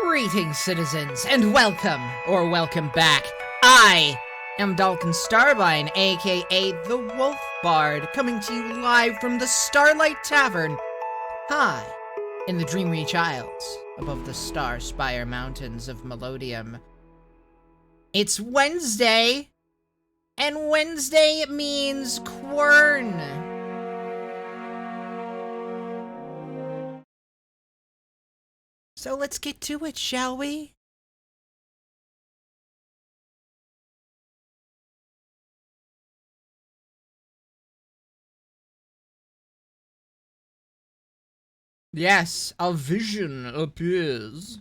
Greetings, citizens, and welcome, or welcome back. I am Dalton Starbine, aka the Wolf Bard, coming to you live from the Starlight Tavern, high in the Dreamreach Isles, above the Star Spire Mountains of Melodium. It's Wednesday, and Wednesday means Quern. So let's get to it, shall we? Yes, a vision appears.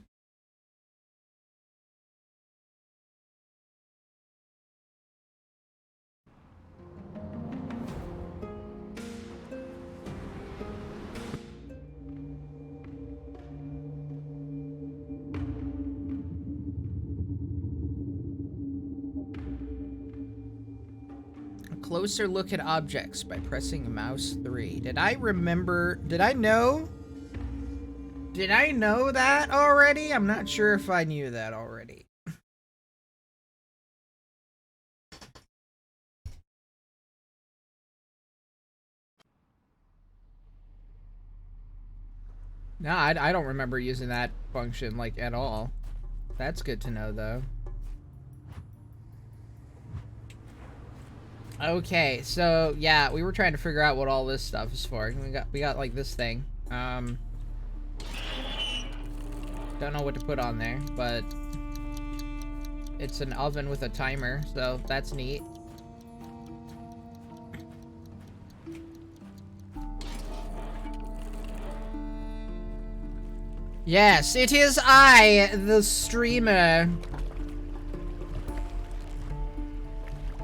A closer look at objects by pressing mouse 3. Did I know that already? I'm not sure if I knew that already. No, I don't remember using that function, like, at all. That's good to know, though. Okay, so, yeah, we were trying to figure out what all this stuff is for. We got like, this thing. Don't know what to put on there, but it's an oven with a timer, so that's neat. Yes, it is I, the streamer.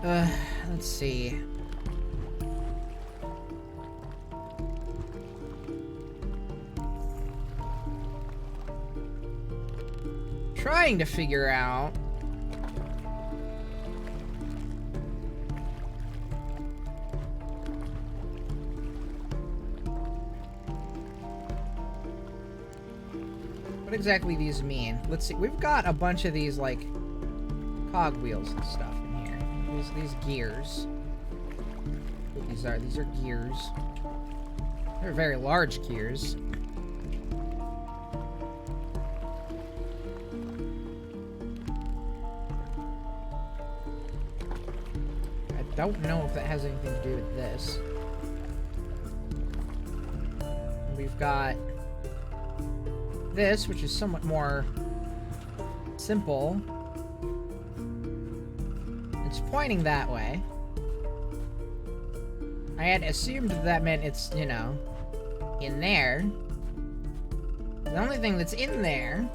Let's see. Trying to figure out what exactly these mean. Let's see. We've got a bunch of these, like, cogwheels and stuff in here. These gears. What these are gears. They're very large gears. I don't know if that has anything to do with this. We've got this, which is somewhat more simple. It's pointing that way. I had assumed that meant it's, you know, in there. The only thing that's in there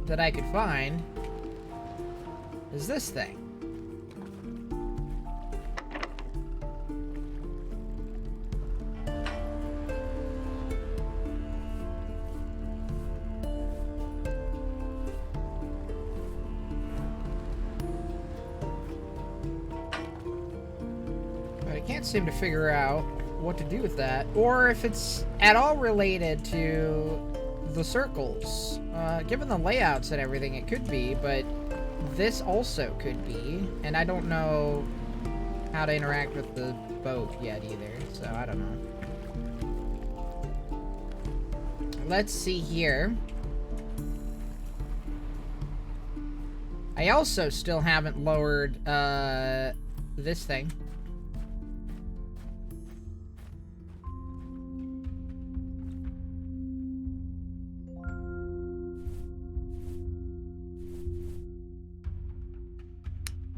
that I could find is this thing. Seem to figure out what to do with that, or if it's at all related to the circles. Given the layouts and everything, it could be, but this also could be, and I don't know how to interact with the boat yet either, so I don't know. Let's see here. I also still haven't lowered this thing.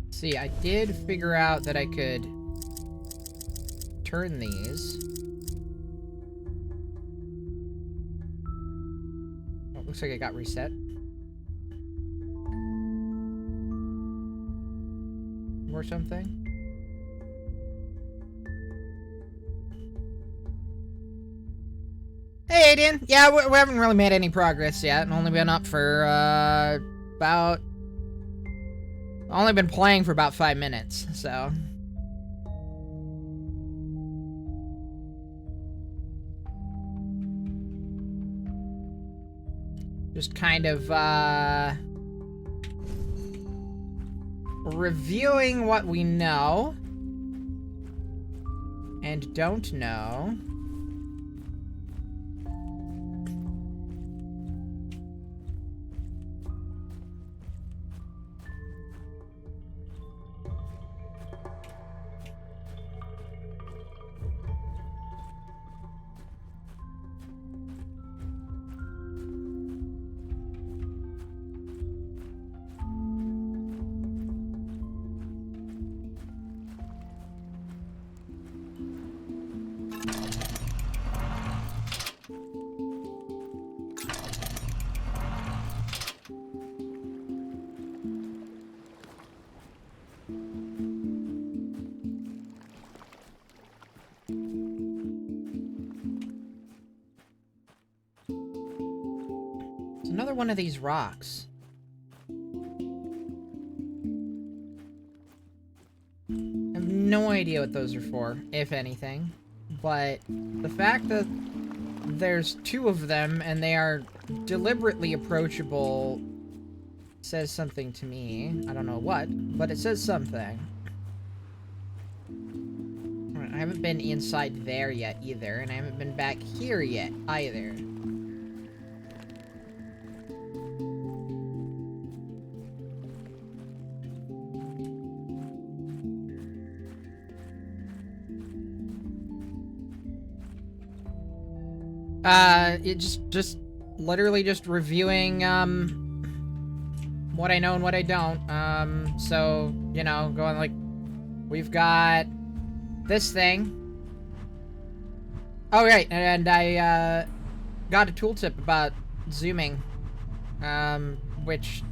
See, I did figure out that I could turn these. Oh, looks like it got reset. Or something. Hey, Aiden. Yeah, we haven't really made any progress yet. I've only been up for, only been playing for about 5 minutes, so. Just kind of, reviewing what we know and don't know. Another one of these rocks. I have no idea what those are for, if anything. But the fact that there's two of them and they are deliberately approachable says something to me. I don't know what, but it says something. I haven't been inside there yet either, and I haven't been back here yet either. It just literally just reviewing, what I know and what I don't. So, you know, going like, we've got this thing. Oh, right, and I, got a tooltip about zooming, which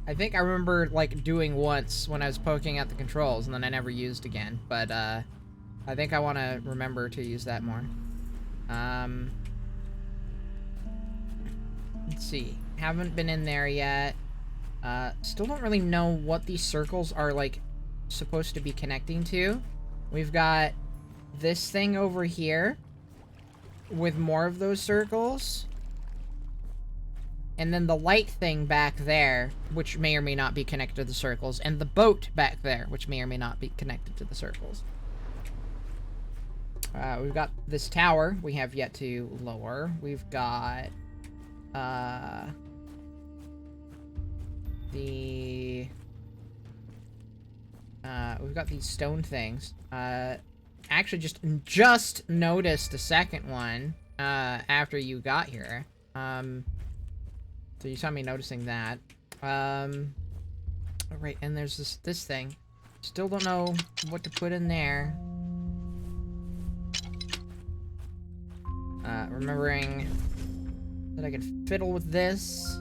I think I remember, like, doing once when I was poking at the controls, and then I never used again, but, I think I want to remember to use that more. Let's see. Haven't been in there yet. Still don't really know what these circles are, like, supposed to be connecting to. We've got this thing over here with more of those circles. And then the light thing back there, which may or may not be connected to the circles. And the boat back there, which may or may not be connected to the circles. We've got this tower we have yet to lower. We've got... we've got these stone things. Actually just noticed the second one, after you got here. So you saw me noticing that. Right, and there's this thing. Still don't know what to put in there. Remembering that I can fiddle with this.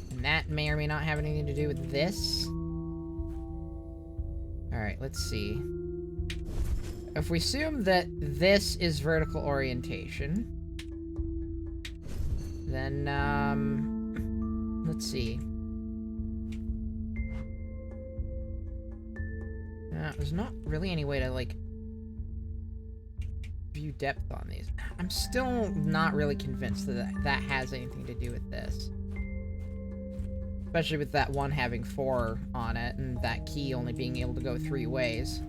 And that may or may not have anything to do with this. Alright, let's see. If we assume that this is vertical orientation, then, let's see. There's not really any way to, like, view depth on these. I'm still not really convinced that that has anything to do with this. Especially with that one having 4 on it, and that key only being able to go 3 ways.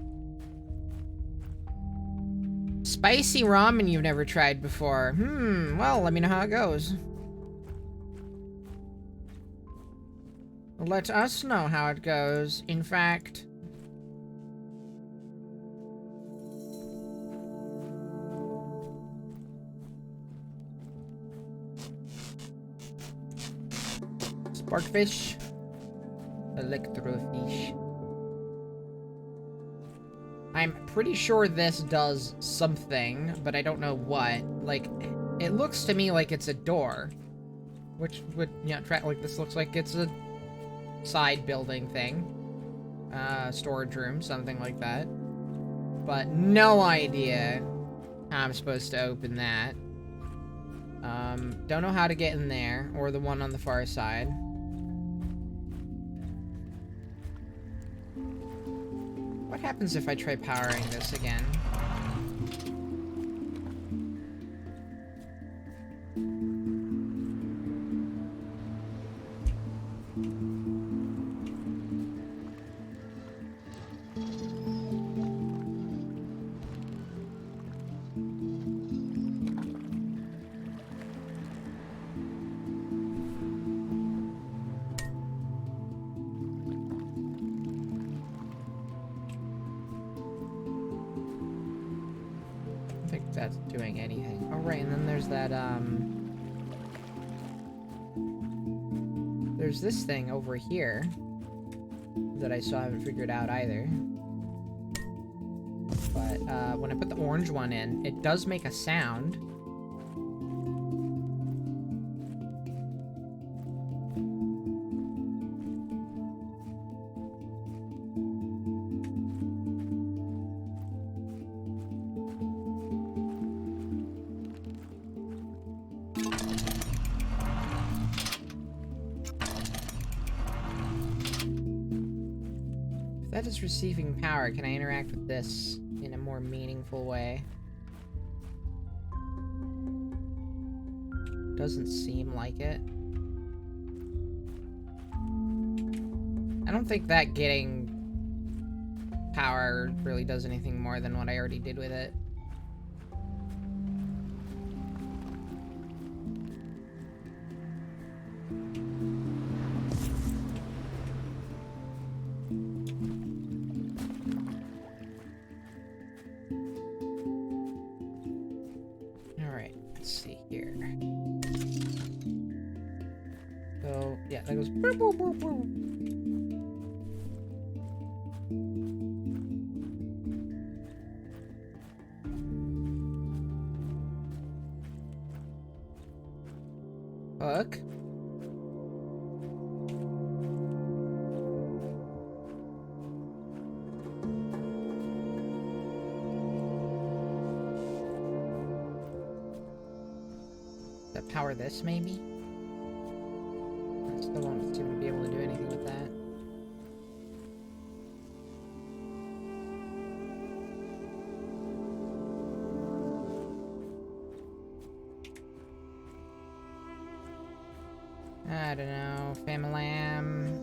Spicy ramen you've never tried before. Well, let me know how it goes. Let us know how it goes. In fact... Sparkfish. Electrofish. I'm pretty sure this does something, but I don't know what. Like, it looks to me like it's a door. Which would, you know, like, this looks like it's a side building thing. Storage room, something like that. But no idea how I'm supposed to open that. Don't know how to get in there, or the one on the far side. What happens if I try powering this again? that's doing anything. Oh, right, and then there's that, there's this thing over here that I still haven't figured out either. But, when I put the orange one in, it does make a sound. That is receiving power. Can I interact with this in a more meaningful way? Doesn't seem like it. I don't think that getting power really does anything more than what I already did with it. Yeah, that goes boop, boop, boop, boop. Hook. Does that power this, maybe? Still won't seem to be able to do anything with that. I don't know, Famalam.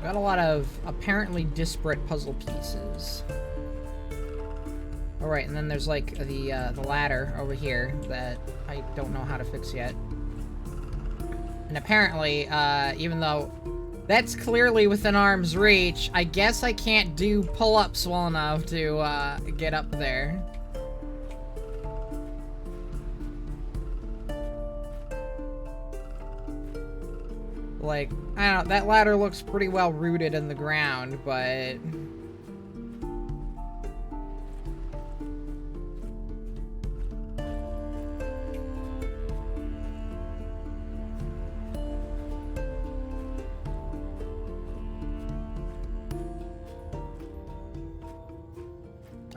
Got a lot of apparently disparate puzzle pieces. All right, and then there's like the ladder over here that I don't know how to fix yet. And apparently, even though that's clearly within arm's reach, I guess I can't do pull-ups well enough to get up there. Like, I don't know, that ladder looks pretty well rooted in the ground, but...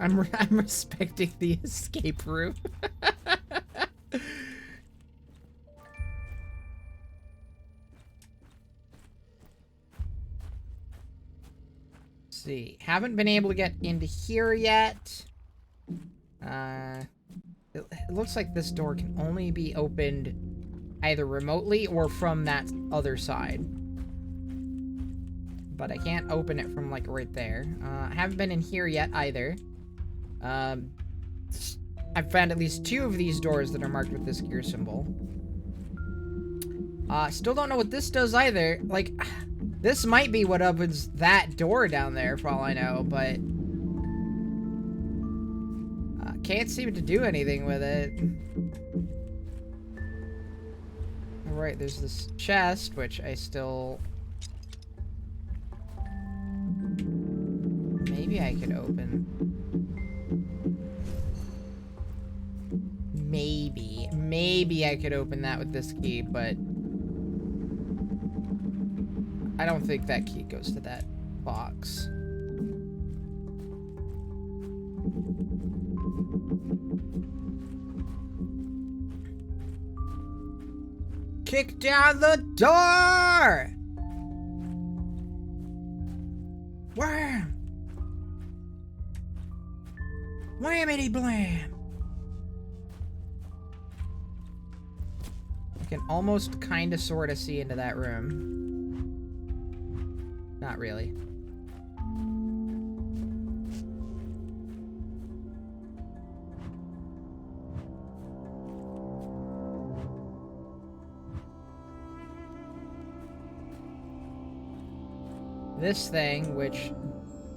I'm respecting the escape route. See, haven't been able to get into here yet. It looks like this door can only be opened either remotely or from that other side. But I can't open it from, like, right there. I haven't been in here yet either. I've found at least 2 of these doors that are marked with this gear symbol. Still don't know what this does either. Like... This might be what opens that door down there, for all I know, but... can't seem to do anything with it. Alright, there's this chest, which I still... Maybe I could open. Maybe I could open that with this key, but... I don't think that key goes to that box. Kick down the door! Wham! Whammity blam! I can almost kinda sorta see into that room. Not really. This thing, which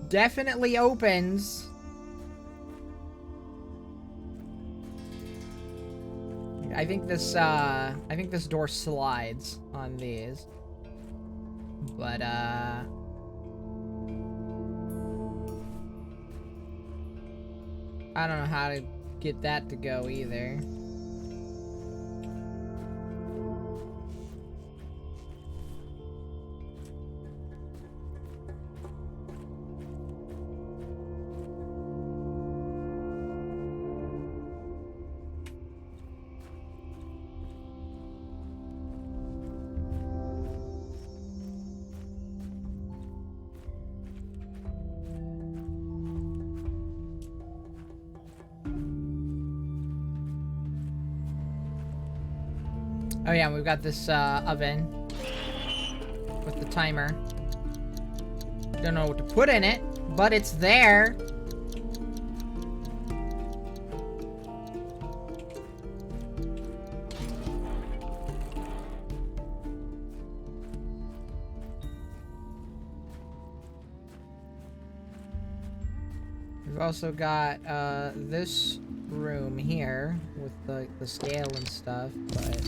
definitely opens. I think this door slides on these. But, I don't know how to get that to go either. Oh yeah, we've got this oven with the timer. Don't know what to put in it, but it's there. We've also got this room here with the scale and stuff, but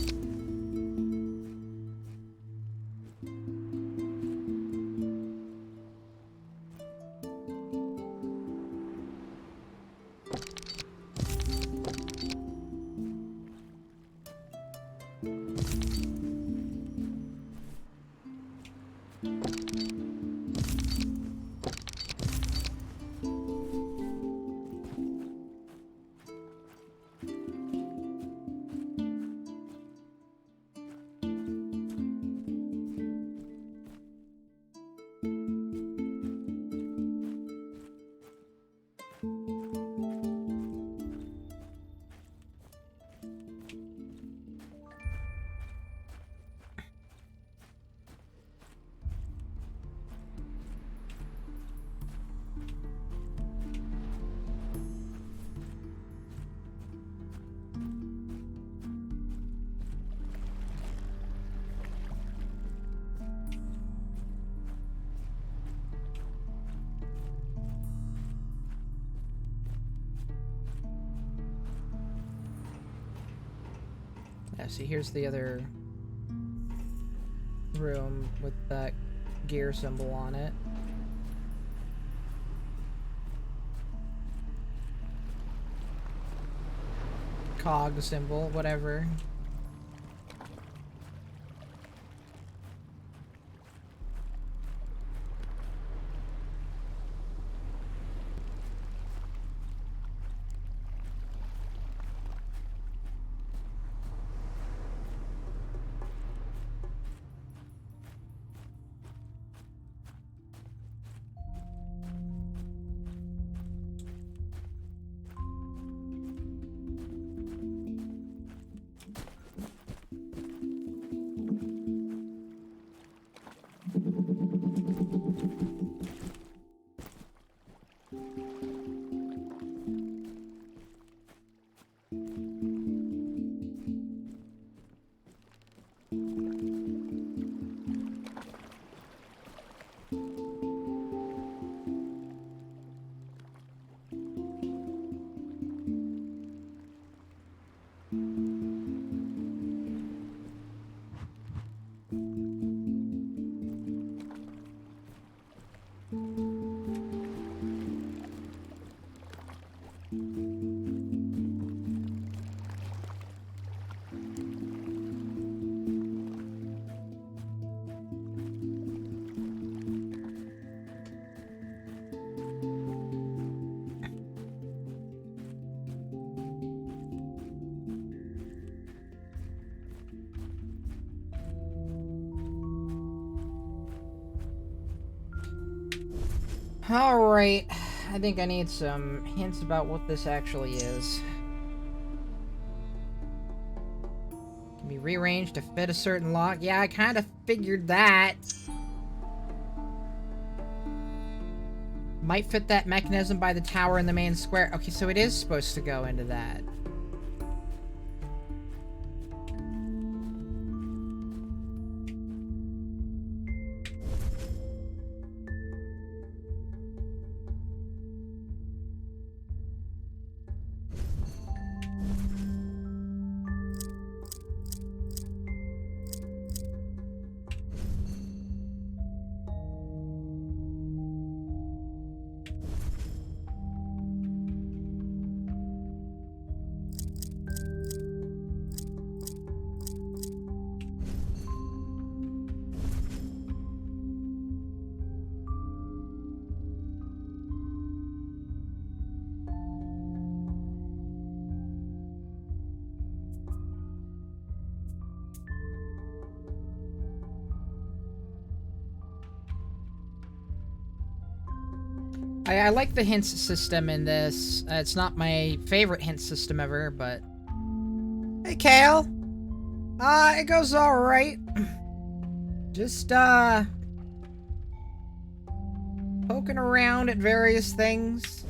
yeah, see, here's the other room with that gear symbol on it. Cog symbol, whatever. Alright, I think I need some hints about what this actually is. Can be rearranged to fit a certain lock. Yeah, I kind of figured that. Might fit that mechanism by the tower in the main square. Okay, so it is supposed to go into that. I like the hints system in this. It's not my favorite hint system ever, but... Hey, Kale! It goes alright. Just, poking around at various things.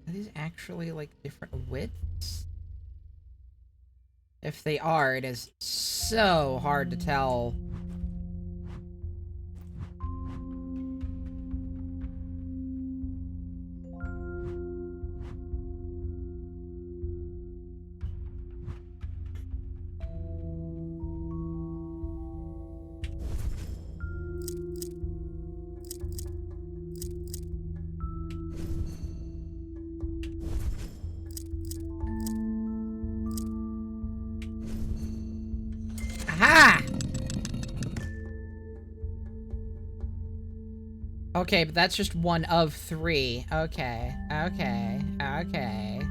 Are these actually, like, different widths? If they are, it is so hard to tell. Aha! Okay, but that's just one of three. Okay, okay, okay.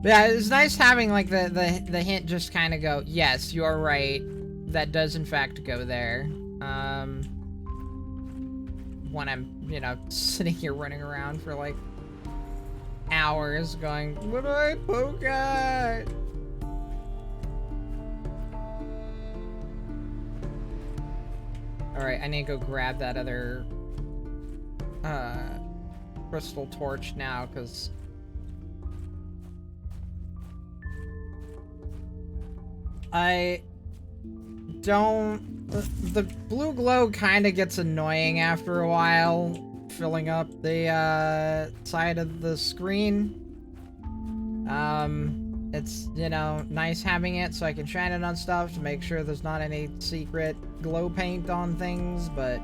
Yeah, it's nice having, like, the hint just kind of go, yes, you're right. That does, in fact, go there. When I'm, you know, sitting here running around for, like, hours going, what do I poke at? Alright, I need to go grab that other, crystal torch now, because... I don't... The blue glow kind of gets annoying after a while, filling up the, side of the screen. It's, you know, nice having it so I can shine it on stuff to make sure there's not any secret glow paint on things, but...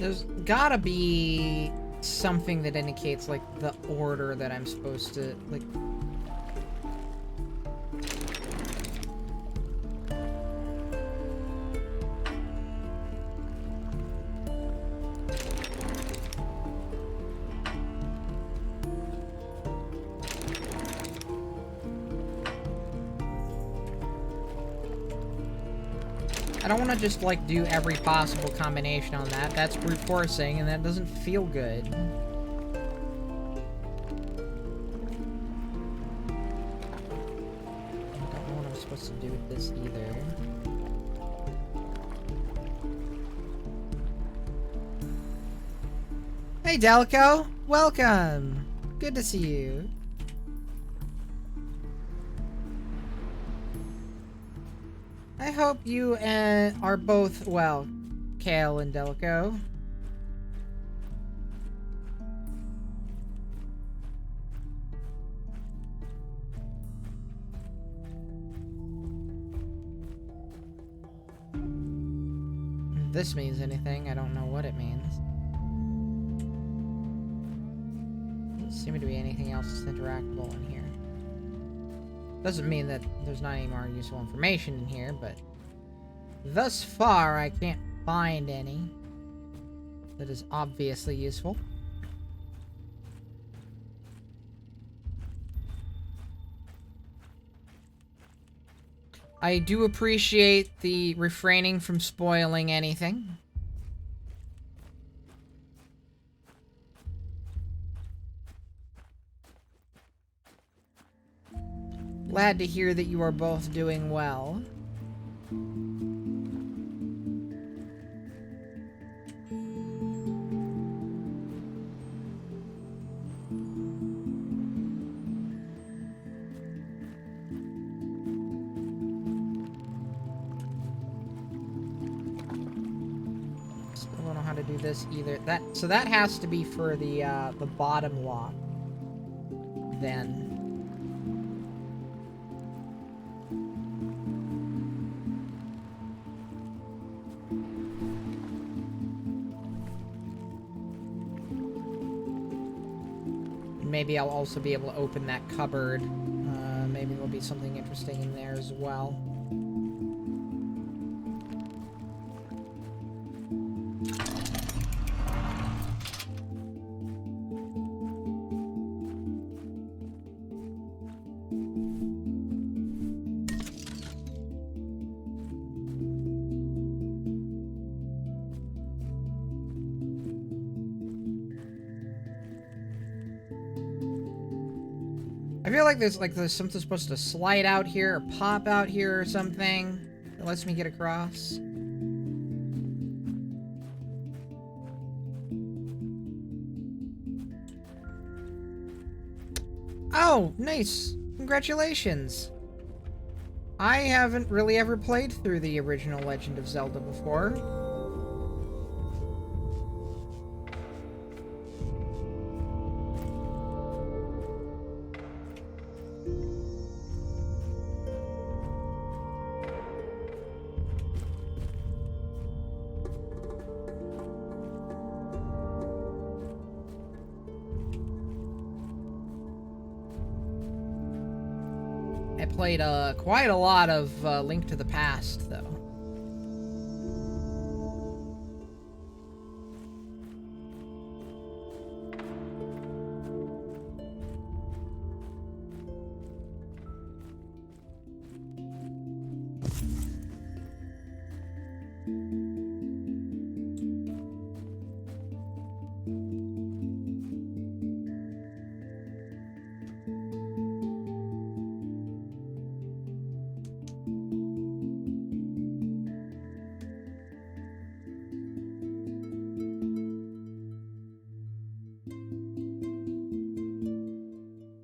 There's gotta be something that indicates, like, the order that I'm supposed to, like... I don't want to just, like, do every possible combination on that. That's brute forcing, and that doesn't feel good. I don't know what I'm supposed to do with this either. Hey, Delco! Welcome! Good to see you. I hope you are both well, Kale and Delco. If this means anything, I don't know what it means. Doesn't seem to be anything else that's interactable in here. Doesn't mean that there's not any more useful information in here, but thus far I can't find any that is obviously useful. I do appreciate the refraining from spoiling anything. Glad to hear that you are both doing well. Still don't know how to do this either. So that has to be for the bottom lock. Then. Maybe I'll also be able to open that cupboard. Maybe there'll be something interesting in there as well. I feel like there's something supposed to slide out here or pop out here or something that lets me get across. Oh, nice. Congratulations. I haven't really ever played through the original Legend of Zelda before. I played quite a lot of Link to the Past, though.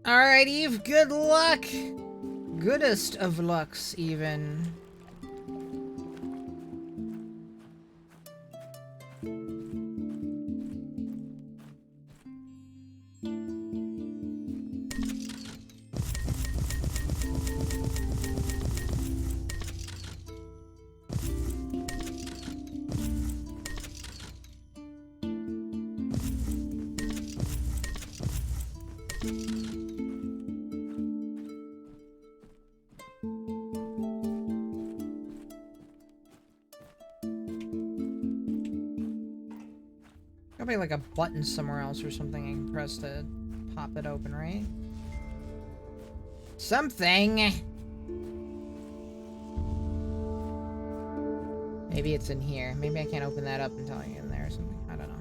Alright, Eve, good luck! Goodest of lucks, even. Probably like a button somewhere else or something I can press to pop it open, right? Something! Maybe it's in here. Maybe I can't open that up until I get in there or something. I don't know.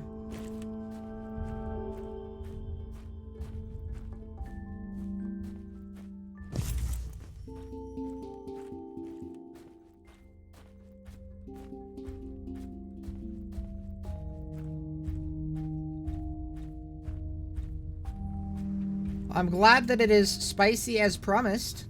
I'm glad that it is spicy as promised.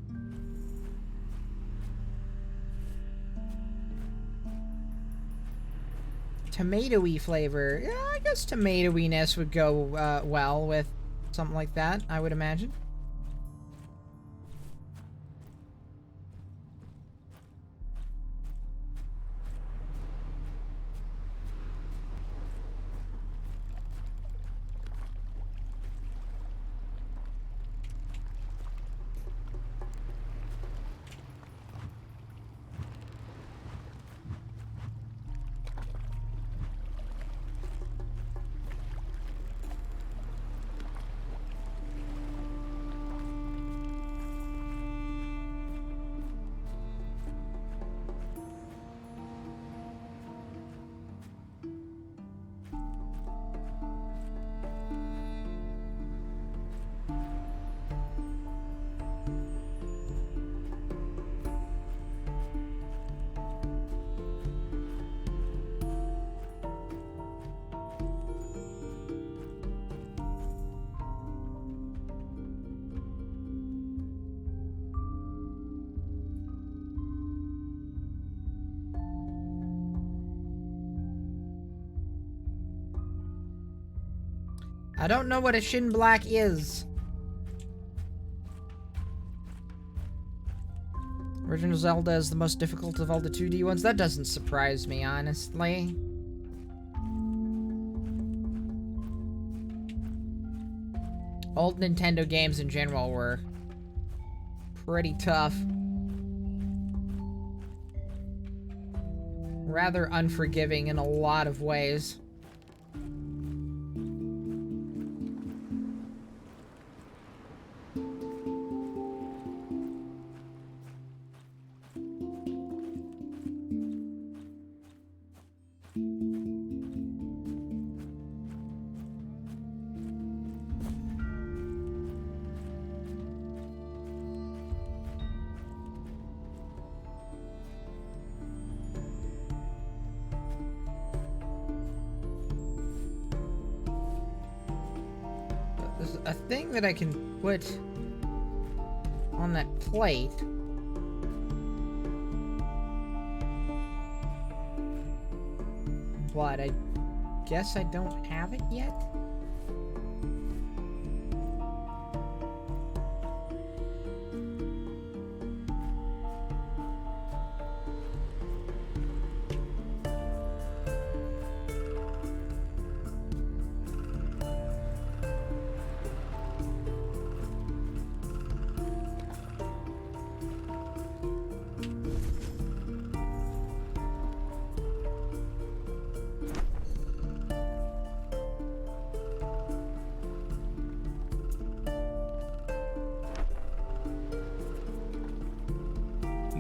Tomatoey flavor. Yeah, I guess tomatoey-ness would go well with something like that, I would imagine. I don't know what a Shin Black is. Original Zelda is the most difficult of all the 2D ones. That doesn't surprise me, honestly. Old Nintendo games in general were pretty tough. Rather unforgiving in a lot of ways. There's a thing that I can put on that plate. But I guess I don't have it yet?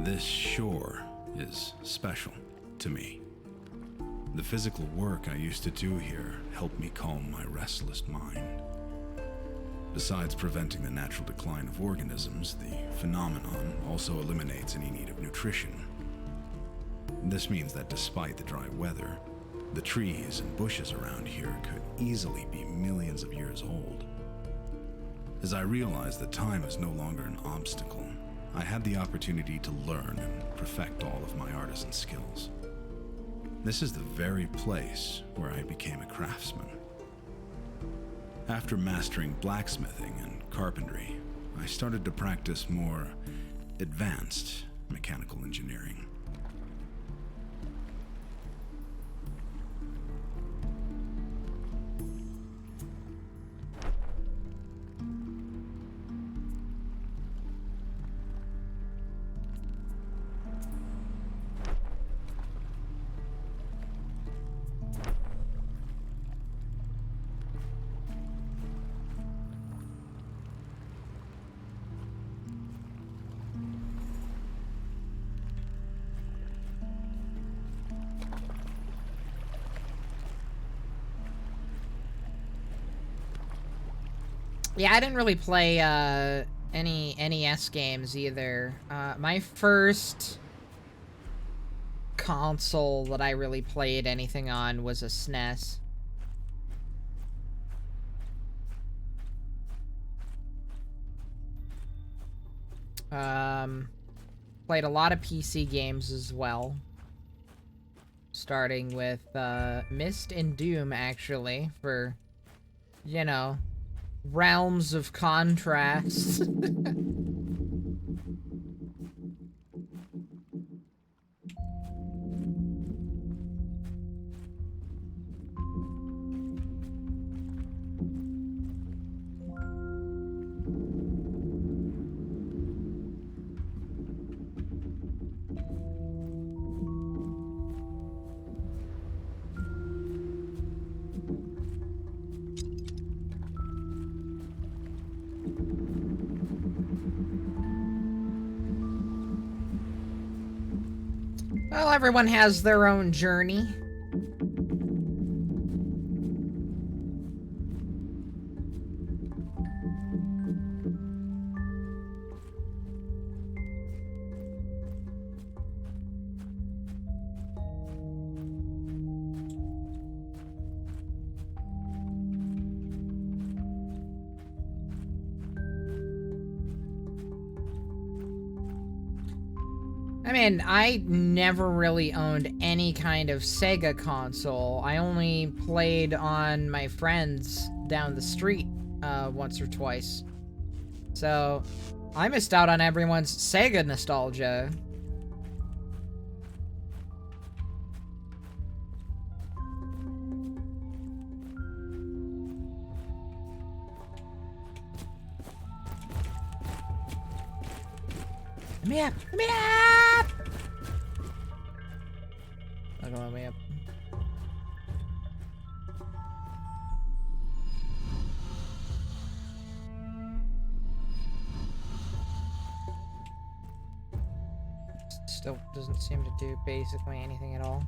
This shore is special to me. The physical work I used to do here helped me calm my restless mind. Besides preventing the natural decline of organisms, the phenomenon also eliminates any need of nutrition. This means that despite the dry weather, the trees and bushes around here could easily be millions of years old. As I realized that time is no longer an obstacle, I had the opportunity to learn and perfect all of my artisan skills. This is the very place where I became a craftsman. After mastering blacksmithing and carpentry, I started to practice more advanced mechanical engineering. Yeah, I didn't really play any NES games either. My first console that I really played anything on was a SNES. Played a lot of PC games as well. Starting with Myst and Doom, actually, for, you know, realms of contrast. Well, everyone has their own journey. I mean, I never really owned any kind of Sega console. I only played on my friends down the street once or twice. So, I missed out on everyone's Sega nostalgia. Let me up! Let me up! Not gonna let me up. Still doesn't seem to do basically anything at all.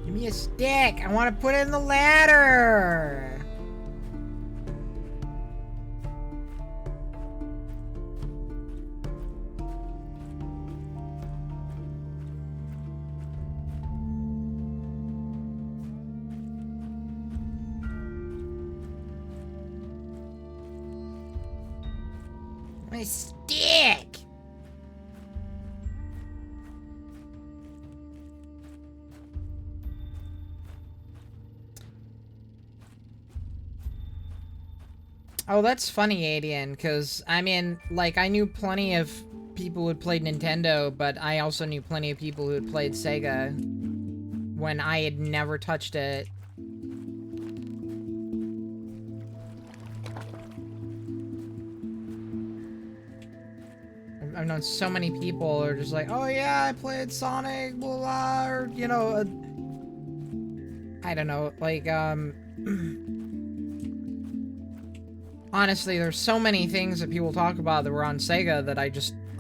Give me a stick! I want to put it in the ladder! My stick! Oh, that's funny, Adian, because, I mean, like, I knew plenty of people who had played Nintendo, but I also knew plenty of people who had played Sega when I had never touched it. I've known so many people who are just like, oh yeah, I played Sonic, blah, blah, or, you know, I don't know, like, honestly, there's so many things that people talk about that were on Sega that I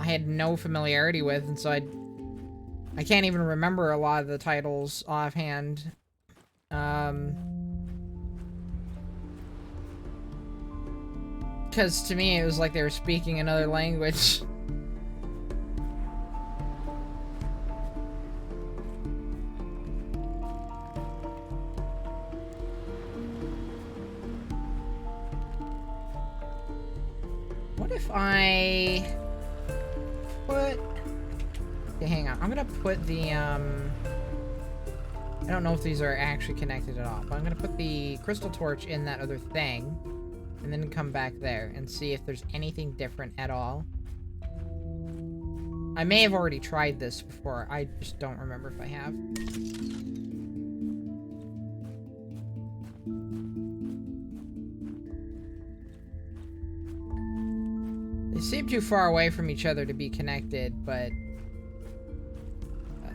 had no familiarity with, and so I can't even remember a lot of the titles offhand. Because to me, it was like they were speaking another language. What if I put hang on. I'm gonna put the, I don't know if these are actually connected at all, but I'm gonna put the crystal torch in that other thing, and then come back there and see if there's anything different at all. I may have already tried this before. I just don't remember if I have. They seem too far away from each other to be connected, but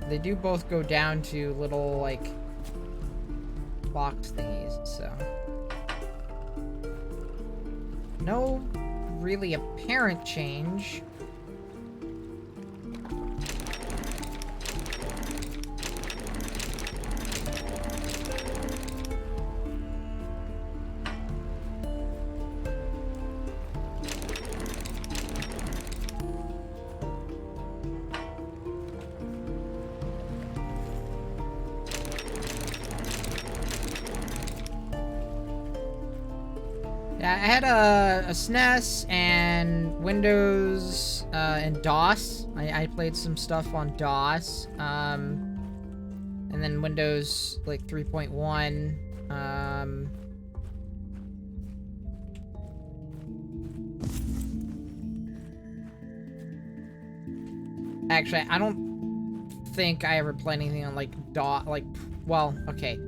they do both go down to little, like, box thingies, so. No really apparent change. Yeah, I had a SNES and Windows and DOS. I played some stuff on DOS. And then Windows like 3.1. Actually, I don't think I ever played anything on like DOS. Like, well, okay.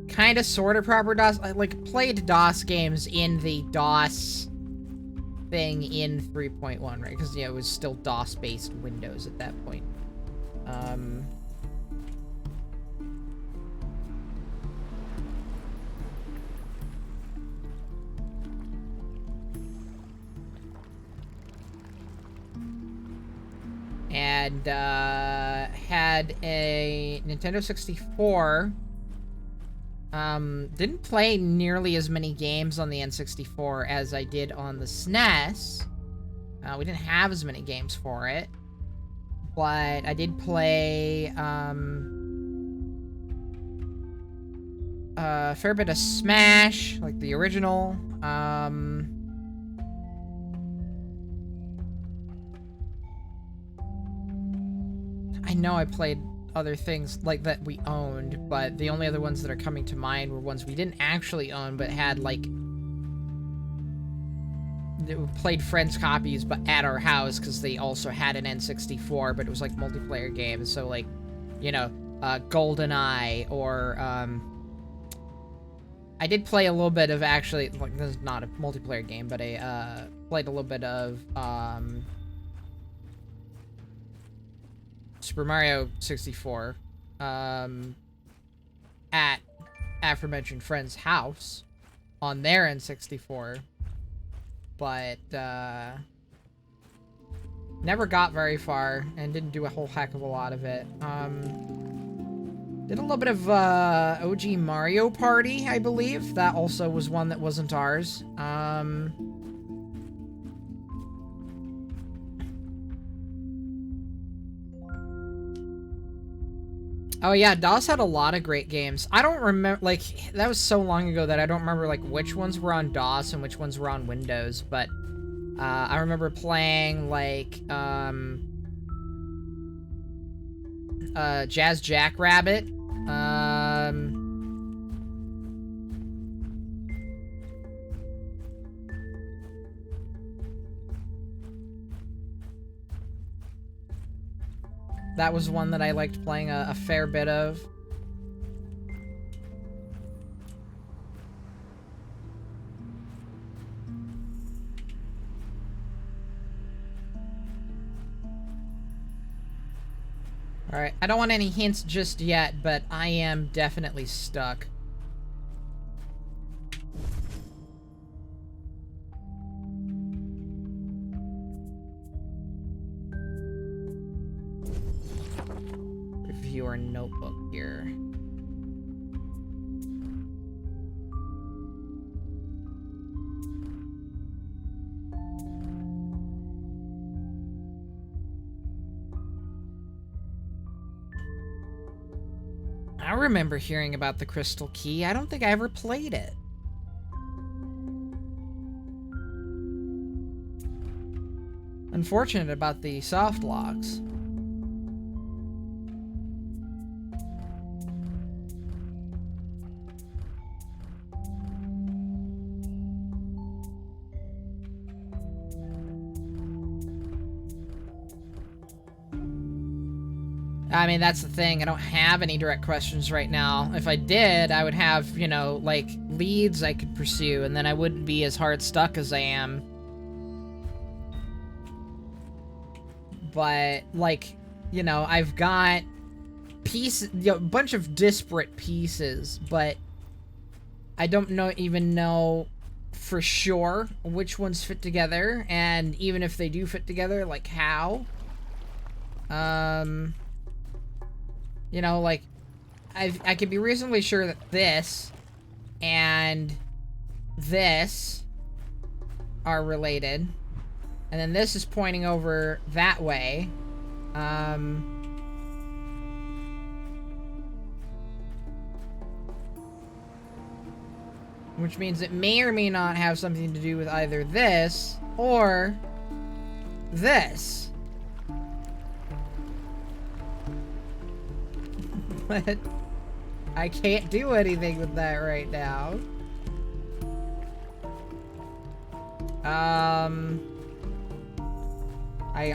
Kind of, sort of proper DOS. I like played DOS games in the DOS thing in 3.1, right? Because yeah, it was still DOS-based Windows at that point. And had a Nintendo 64. Didn't play nearly as many games on the N64 as I did on the SNES. We didn't have as many games for it. But I did play, a fair bit of Smash, like the original. I know I played other things like that we owned, but the only other ones that are coming to mind were ones we didn't actually own, but had, like, played friends' copies, but at our house, because they also had an N64, but it was, like, multiplayer games, so, like, you know, GoldenEye, or, I did play a little bit of, actually, like, this is not a multiplayer game, but I, played a little bit of, Super Mario 64, at aforementioned friend's house on their N64, but, never got very far and didn't do a whole heck of a lot of it. Did a little bit of, OG Mario Party, I believe. That also was one that wasn't ours. Oh yeah, DOS had a lot of great games. I don't remember, like, that was so long ago that I don't remember, like, which ones were on DOS and which ones were on Windows, but, I remember playing, like, Jazz Jackrabbit, that was one that I liked playing a fair bit of. Alright, I don't want any hints just yet, but I am definitely stuck. Reviewer notebook here. I remember hearing about the Crystal Key. I don't think I ever played it. Unfortunate about the soft locks. I mean, that's the thing. I don't have any direct questions right now. If I did, I would have, you know, like, leads I could pursue, and then I wouldn't be as hard stuck as I am. But, like, you know, I've got pieces, you know, a bunch of disparate pieces, but I don't even know for sure which ones fit together, and even if they do fit together, like, how? You know, like, I could be reasonably sure that this and this are related. And then this is pointing over that way. Which means it may or may not have something to do with either this or this. But I can't do anything with that right now.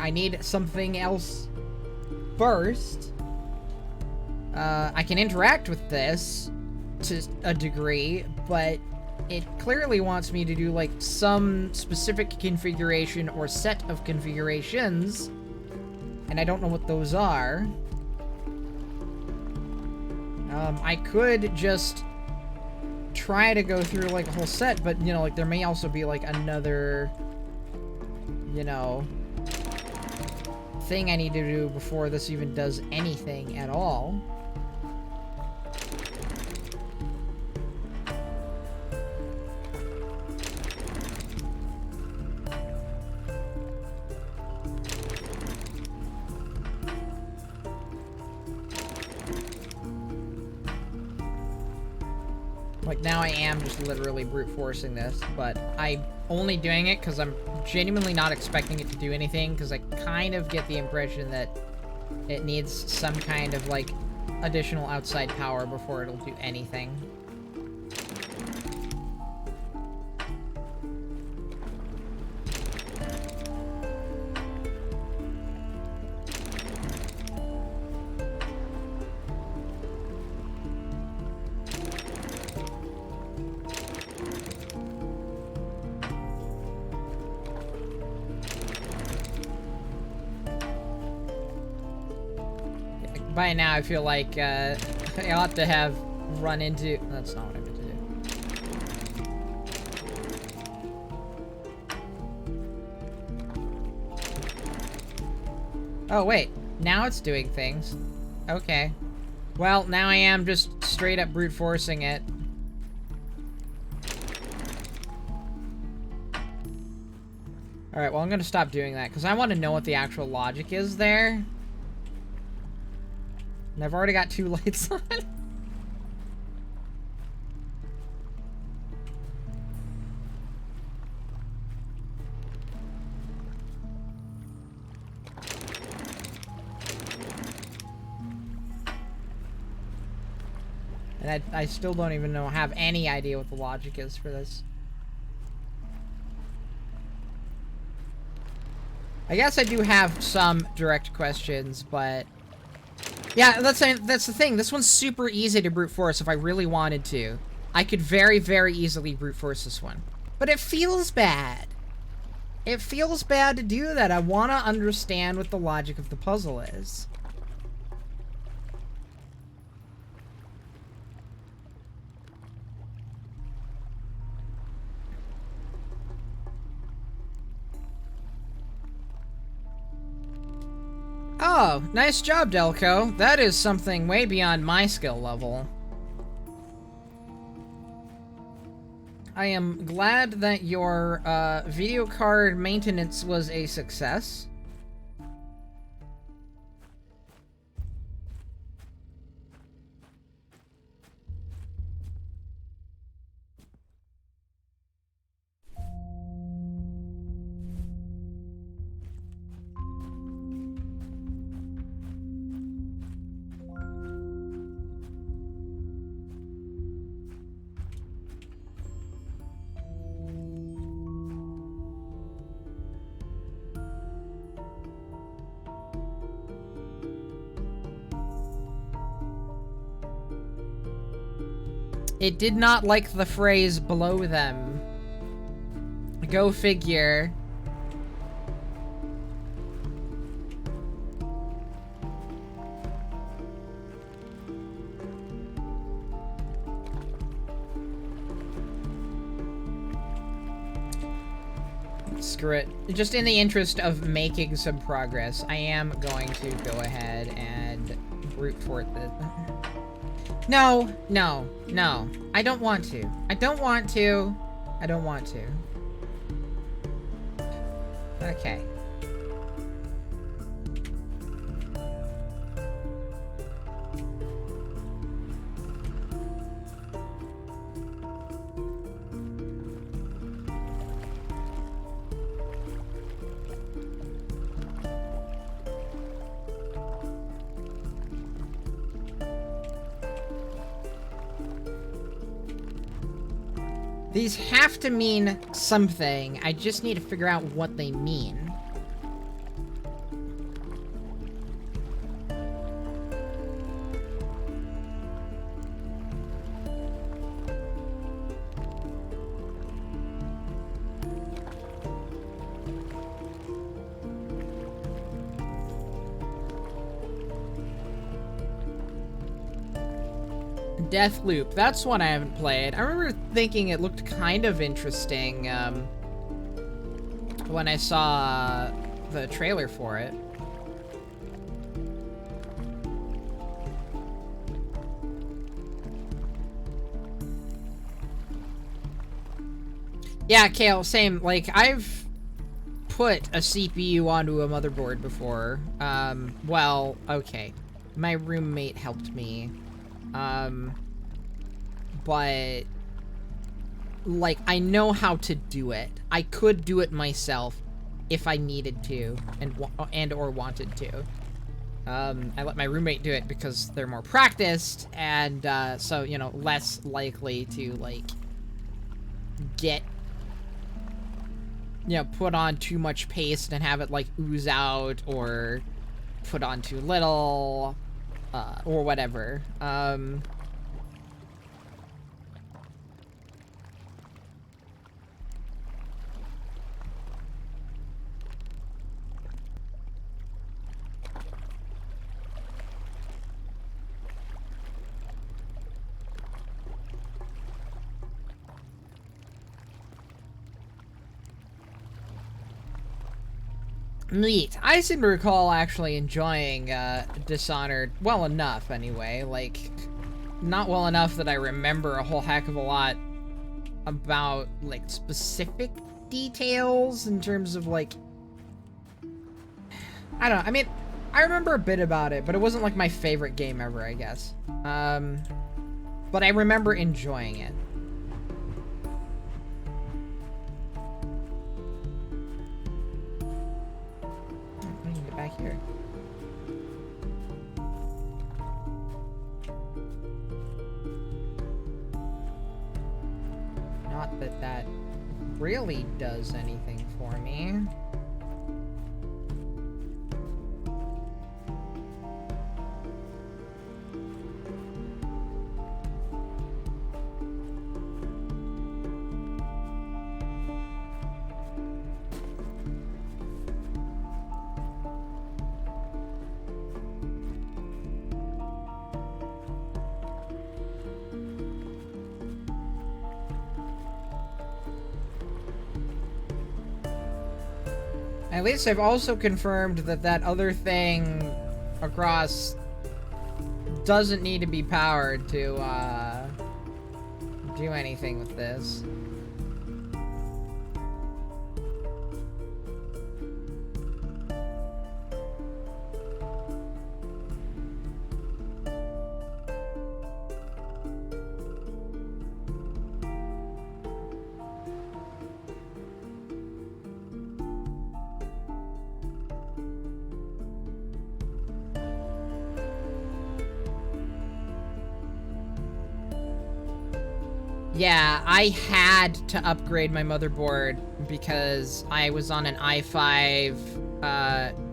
I need something else first. I can interact with this to a degree, but it clearly wants me to do, like, some specific configuration or set of configurations, and I don't know what those are. I could just try to go through, like, a whole set, but, you know, like, there may also be, like, another, you know, thing I need to do before this even does anything at all. Like, now I am just literally brute forcing this, but I'm only doing it because I'm genuinely not expecting it to do anything, because I kind of get the impression that it needs some kind of, like, additional outside power before it'll do anything. By now, I feel like, I ought to have run into... That's not what I meant to do. Oh, wait. Now it's doing things. Okay. Well, now I am just straight up brute forcing it. Alright, well, I'm gonna stop doing that, because I want to know what the actual logic is there. And I've already got 2 lights on. And I still don't even have any idea what the logic is for this. I guess I do have some direct questions, but... Yeah, that's the thing. This one's super easy to brute force if I really wanted to. I could very, very easily brute force this one. But it feels bad. It feels bad to do that. I want to understand what the logic of the puzzle is. Oh, nice job, Delco. That is something way beyond my skill level. I am glad that your video card maintenance was a success. It did not like the phrase below them. Go figure. Screw it. Just in the interest of making some progress, I am going to go ahead and brute force this. No, no, no. I don't want to. I don't want to. I don't want to. Okay. These have to mean something. I just need to figure out what they mean. Deathloop, that's one I haven't played. I remember thinking it looked kind of interesting when I saw the trailer for it. Yeah, Kale, same. Like, I've put a CPU onto a motherboard before. Well, okay. My roommate helped me. But, like, I know how to do it. I could do it myself if I needed to and or wanted to. I let my roommate do it because they're more practiced and, so, you know, less likely to, like, get, you know, put on too much paste and have it, like, ooze out or put on too little, or whatever. Neat. I seem to recall actually enjoying, Dishonored well enough, anyway. Like, not well enough that I remember a whole heck of a lot about, like, specific details in terms of, like... I don't know. I mean, I remember a bit about it, but it wasn't, like, my favorite game ever, I guess. But I remember enjoying it. Back here. Not that that really does anything for me. At least I've also confirmed that that other thing across doesn't need to be powered to, do anything with this. Yeah, I had to upgrade my motherboard because I was on an i5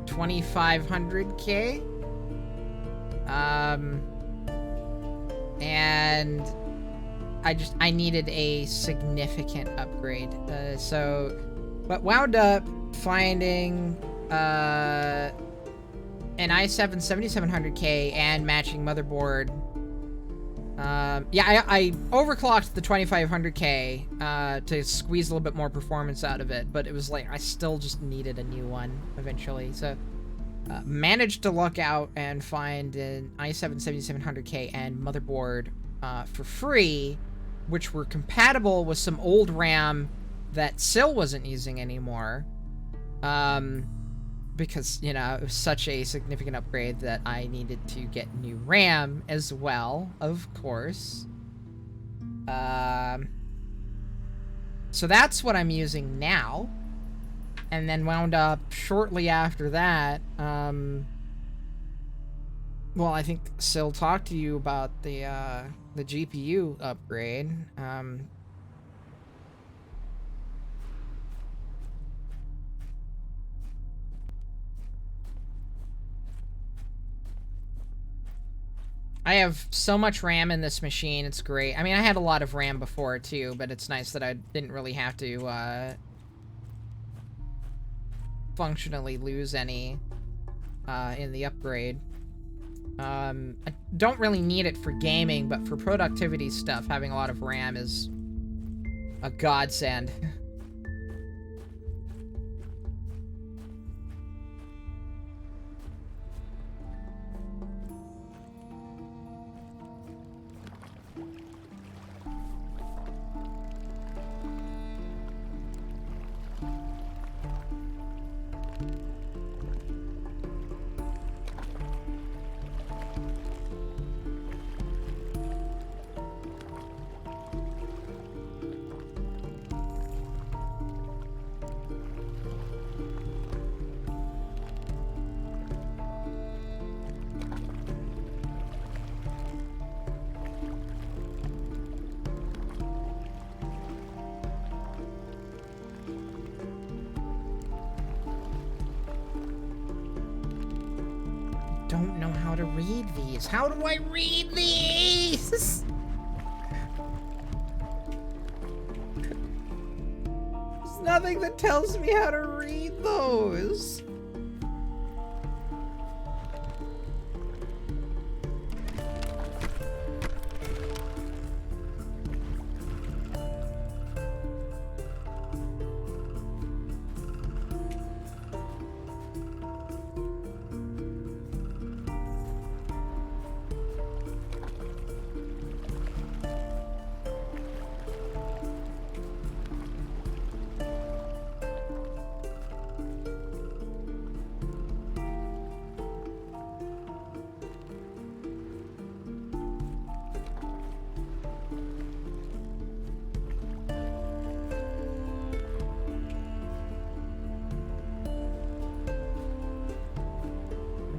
2500K. And I needed a significant upgrade. So, but wound up finding an i7 7700K and matching motherboard. Yeah, I overclocked the 2500K to squeeze a little bit more performance out of it, but it was like I still just needed a new one eventually. So managed to luck out and find an i7 7700K and motherboard for free, which were compatible with some old RAM that Sil wasn't using anymore. Because, you know, it was such a significant upgrade that I needed to get new RAM as well, of course. So that's what I'm using now. And then wound up shortly after that, well, I think Sil talked to you about the GPU upgrade. I have so much RAM in this machine, it's great. I mean, I had a lot of RAM before, too, but it's nice that I didn't really have to, functionally lose any, in the upgrade. I don't really need it for gaming, but for productivity stuff, having a lot of RAM is a godsend. Don't know how to read these. How do I read these? There's nothing that tells me how to read those.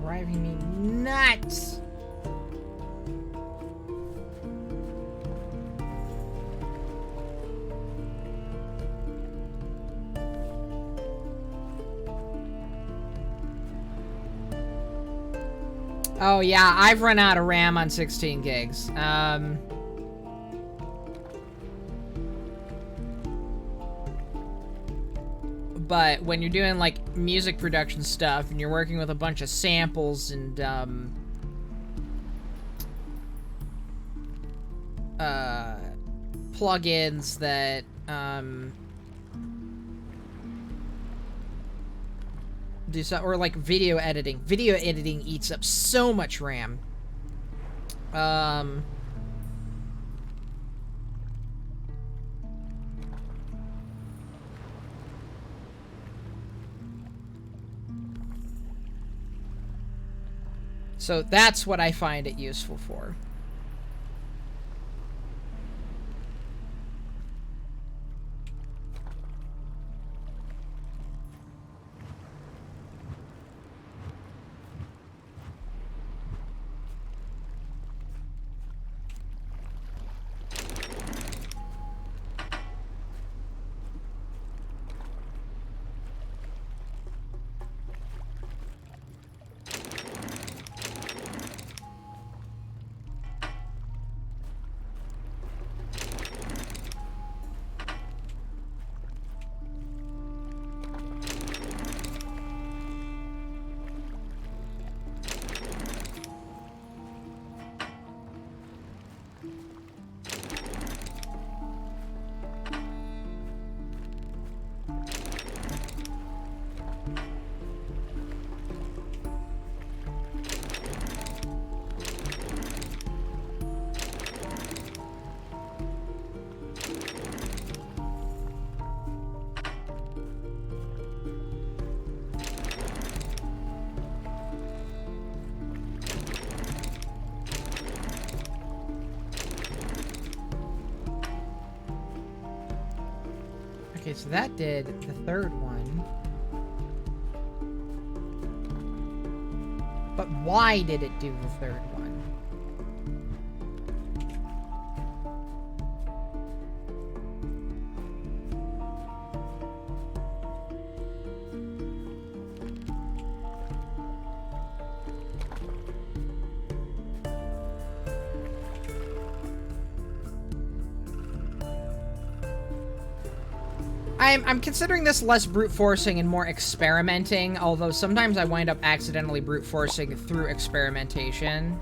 Driving me nuts. Oh yeah, I've run out of RAM on 16 gigs. But when you're doing, like, music production stuff, and you're working with a bunch of samples and, plugins that, do so, or, like, video editing. Video editing eats up so much RAM. So that's what I find it useful for. Okay, so that did the third one. But why did it do the third one? I'm considering this less brute forcing and more experimenting, although sometimes I wind up accidentally brute forcing through experimentation.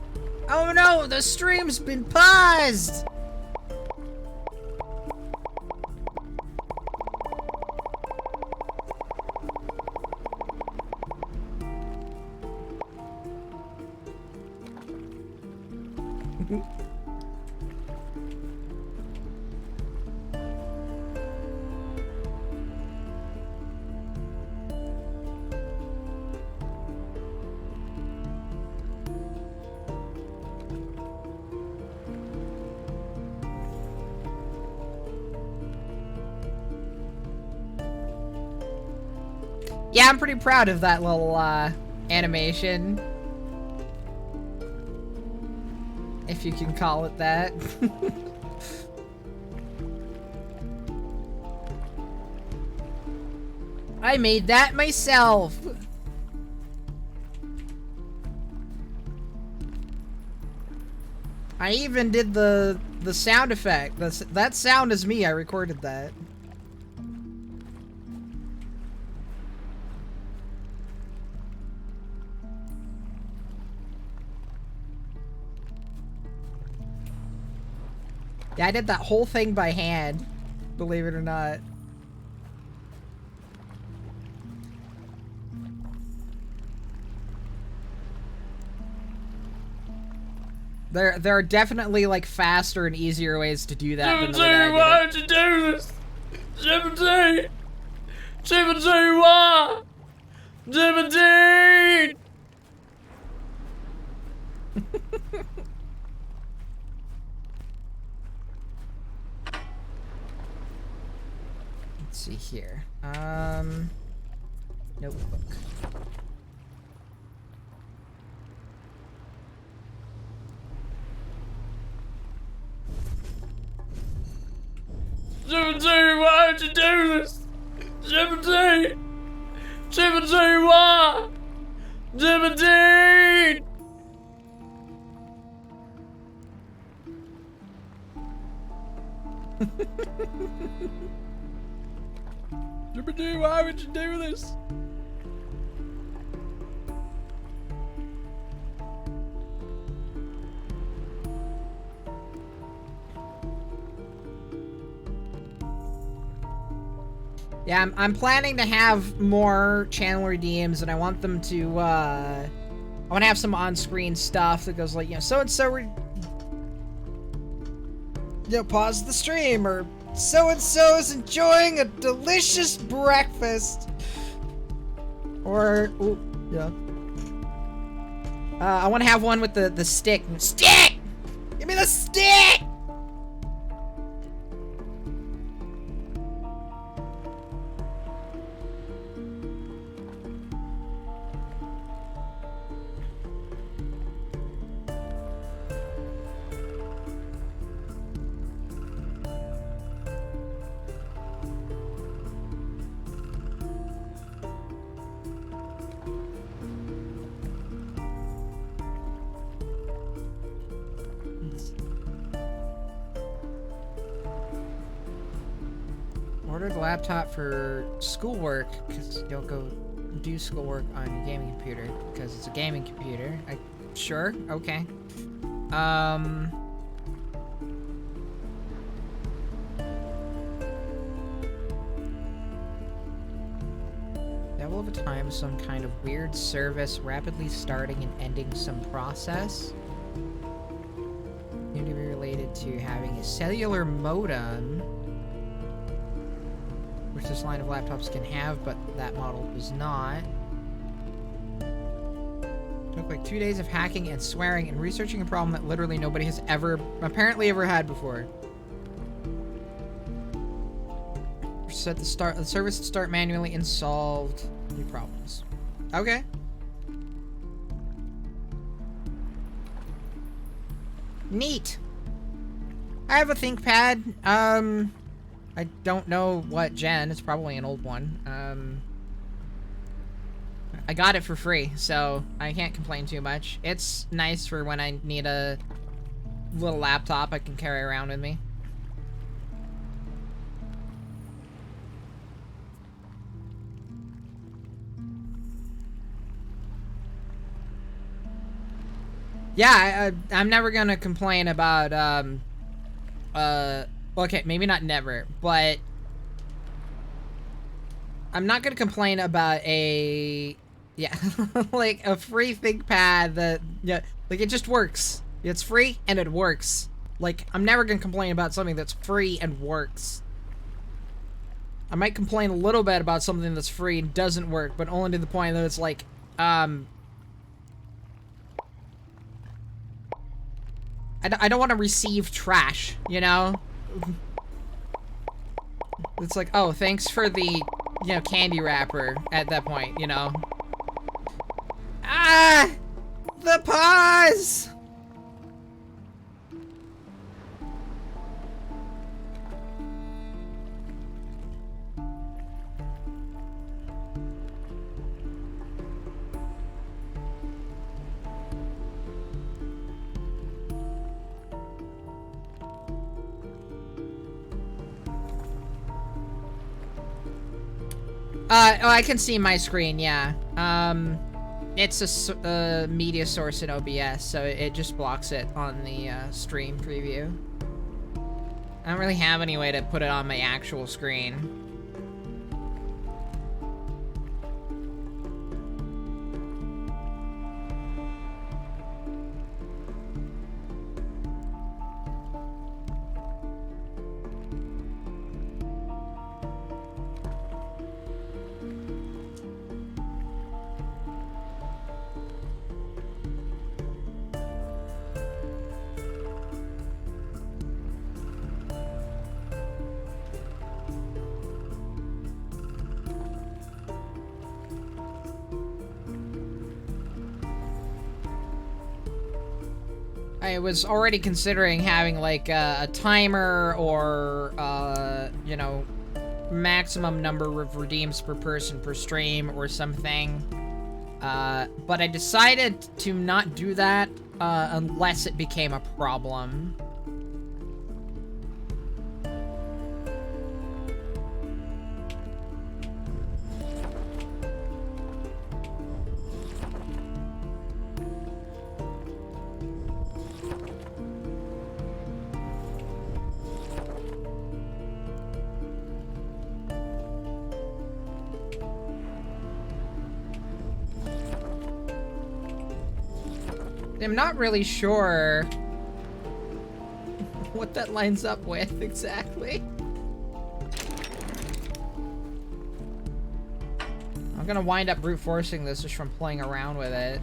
Oh no, the stream's been paused! Yeah, I'm pretty proud of that little, animation. If you can call it that. I made that myself! I even did the sound effect. That sound is me, I recorded that. Yeah, I did that whole thing by hand, believe it or not. There are definitely, like, faster and easier ways to do that than the way that I did it. Why would you do this? 17! 17, why? 17! Let's see here. Notebook. Why would you do this? 17! 17, why? 17! Why would you do this? Yeah, I'm planning to have more channel redeems, and I want them to, I want to have some on-screen stuff that goes like, you know, so-and-so, pause the stream, or so-and-so is enjoying a delicious breakfast. Or, ooh, yeah. I want to have one with the stick. Stick! Give me the stick! Ordered a laptop for schoolwork, because you'll go do schoolwork on your gaming computer, because it's a gaming computer. Sure, okay. Devil of a time, some kind of weird service rapidly starting and ending some process. Seem to be related to having a cellular modem, which this line of laptops can have, but that model does not. Took like 2 days of hacking and swearing and researching a problem that literally nobody has apparently ever had before. Set the service to start manually and solved new problems. Okay. Neat. I have a ThinkPad. I don't know what gen. It's probably an old one. I got it for free, so I can't complain too much. It's nice for when I need a little laptop I can carry around with me. Yeah, I'm never gonna complain about, okay, maybe not never, but I'm not gonna complain about a, yeah, like a free ThinkPad that, yeah, like it just works. It's free and it works. Like, I'm never gonna complain about something that's free and works. I might complain a little bit about something that's free and doesn't work, but only to the point that it's like, I don't want to receive trash, you know? It's like, oh, thanks for the, you know, candy wrapper at that point, you know? Ah! The pause! Oh, I can see my screen, yeah. It's a media source in OBS, so it just blocks it on the stream preview. I don't really have any way to put it on my actual screen. I was already considering having like a timer or you know, maximum number of redeems per person per stream or something. But I decided to not do that unless it became a problem. I'm not really sure what that lines up with exactly. I'm gonna wind up brute forcing this just from playing around with it.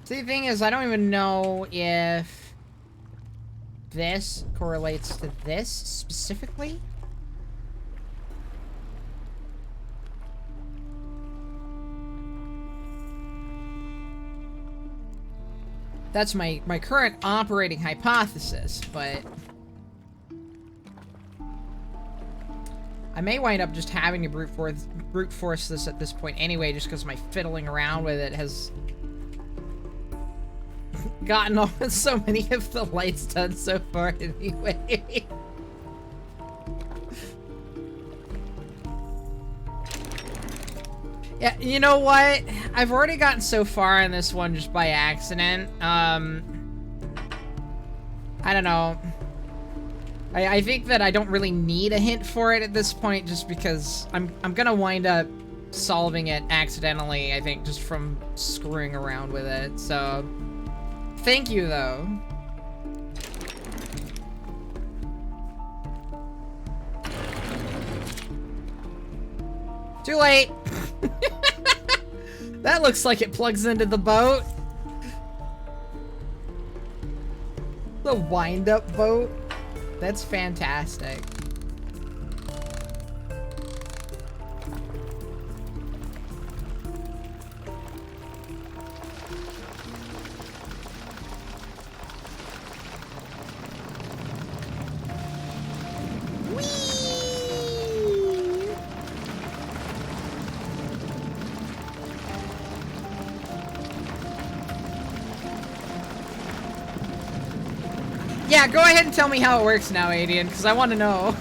See, the thing is, I don't even know if this correlates to this specifically. That's my current operating hypothesis, but I may wind up just having to brute force this at this point anyway, just because my fiddling around with it has gotten so many of the lights done so far anyway. Yeah, you know what? I've already gotten so far in this one just by accident. I don't know. I think that I don't really need a hint for it at this point, just because I'm gonna wind up solving it accidentally, I think, just from screwing around with it. So, thank you, though. Too late. That looks like it plugs into the boat. The wind-up boat. That's fantastic. Yeah, go ahead and tell me how it works now, Adian, because I want to know.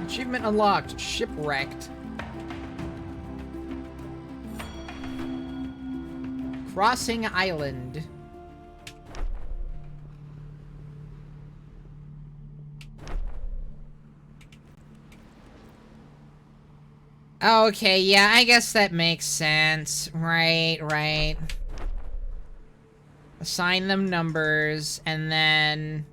Achievement unlocked. Shipwrecked. Crossing Island. Okay, yeah, I guess that makes sense. Right. Assign them numbers, and then...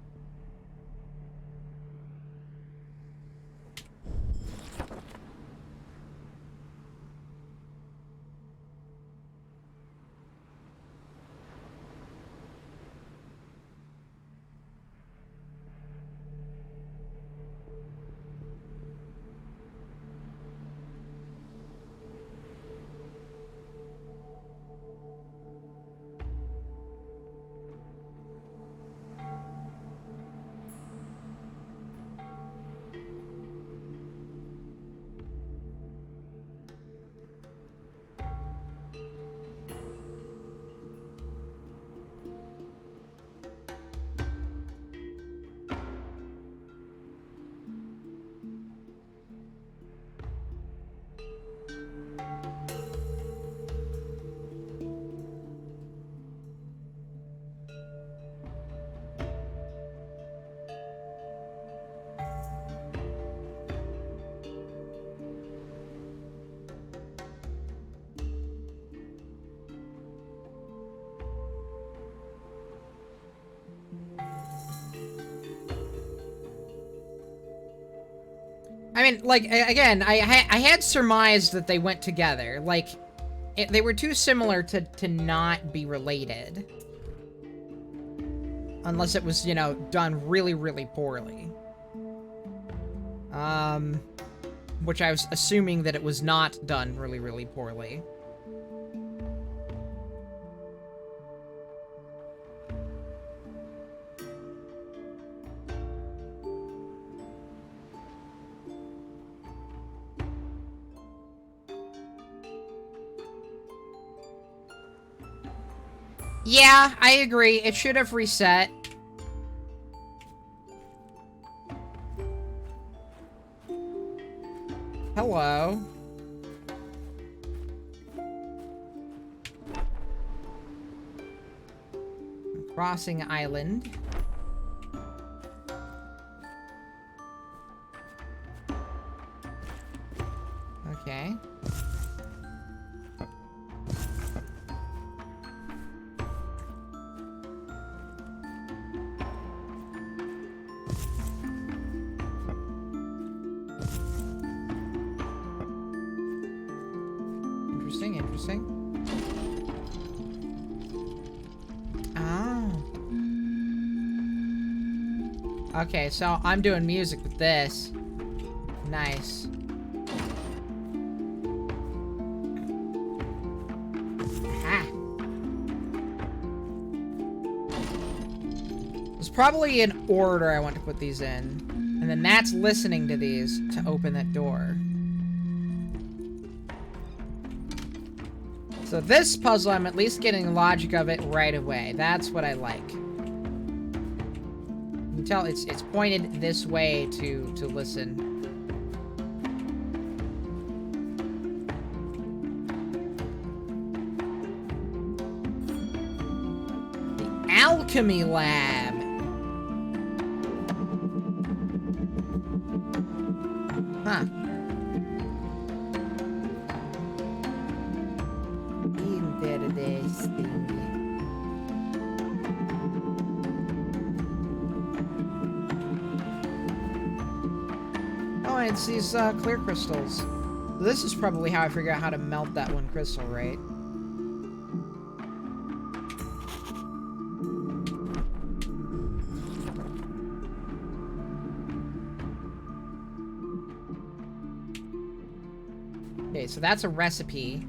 I mean, like, again, I had surmised that they went together. Like, they were too similar to not be related. Unless it was, you know, done really, really poorly. Which I was assuming that it was not done really, really poorly. Yeah, I agree. It should have reset. Hello. Crossing Island. Okay. Interesting. Oh. Okay, so I'm doing music with this. Nice. Aha. There's probably an order I want to put these in. And then that's listening to these to open that door. So this puzzle, I'm at least getting the logic of it right away. That's what I like. You can tell it's pointed this way to listen. The Alchemy Lab. Huh. Oh, it's these clear crystals. This is probably how I figure out how to melt that one crystal, right? Okay, so that's a recipe.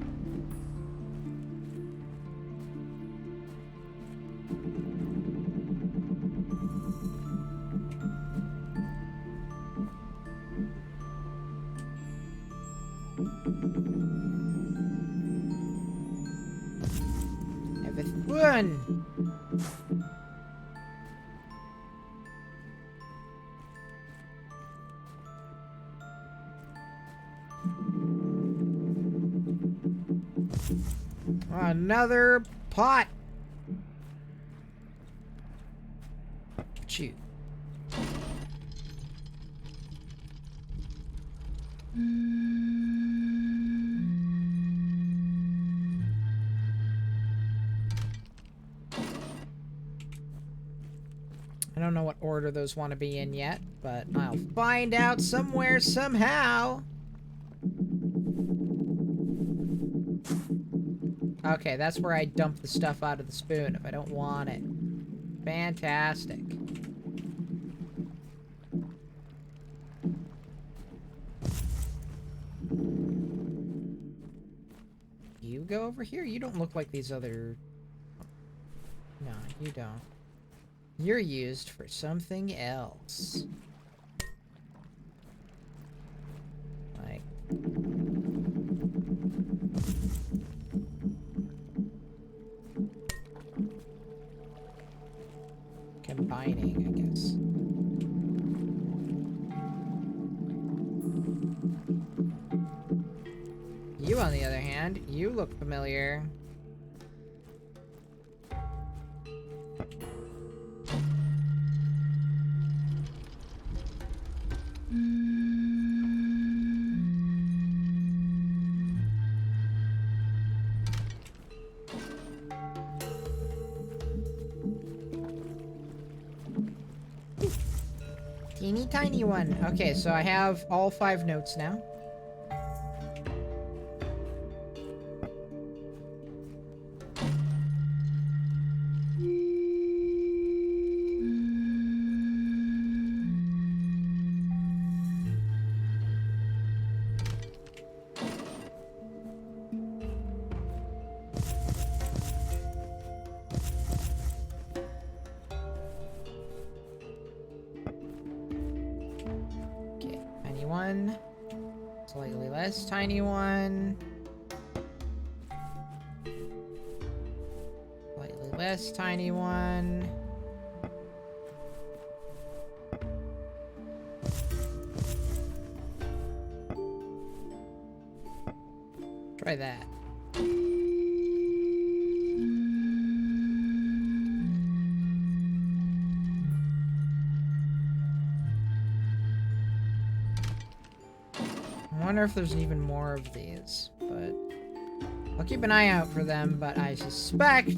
Quern! Another pot. Shoot. I don't know what order those want to be in yet, but I'll find out somewhere, somehow. Okay, that's where I dump the stuff out of the spoon if I don't want it. Fantastic. You go over here? You don't look like these other... No, you don't. You're used for something else. Like... combining, I guess. You, on the other hand, you look familiar. Teeny tiny one. Okay, so I have all 5 notes now. One, slightly less tiny one, slightly less tiny one, try that. I wonder if there's even more of these, but I'll keep an eye out for them, but I suspect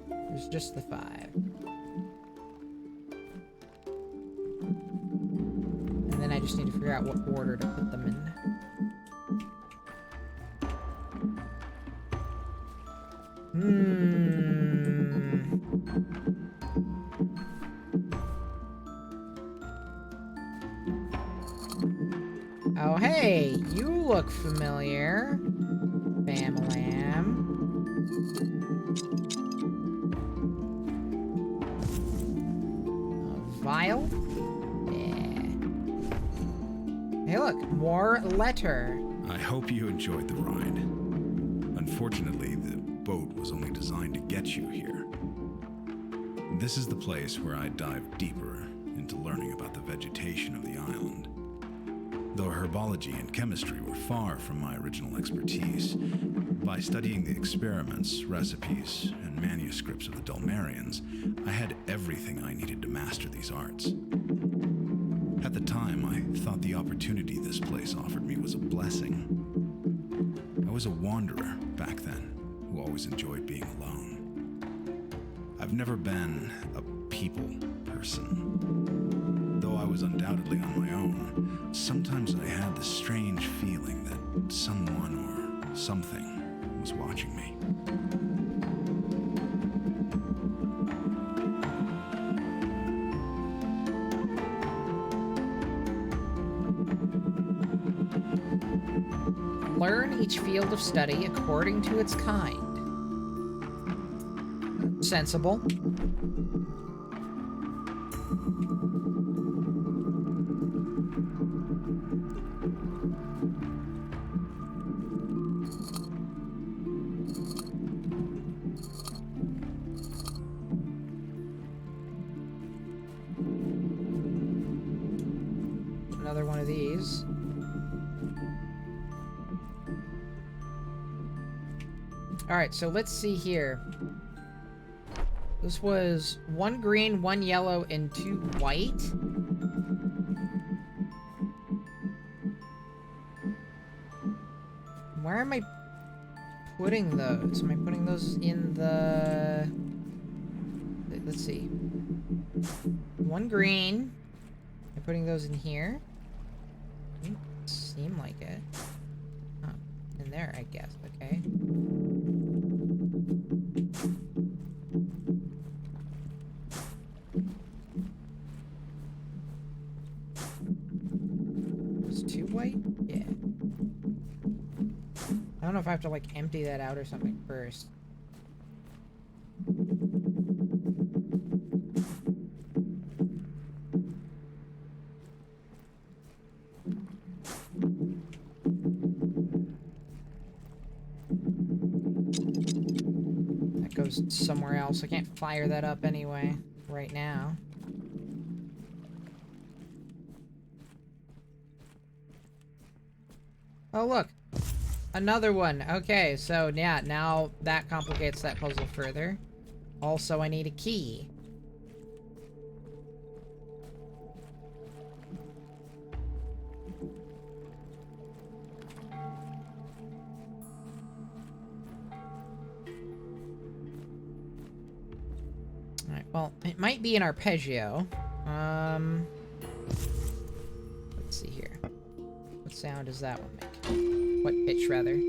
there's just the 5. And then I just need to figure out what order to put them in. Oh, hey, you look familiar. Bam-lam. Vial? Yeah. Hey, look, more letter. I hope you enjoyed the ride. Unfortunately, the boat was only designed to get you here. This is the place where I dive deeper into learning about the vegetation of the island. Though herbology and chemistry were far from my original expertise, by studying the experiments, recipes, and manuscripts of the Dulmarians, I had everything I needed to master these arts. At the time, I thought the opportunity this place offered me was a blessing. I was a wanderer back then, who always enjoyed being alone. I've never been a people person. Though I was undoubtedly on my own, sometimes I had this strange feeling that someone or something was watching me. Learn each field of study according to its kind. Sensible. Another one of these. Alright, so let's see here. This was 1 green, 1 yellow, and 2 white. Where am I putting those? Am I putting those in the... Let's see. 1 green. I'm putting those in here. Doesn't seem like it. Oh, in there, I guess. Okay. It's 2 white? Yeah. I don't know if I have to, like, empty that out or something first. That goes somewhere else. I can't fire that up anyway, right now. Oh, look. Another one. Okay, so yeah, now that complicates that puzzle further. Also, I need a key. Alright, well, it might be an arpeggio. Let's see here. What sound does that one make? What pitch, rather?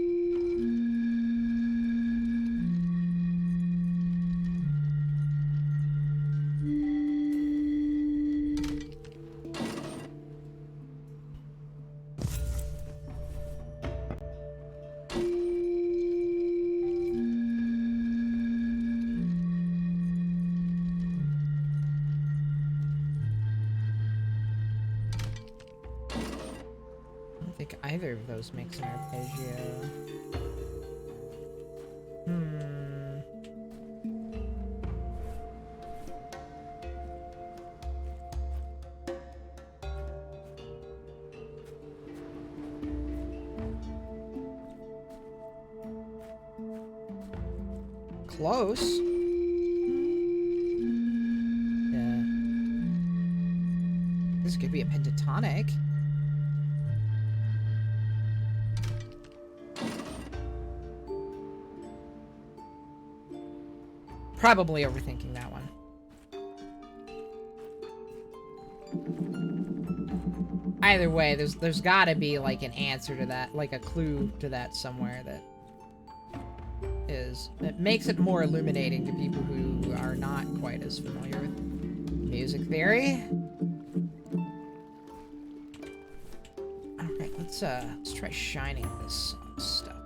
Either of those makes an arpeggio. Close. Yeah. This could be a pentatonic. Probably overthinking that one. Either way, there's gotta be like an answer to that, like a clue to that somewhere that makes it more illuminating to people who are not quite as familiar with music theory. Alright, Let's try shining this stuff.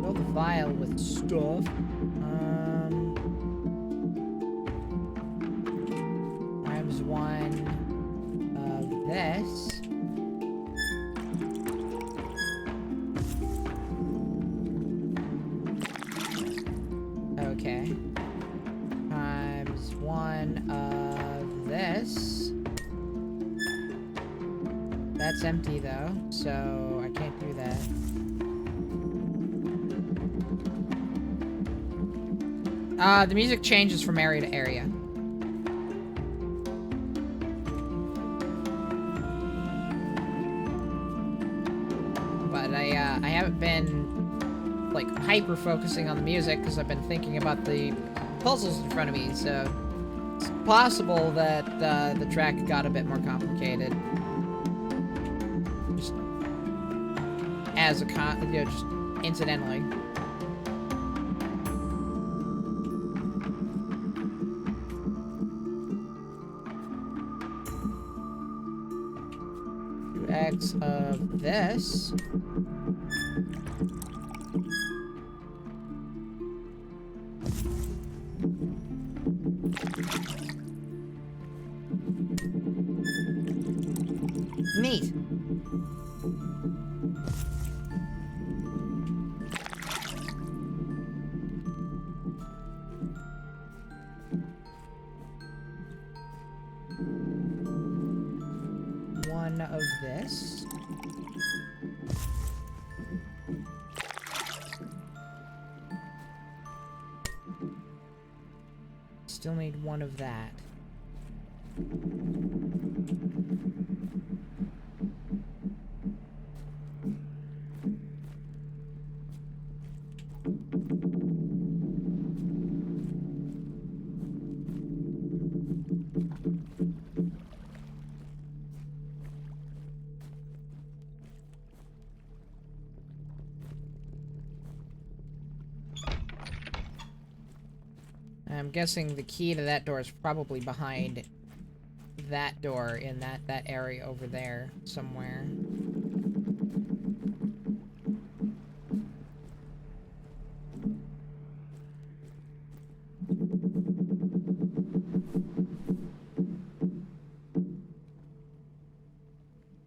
Fill the vial with stuff. Times 1 of this. Okay. Times 1 of this. That's empty though, so I can't do that. The music changes from area to area. But I haven't been, like, hyper-focusing on the music because I've been thinking about the puzzles in front of me, so it's possible that the track got a bit more complicated. Just as a just incidentally. X of this. Neat. One of this. Still need one of that. I'm guessing the key to that door is probably behind that door in that area over there somewhere.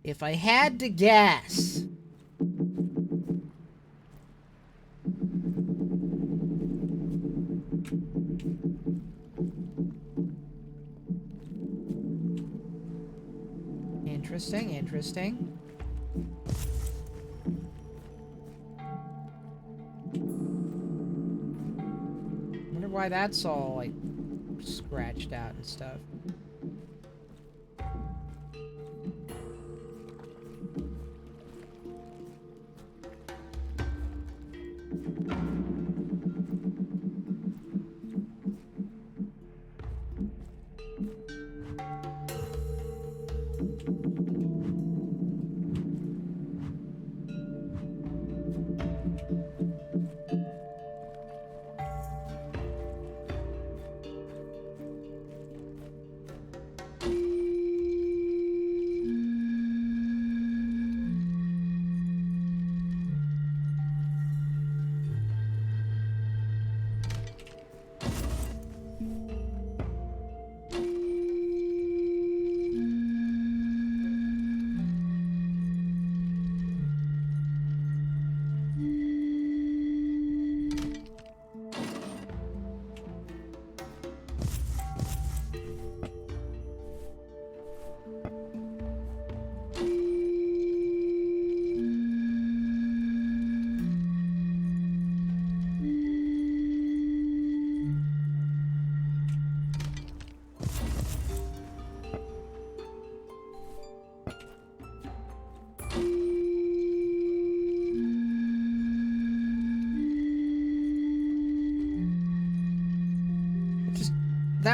If I had to guess... Interesting, interesting. Wonder why that's all, like, scratched out and stuff.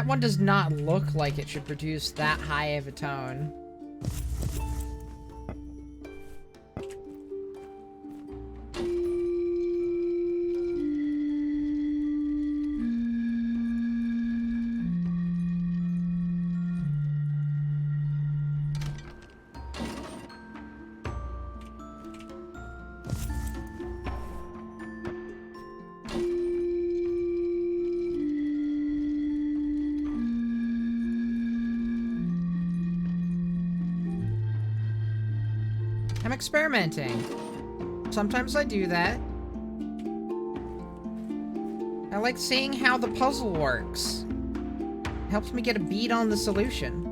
that one does not look like it should produce that high of a tone. I'm experimenting. Sometimes I do that. I like seeing how the puzzle works. It helps me get a beat on the solution.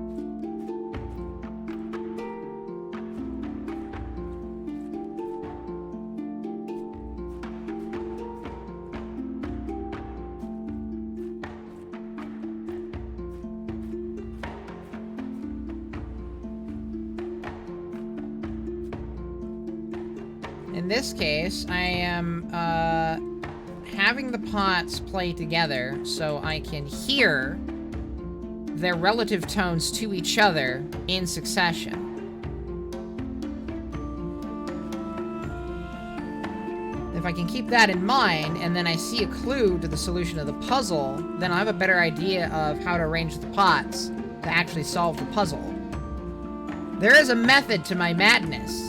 In this case, I am having the pots play together so I can hear their relative tones to each other in succession. If I can keep that in mind, and then I see a clue to the solution of the puzzle, then I'll have a better idea of how to arrange the pots to actually solve the puzzle. There is a method to my madness.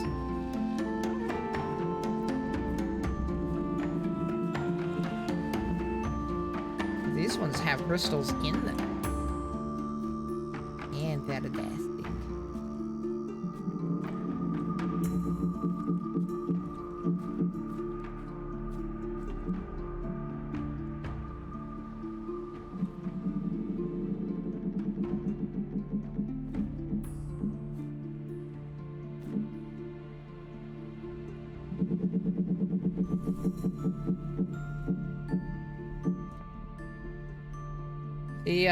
These ones have crystals in them. And fantastic. The,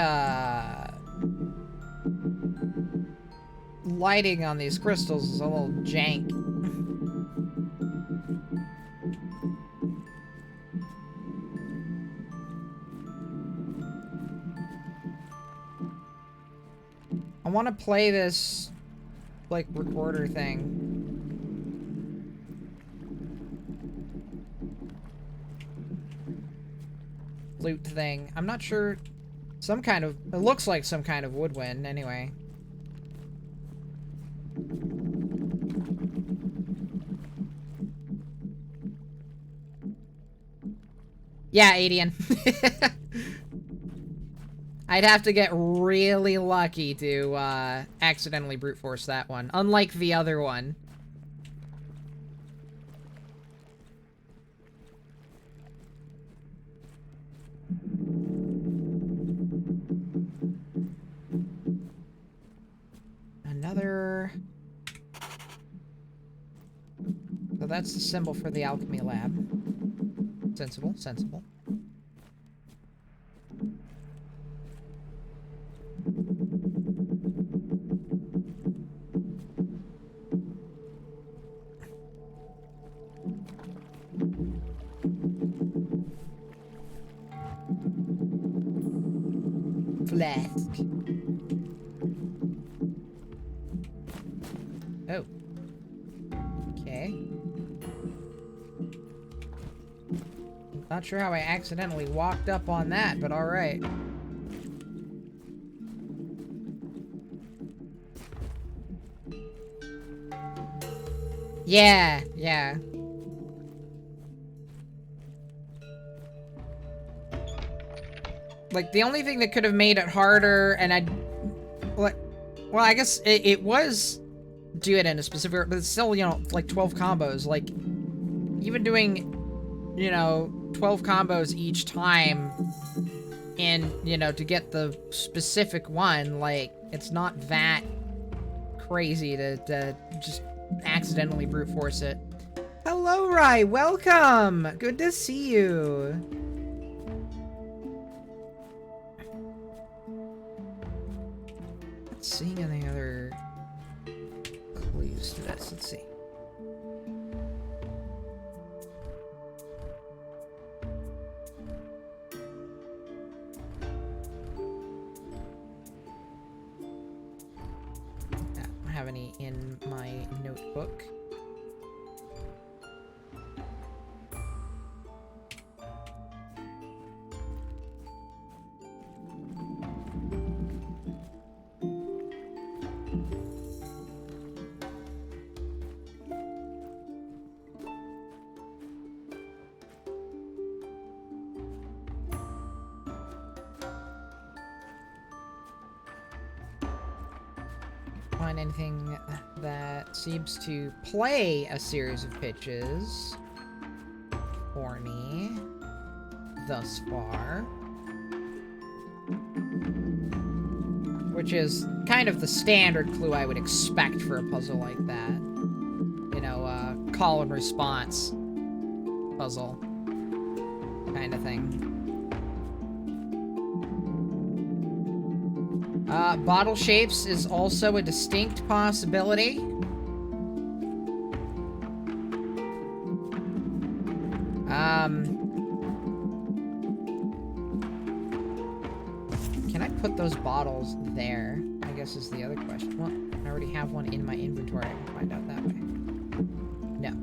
lighting on these crystals is a little jank. I want to play this, like, recorder thing. Loot thing. I'm not sure. Some kind of... It looks like some kind of woodwind, anyway. Yeah, Adian. I'd have to get really lucky to, accidentally brute force that one. Unlike the other one. Another... So that's the symbol for the alchemy lab. Sensible, sensible. Flask. Oh. Okay. Not sure how I accidentally walked up on that, but alright. Yeah, yeah. Like, the only thing that could have made it harder, and I'd... Well, I guess it was do it in a specific... But it's still, you know, like 12 combos. Like, even doing, you know, 12 combos each time and, you know, to get the specific one, like, it's not that crazy to just accidentally brute force it. Hello, Rai! Welcome! Good to see you! Not seeing any other clues to this. Let's see. have any in my notebook. Find anything that seems to play a series of pitches for me thus far, which is kind of the standard clue I would expect for a puzzle like that. You know, call and response puzzle kind of thing. Bottle shapes is also a distinct possibility. Can I put those bottles there? I guess is the other question. Well, I already have one in my inventory. I can find out that way. No.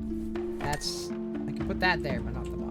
That's... I can put that there, but not the bottle.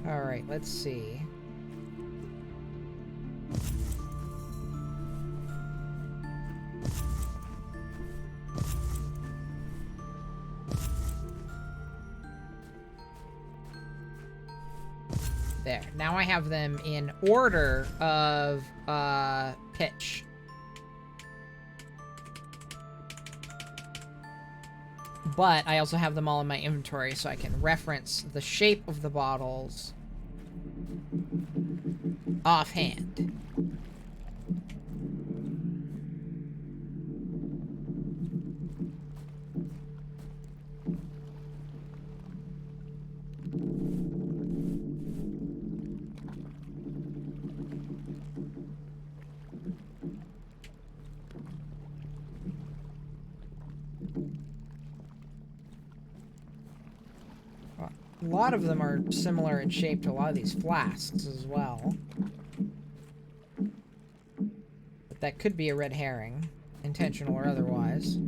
Alright, let's see. There. Now I have them in order of pitch. But I also have them all in my inventory, so I can reference the shape of the bottles offhand. A lot of them are similar in shape to a lot of these flasks as well. But that could be a red herring, intentional or otherwise.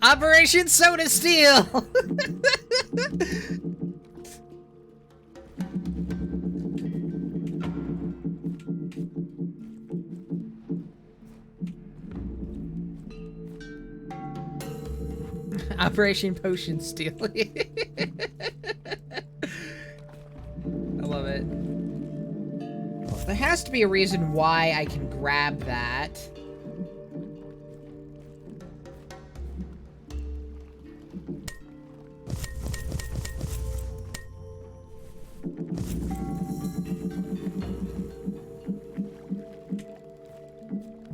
Operation Soda Steel! Operation Potion Steel. I love it. Well, there has to be a reason why I can grab that.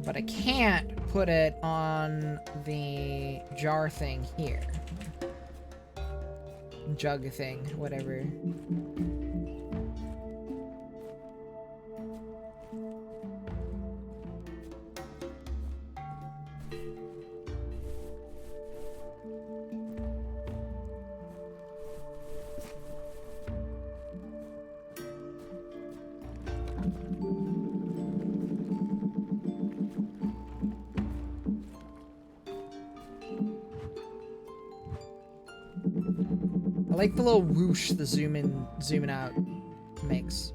But I can't put it on the jar thing here. Jug thing, whatever. like the little whoosh the zoom in, zooming out makes.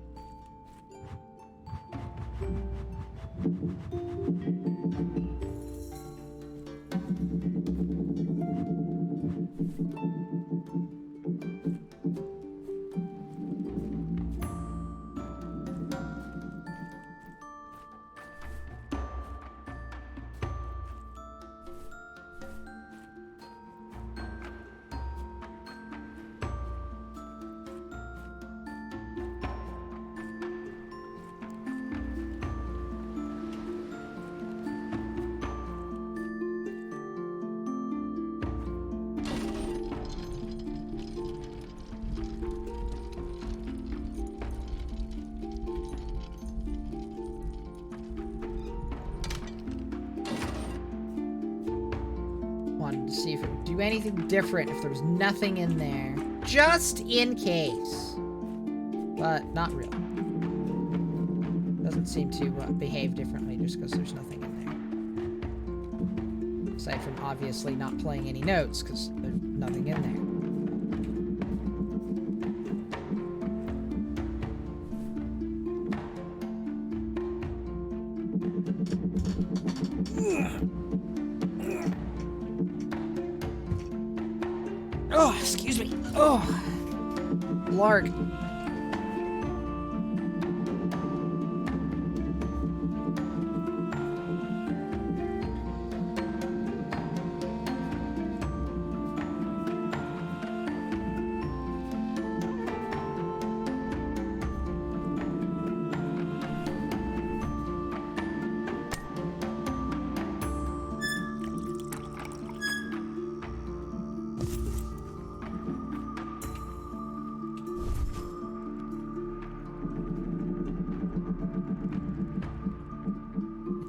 Wanted to see if it would do anything different if there was nothing in there. Just in case. But not really. Doesn't seem to behave differently just because there's nothing in there. Aside from obviously not playing any notes because there's nothing in there. Oh, excuse me. Oh, Larg.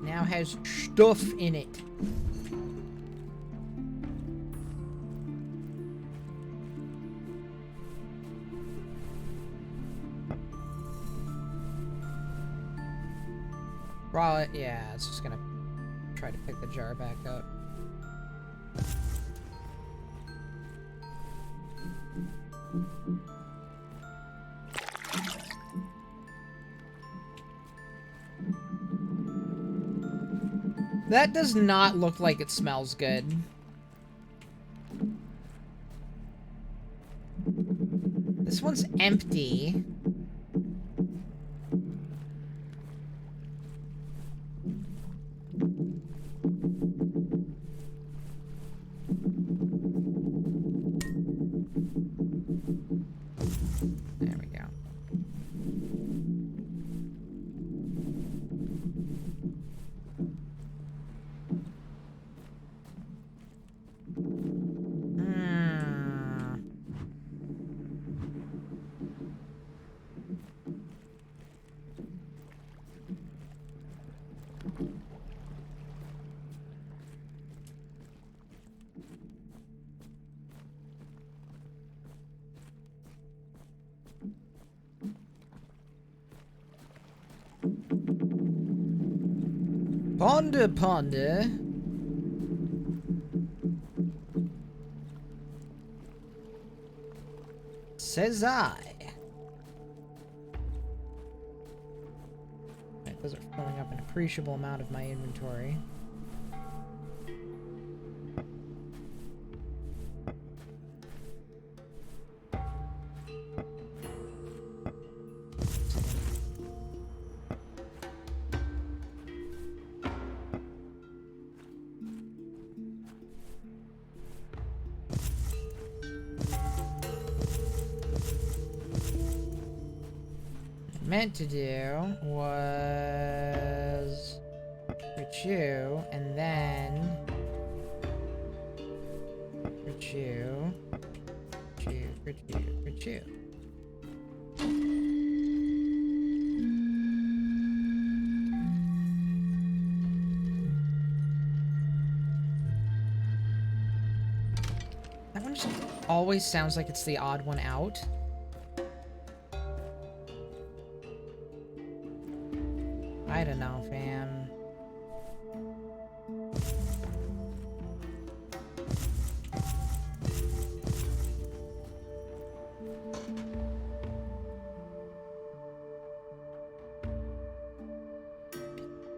Now has stuff in it. Raw, yeah, it's just gonna try to pick the jar back up. That does not look like it smells good. This one's empty. There we go. Ponder, ponder. Says I. Right, those are filling up an appreciable amount of my inventory. Meant to do was rechew and then rechew, rechew. That one just always sounds like it's the odd one out. I don't know, fam.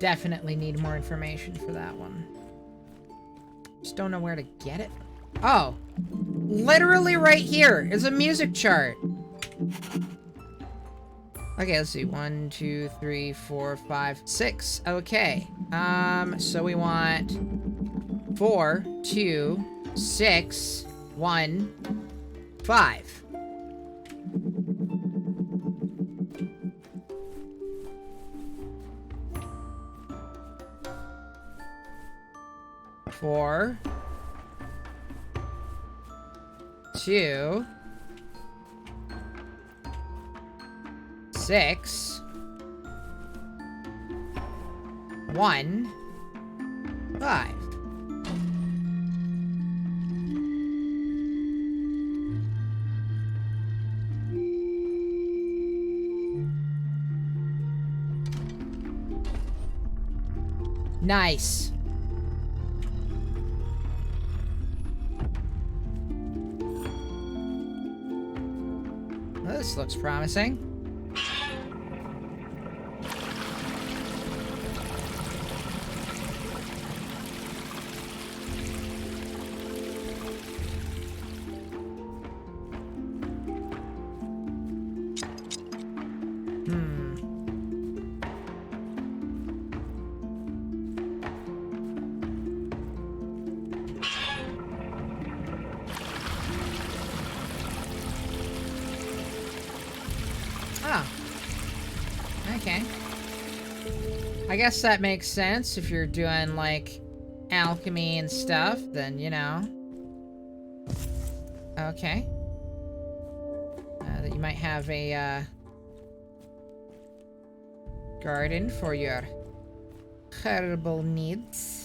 definitely need more information for that one. Just don't know where to get it. Oh, literally right here is a music chart. Okay, let's see. 1, 2, 3, 4, 5, 6. Okay. So we want 4, 2, 6, 1, 5. Four, 2, 6, 1, 5. Nice. Well, this looks promising. Oh. Okay. I guess that makes sense if you're doing, like, alchemy and stuff, then, you know. Okay. That you might have a, garden for your herbal needs.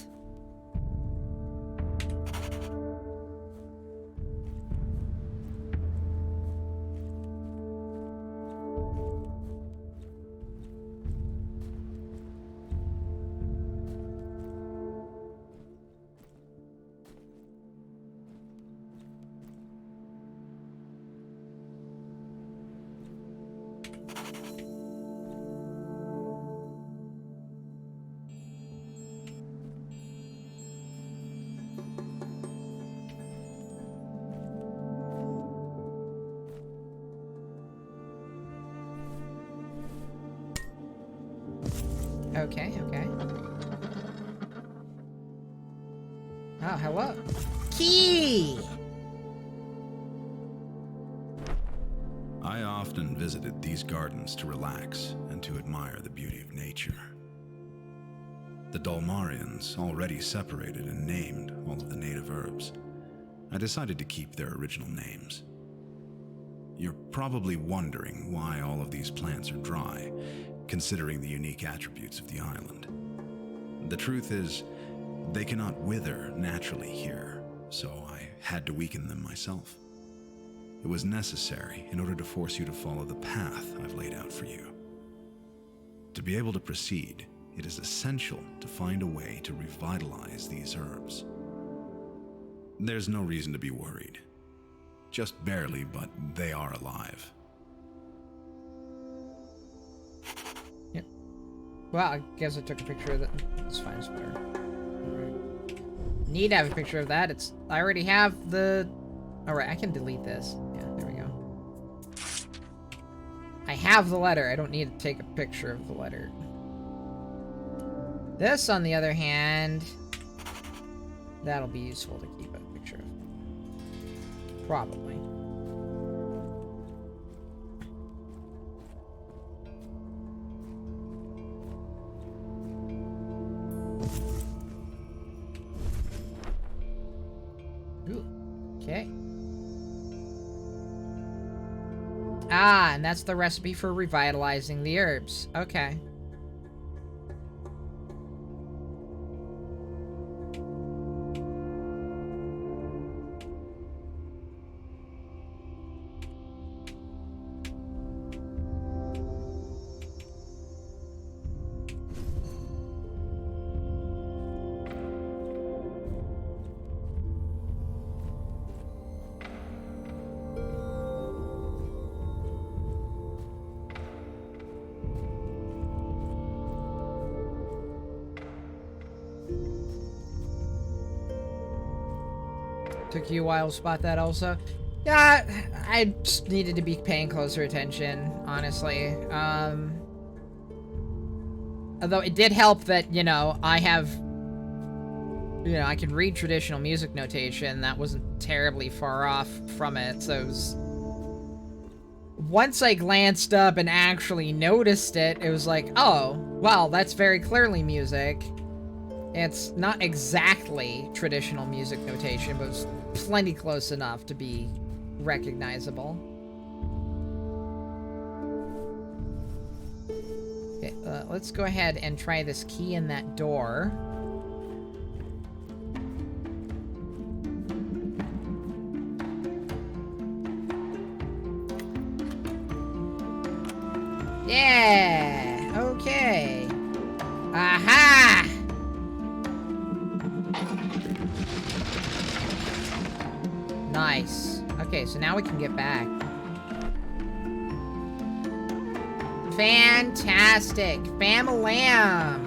Okay, okay. Oh, hello. Key! I often visited these gardens to relax and to admire the beauty of nature. The Dalmarians already separated and named all of the native herbs. I decided to keep their original names. You're probably wondering why all of these plants are dry, considering the unique attributes of the island. The truth is, they cannot wither naturally here, so I had to weaken them myself. It was necessary in order to force you to follow the path I've laid out for you. To be able to proceed, it is essential to find a way to revitalize these herbs. There's no reason to be worried. Just barely, but they are alive. Yep. Well, I guess I took a picture of that. It's fine, it's whatever. Need to have a picture of that. I already have the... Alright, I can delete this. Yeah, there we go. I have the letter. I don't need to take a picture of the letter. This, on the other hand... That'll be useful to keep a picture of. Probably. Ooh, okay. Ah, and that's the recipe for revitalizing the herbs. Okay. Took you a while to spot that also? Yeah, I just needed to be paying closer attention, honestly. Although it did help that, you know, I have... You know, I can read traditional music notation. That wasn't terribly far off from it, so it was... Once I glanced up and actually noticed it, it was like, oh, well, that's very clearly music. It's not exactly traditional music notation, but it's plenty close enough to be recognizable. Okay, let's go ahead and try this key in that door. Yeah! Okay. Aha! Nice. Okay, so now we can get back. Fantastic! Fam-a-lam!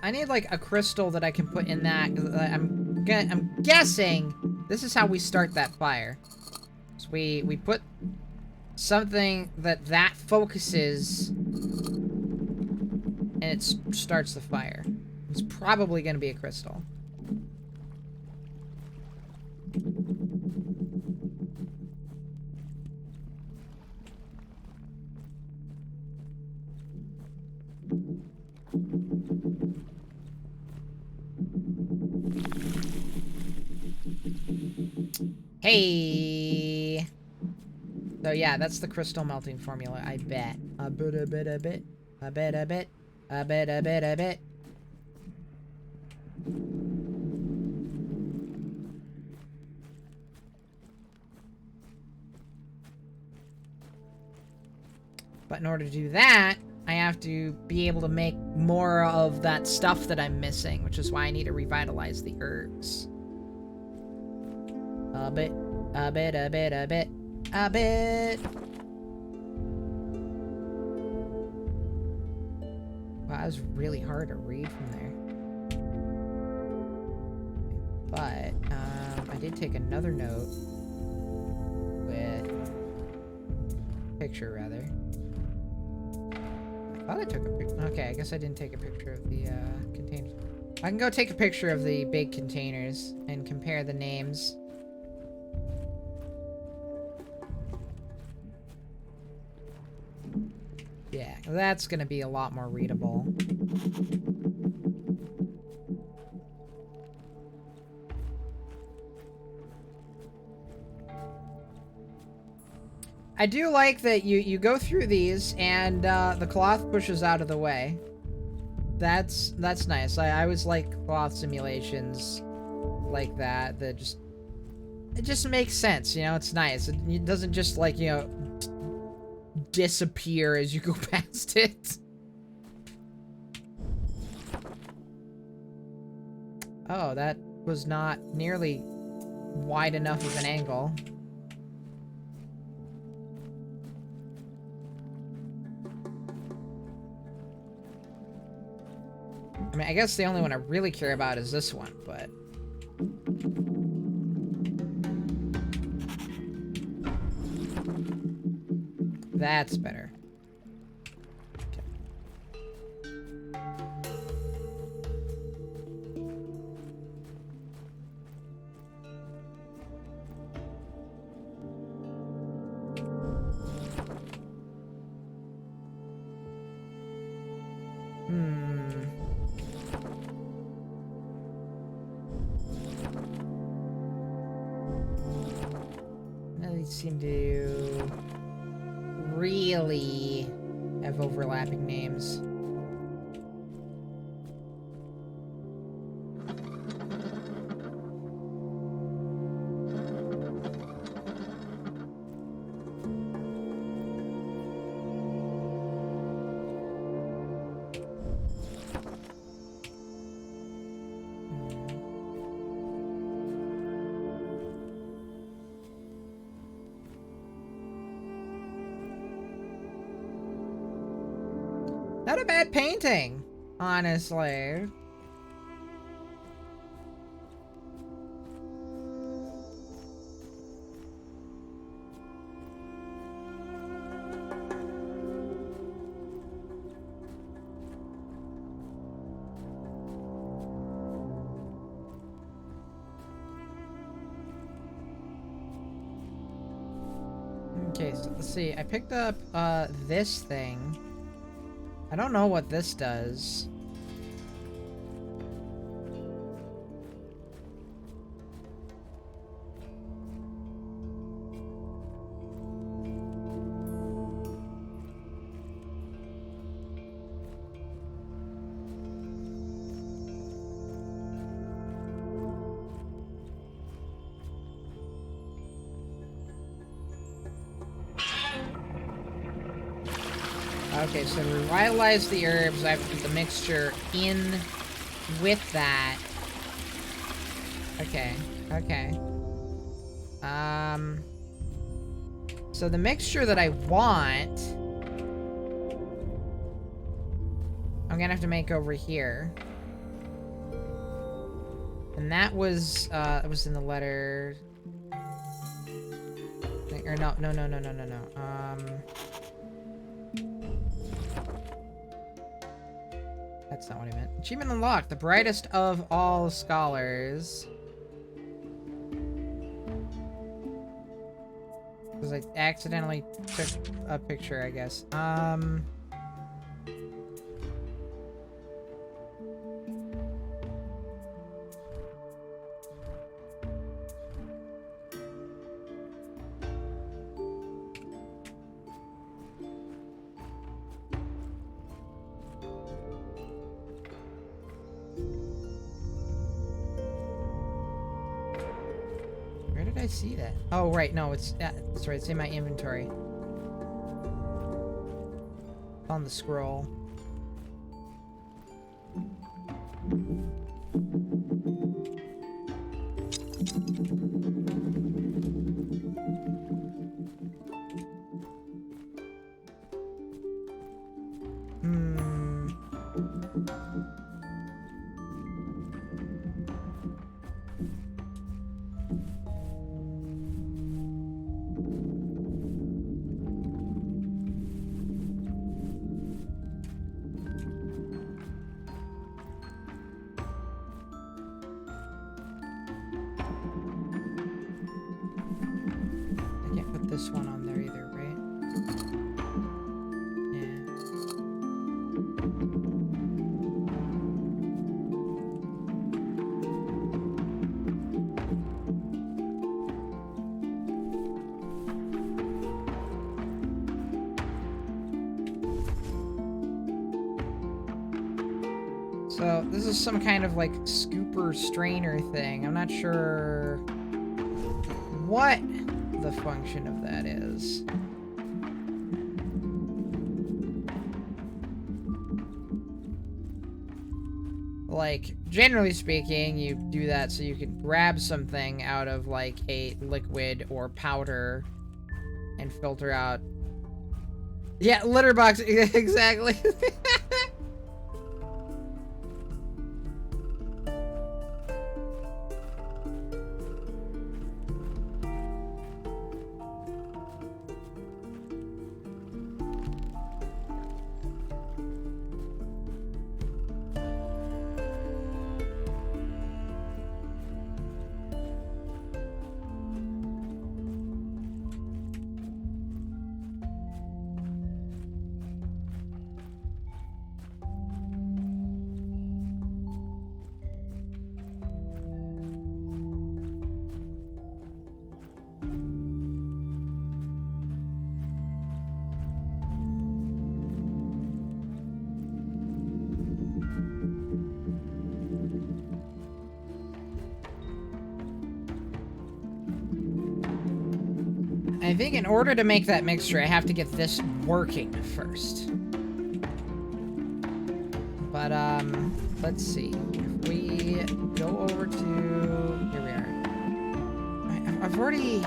I need, like, a crystal that I can put in that. I'm guessing this is how we start that fire. So we put something that focuses, and it starts the fire. It's probably going to be a crystal. Hey! So yeah, that's the crystal melting formula, I bet. A bit, a bit, a bit. A bit, a bit. A bit, a bit, a bit. But in order to do that, I have to be able to make more of that stuff that I'm missing, which is why I need to revitalize the herbs. A bit, a bit, a bit, a bit, a bit. Wow, that was really hard to read from there. But, I did take another note with... picture, rather. I thought I took a picture. Okay, I guess I didn't take a picture of the, containers. I can go take a picture of the big containers and compare the names. Yeah, that's gonna be a lot more readable. I do like that you go through these and the cloth pushes out of the way. That's nice. I always like cloth simulations like that just it just makes sense, you know. It's nice. It doesn't just, like, you know, disappear as you go past it. Oh, that was not nearly wide enough of an angle. I mean, I guess the only one I really care about is this one, but... That's better. seem to really have overlapping names. Not a bad painting, honestly. Okay, so let's see. I picked up this thing. I don't know what this does. Okay, so to revitalize the herbs, I have to put the mixture in with that. Okay, okay. So the mixture that I want, I'm gonna have to make over here. And that was in the letter. Or no. That's not what I meant. Achievement unlocked. The brightest of all scholars. Because I accidentally took a picture, I guess. Where did I see that? Oh, right. No, it's... that's right. It's in my inventory. On the scroll. This one on there either, right? So this is some kind of like scooper strainer thing. I'm not sure what the function of that is. Like, generally speaking, you do that so you can grab something out of like a liquid or powder and filter out. Yeah, litter box, exactly. I think in order to make that mixture, I have to get this working first. But, let's see. If we go over to... Here we are. I've already...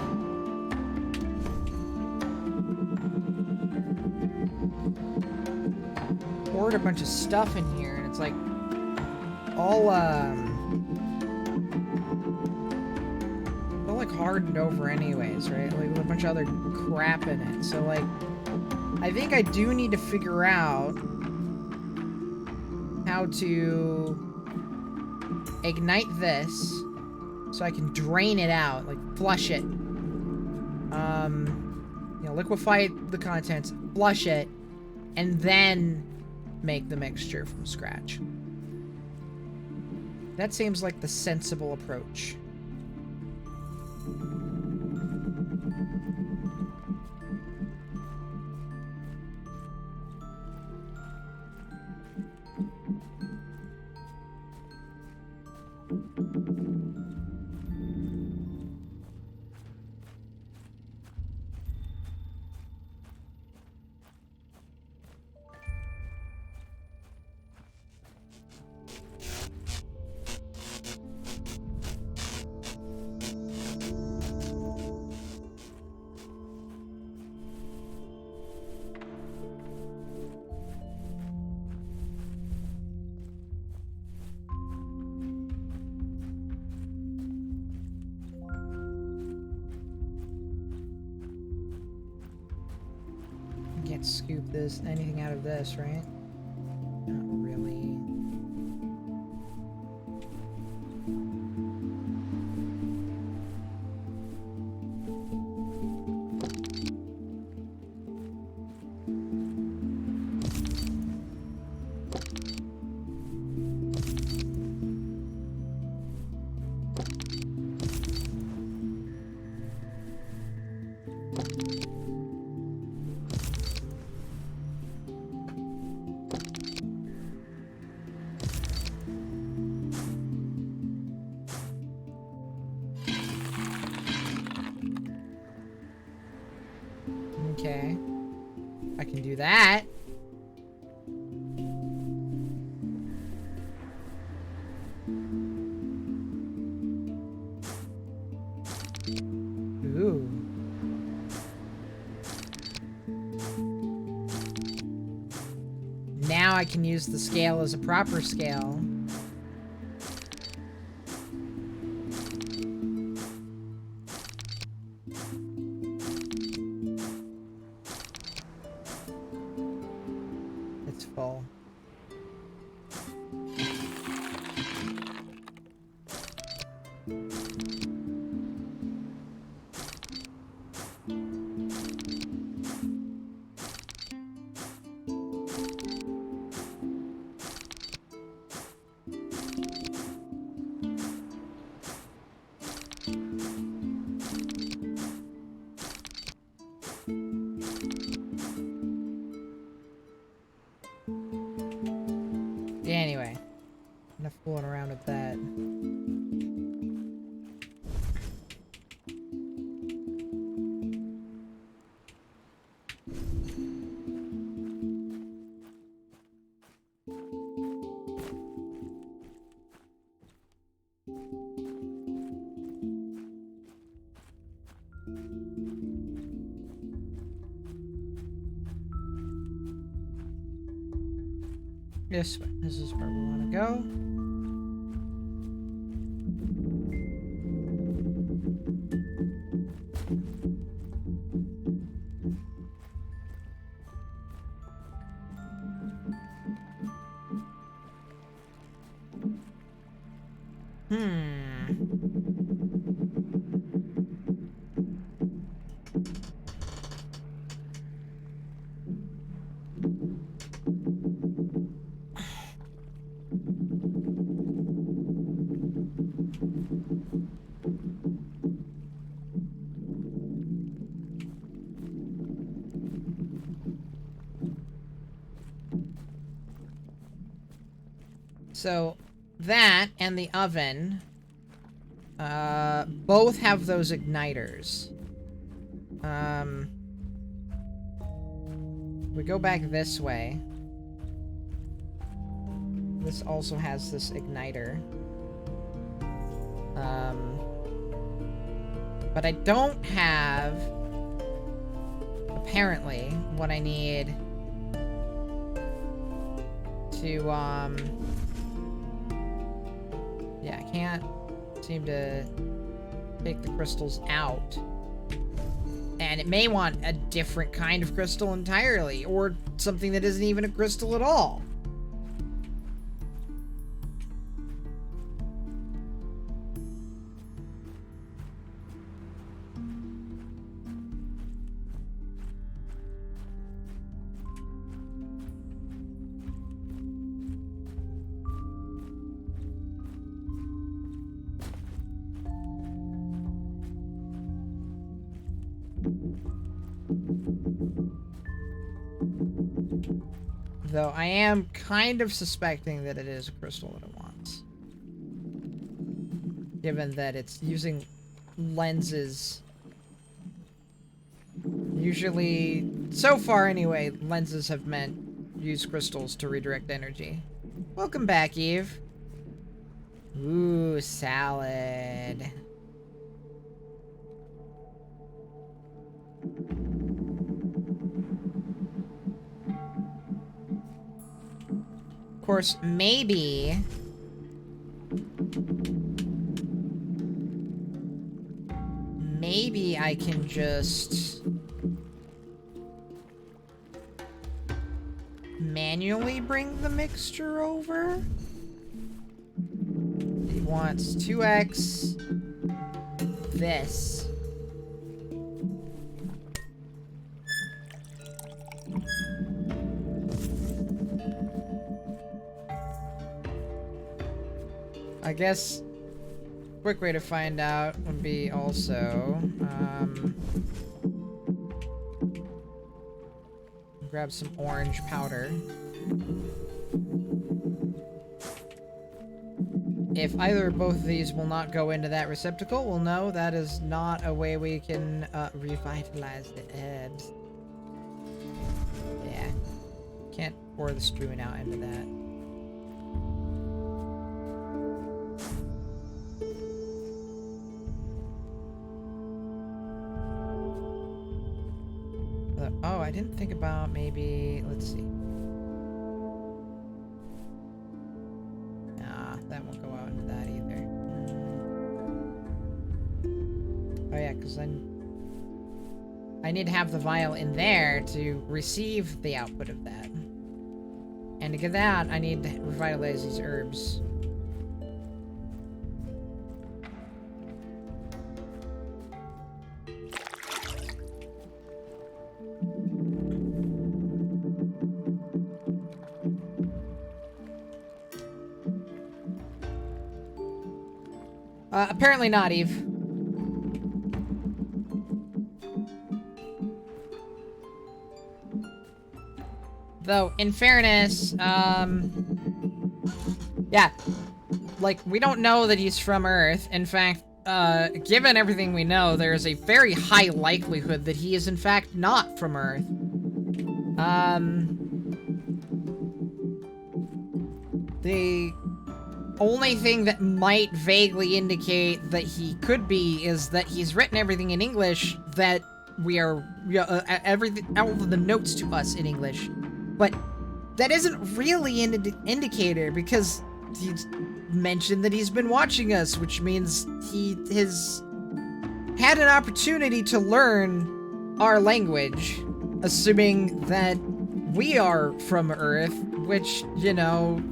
poured a bunch of stuff in here, and it's like... all like hardened over anyways, right? Like with a bunch of other crap in it. So like, I think I do need to figure out how to ignite this so I can drain it out, like flush it. You know, liquefy the contents, flush it, and then make the mixture from scratch. That seems like the sensible approach. Can't scoop anything out of this, right? Not really. Okay. I can do that. Ooh. Now I can use the scale as a proper scale. It's full. Anyway, enough fooling around with that. This way. This is where we want to go. So, that and the oven, both have those igniters. We go back this way. This also has this igniter. But I don't have, apparently, what I need to, yeah, I can't seem to take the crystals out. And it may want a different kind of crystal entirely, or something that isn't even a crystal at all. Though I am kind of suspecting that it is a crystal that it wants. Given that it's using lenses. Usually, so far anyway, lenses have meant use crystals to redirect energy. Welcome back, Eve. Ooh, salad. Of course, maybe I can just manually bring the mixture over. He wants 2x this. I guess quick way to find out would be also grab some orange powder. If either or both of these will not go into that receptacle, we'll know that is not a way we can revitalize the herbs. Yeah. Can't pour the spoon out into that. Oh, I didn't think about maybe, let's see. Nah, that won't go out into that either. Oh yeah, because I need to have the vial in there to receive the output of that. And to get that, I need to revitalize these herbs. Apparently not, Eve. Though, in fairness, yeah. Like, we don't know that he's from Earth. In fact, given everything we know, there is a very high likelihood that he is, in fact, not from Earth. The only thing that might vaguely indicate that he could be is that he's written everything in English, that we are, everything, all of the notes to us in English. But that isn't really an indicator, because he's mentioned that he's been watching us, which means he has had an opportunity to learn our language, assuming that we are from Earth, which, you know,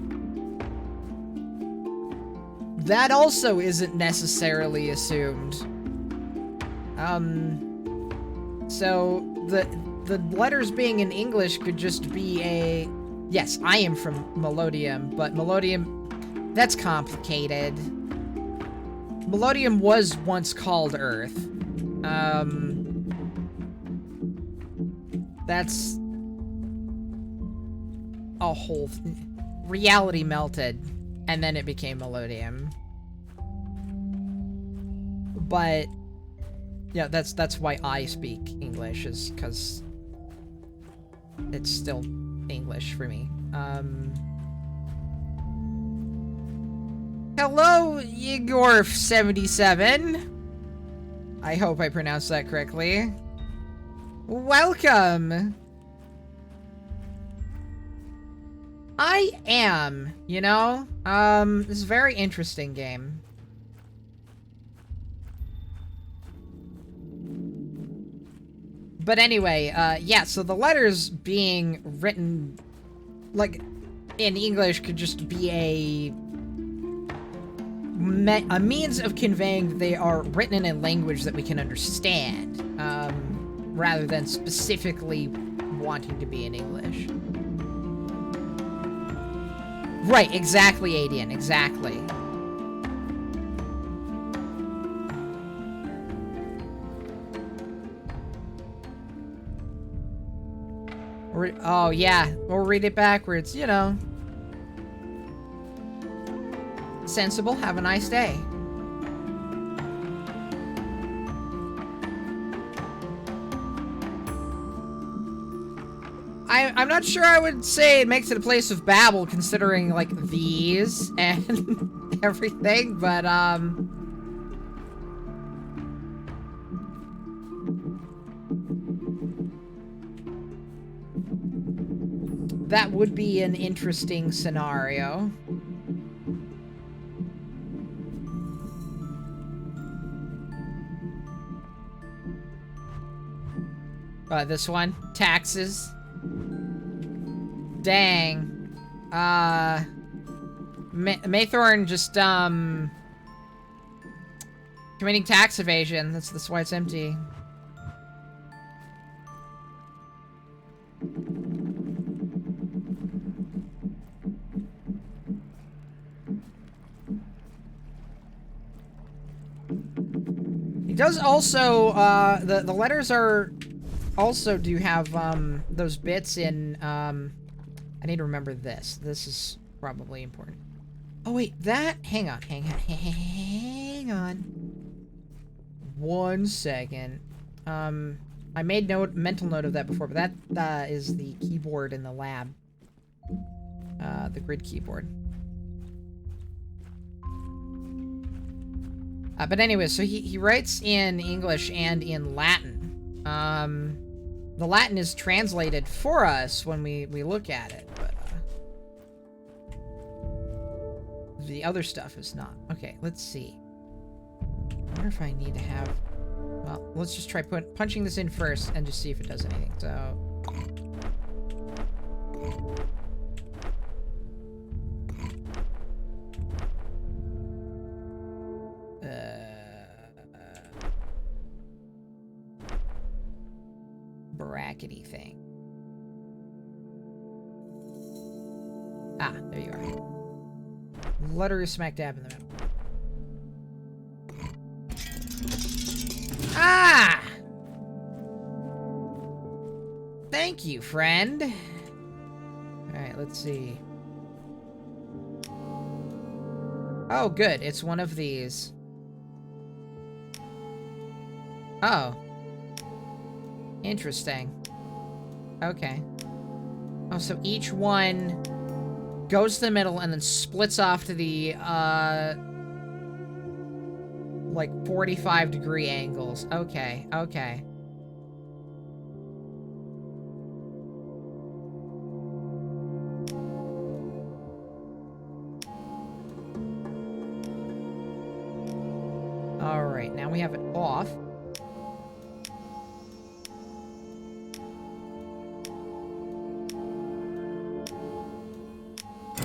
that also isn't necessarily assumed. So the letters being in English could just be a, yes, I am from Melodium, but Melodium, that's complicated. Melodium was once called Earth. That's a whole reality melted, and then it became Melodium. But Yeah, that's why I speak English, is because it's still English for me. Hello, Yegorf77. I hope I pronounced that correctly. Welcome. I am, you know? This is a very interesting game. But anyway, yeah, so the letters being written, like, in English could just be a means of conveying that they are written in a language that we can understand, rather than specifically wanting to be in English. Right, exactly, Adian, exactly. Oh, yeah, we'll read it backwards, you know. Sensible, have a nice day. I'm not sure I would say it makes it a place of babble, considering, like, these and everything, but, that would be an interesting scenario. This one? Taxes. Dang. Maythorn just, committing tax evasion. That's why it's empty. He does also, the letters are, also do have, those bits in, I need to remember this. This is probably important. Oh, wait, that, hang on. 1 second. I made mental note of that before, but that, is the keyboard in the lab. The grid keyboard. But anyway, so he writes in English and in Latin. The Latin is translated for us when we look at it, but the other stuff is not. Okay, let's see. I wonder if I need to have... Well, let's just try punching this in first and just see if it does anything. So... brackety thing. Ah, there you are. Letter is smack dab in the middle. Ah! Thank you, friend. Alright, let's see. Oh, good. It's one of these. Oh. Interesting. Okay. Oh, so each one goes to the middle and then splits off to the, like 45-degree angles. Okay, okay. Alright, now we have it off.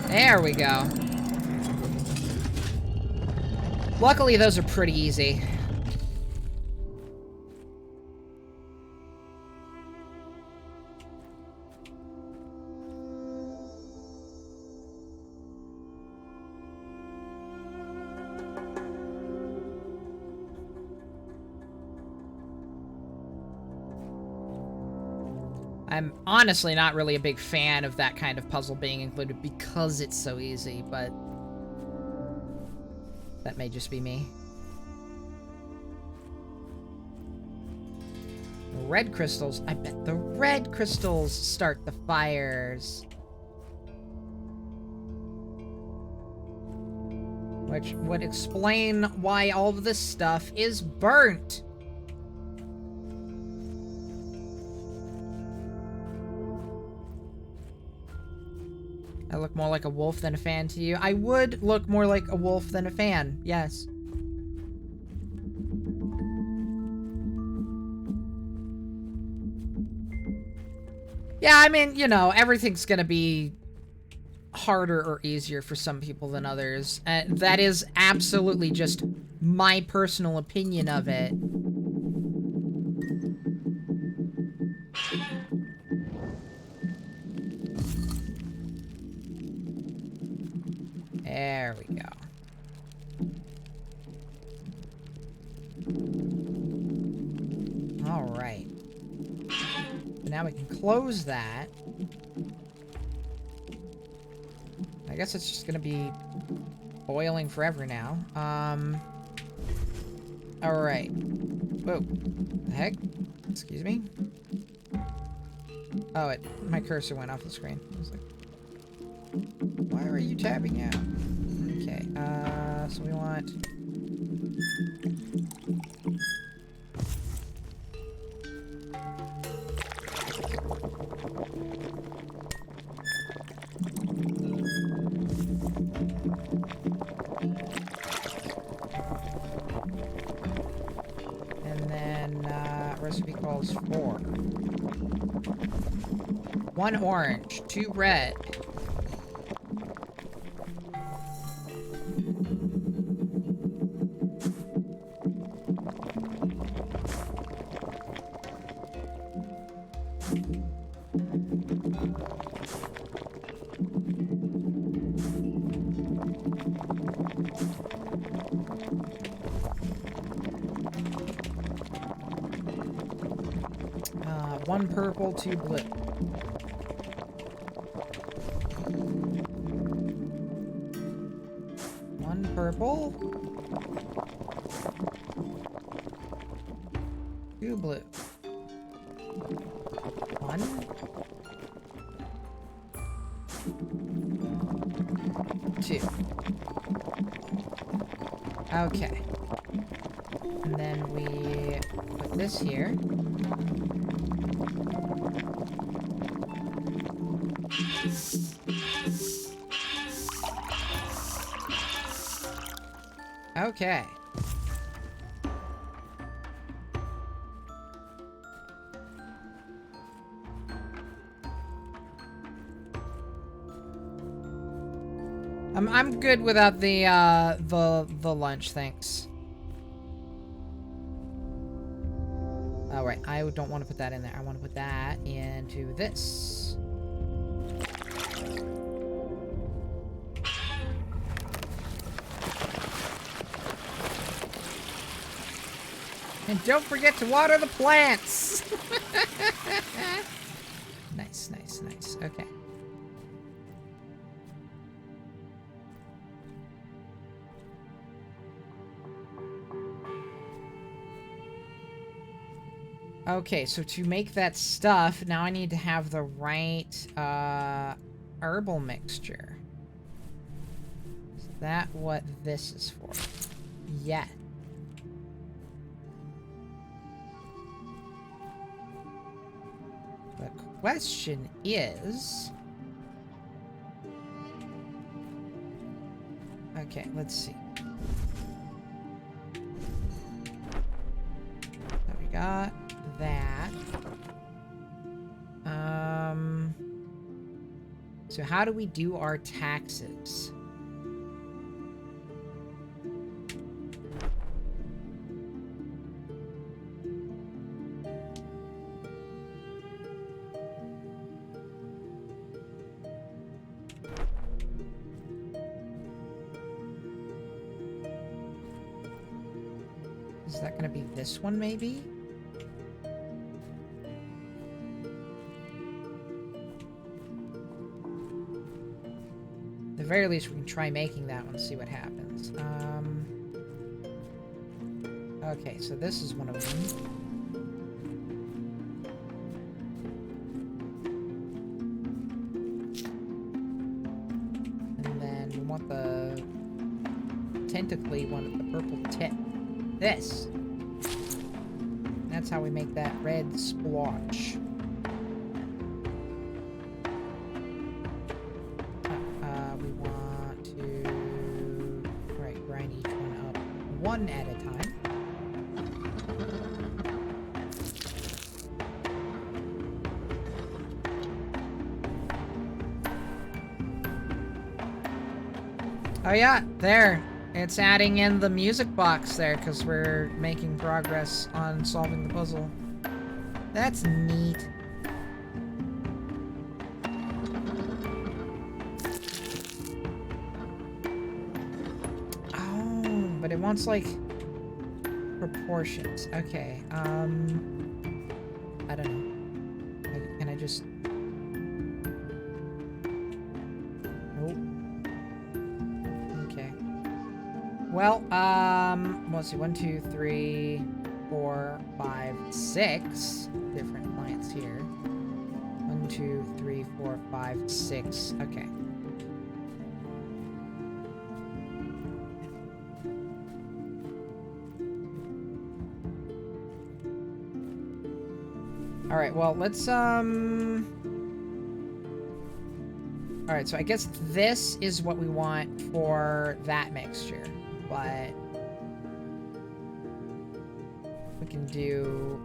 There we go. Luckily, those are pretty easy. I'm honestly not really a big fan of that kind of puzzle being included because it's so easy, but that may just be me. Red crystals. I bet the red crystals start the fires. Which would explain why all of this stuff is burnt. I look more like a wolf than a fan to you. I would look more like a wolf than a fan, yes. Yeah, I mean, you know, everything's gonna be harder or easier for some people than others. That is absolutely just my personal opinion of it. There we go. All right. Now we can close that. I guess it's just gonna be boiling forever now. All right. Whoa. The heck? Excuse me? Oh, my cursor went off the screen. I was like, why are you tapping out? Okay, so we want... And then, recipe calls for 1 orange, 2 red. One purple, 2 blue. One purple. 2 blue. 1. 2. Okay. And then we put this here. Okay. I'm good without the lunch, thanks. All right, I don't want to put that in there. I want to put that into this. And don't forget to water the plants! Nice, nice, nice. Okay. Okay, so to make that stuff, now I need to have the right herbal mixture. Is that what this is for? Yeah. The question is... Okay, let's see. So we got that. So how do we do our taxes? Is that going to be this one, maybe? At the very least, we can try making that one, see what happens. Okay, so this is one of them. want the tentacly one with the purple tip. This. That's how we make that red splotch. We want to... Right, grind each one up one at a time. Oh yeah, there. It's adding in the music box there because we're making progress on solving the puzzle. That's neat. Oh, but it wants like proportions. Okay, I don't know. Can I just... Nope. Okay. Well, let's see, 1, 2, 3, 4, 5, 6 different plants here. 1, 2, 3, 4, 5, 6. Okay. All right, well, let's, Alright, so I guess this is what we want for that mixture, but we can do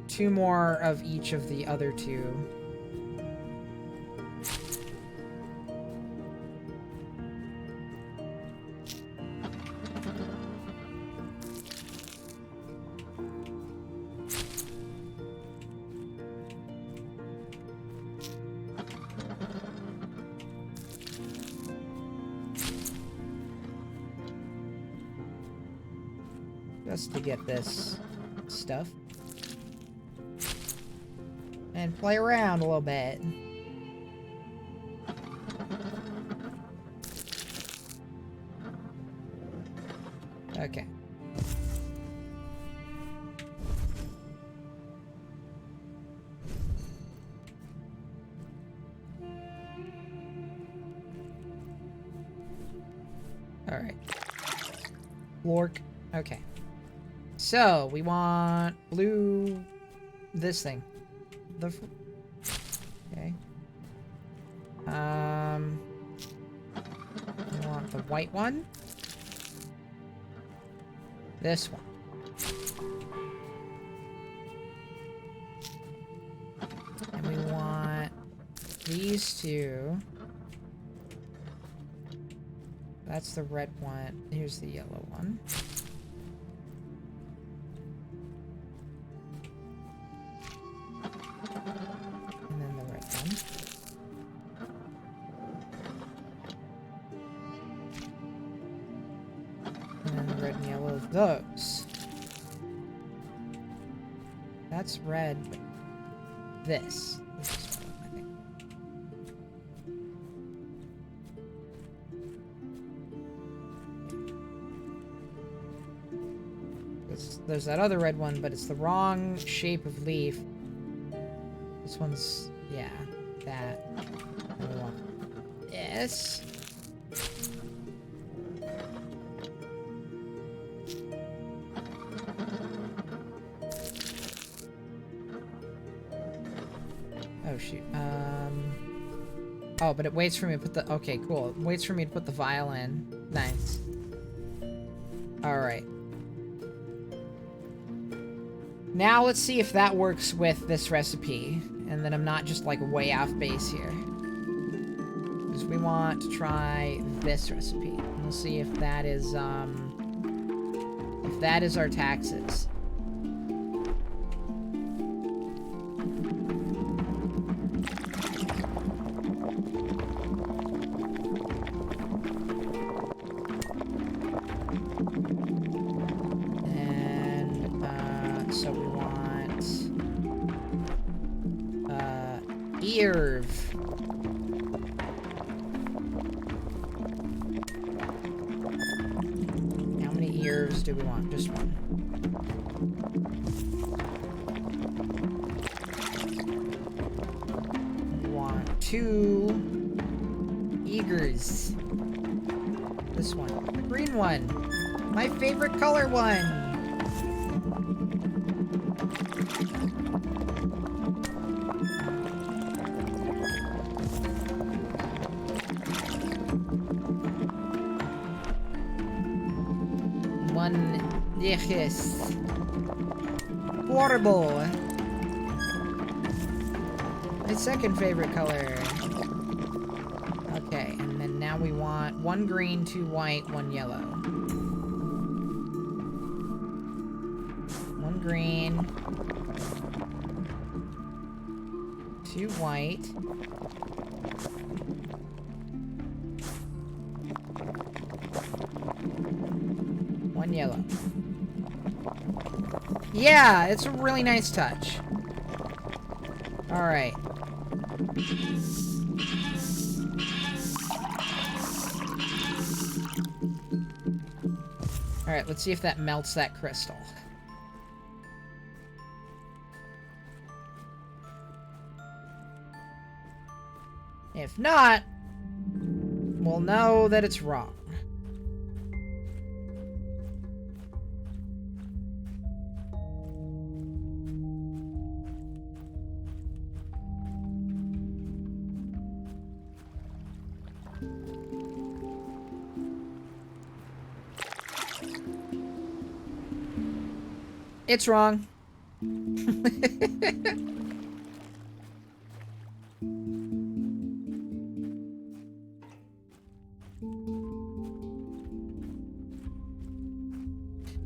2 more of each of the other 2. Just to get this stuff. And play around a little bit. Okay. Alright. Lork. Okay. So, we want blue... this thing. Okay. We want the white one. This one. And we want these 2. That's the red one. Here's the yellow one. And then the red one. And then the red and yellow of those. That's red, but this. This is red, I think. There's that other red one, but it's the wrong shape of leaf. This one's, yeah, that. And we want this. Oh, shoot. Oh, but it waits for me to put the... Okay, cool. It waits for me to put the vial in. Nice. Alright. Now let's see if that works with this recipe. And then I'm not just, like, way off base here. Because we want to try this recipe. And we'll see if that is, if that is our taxes. So we want ear. How many ears do we want? Just one. We want 2 eagers. This one. The green one. My favorite color one. Yes. Horrible. My second favorite color. Okay, and then now we want 1 green, 2 white, 1 yellow. 1 green. 2 white. 1 yellow. Yeah, it's a really nice touch. Alright. Alright, let's see if that melts that crystal. If not, we'll know that it's wrong. It's wrong.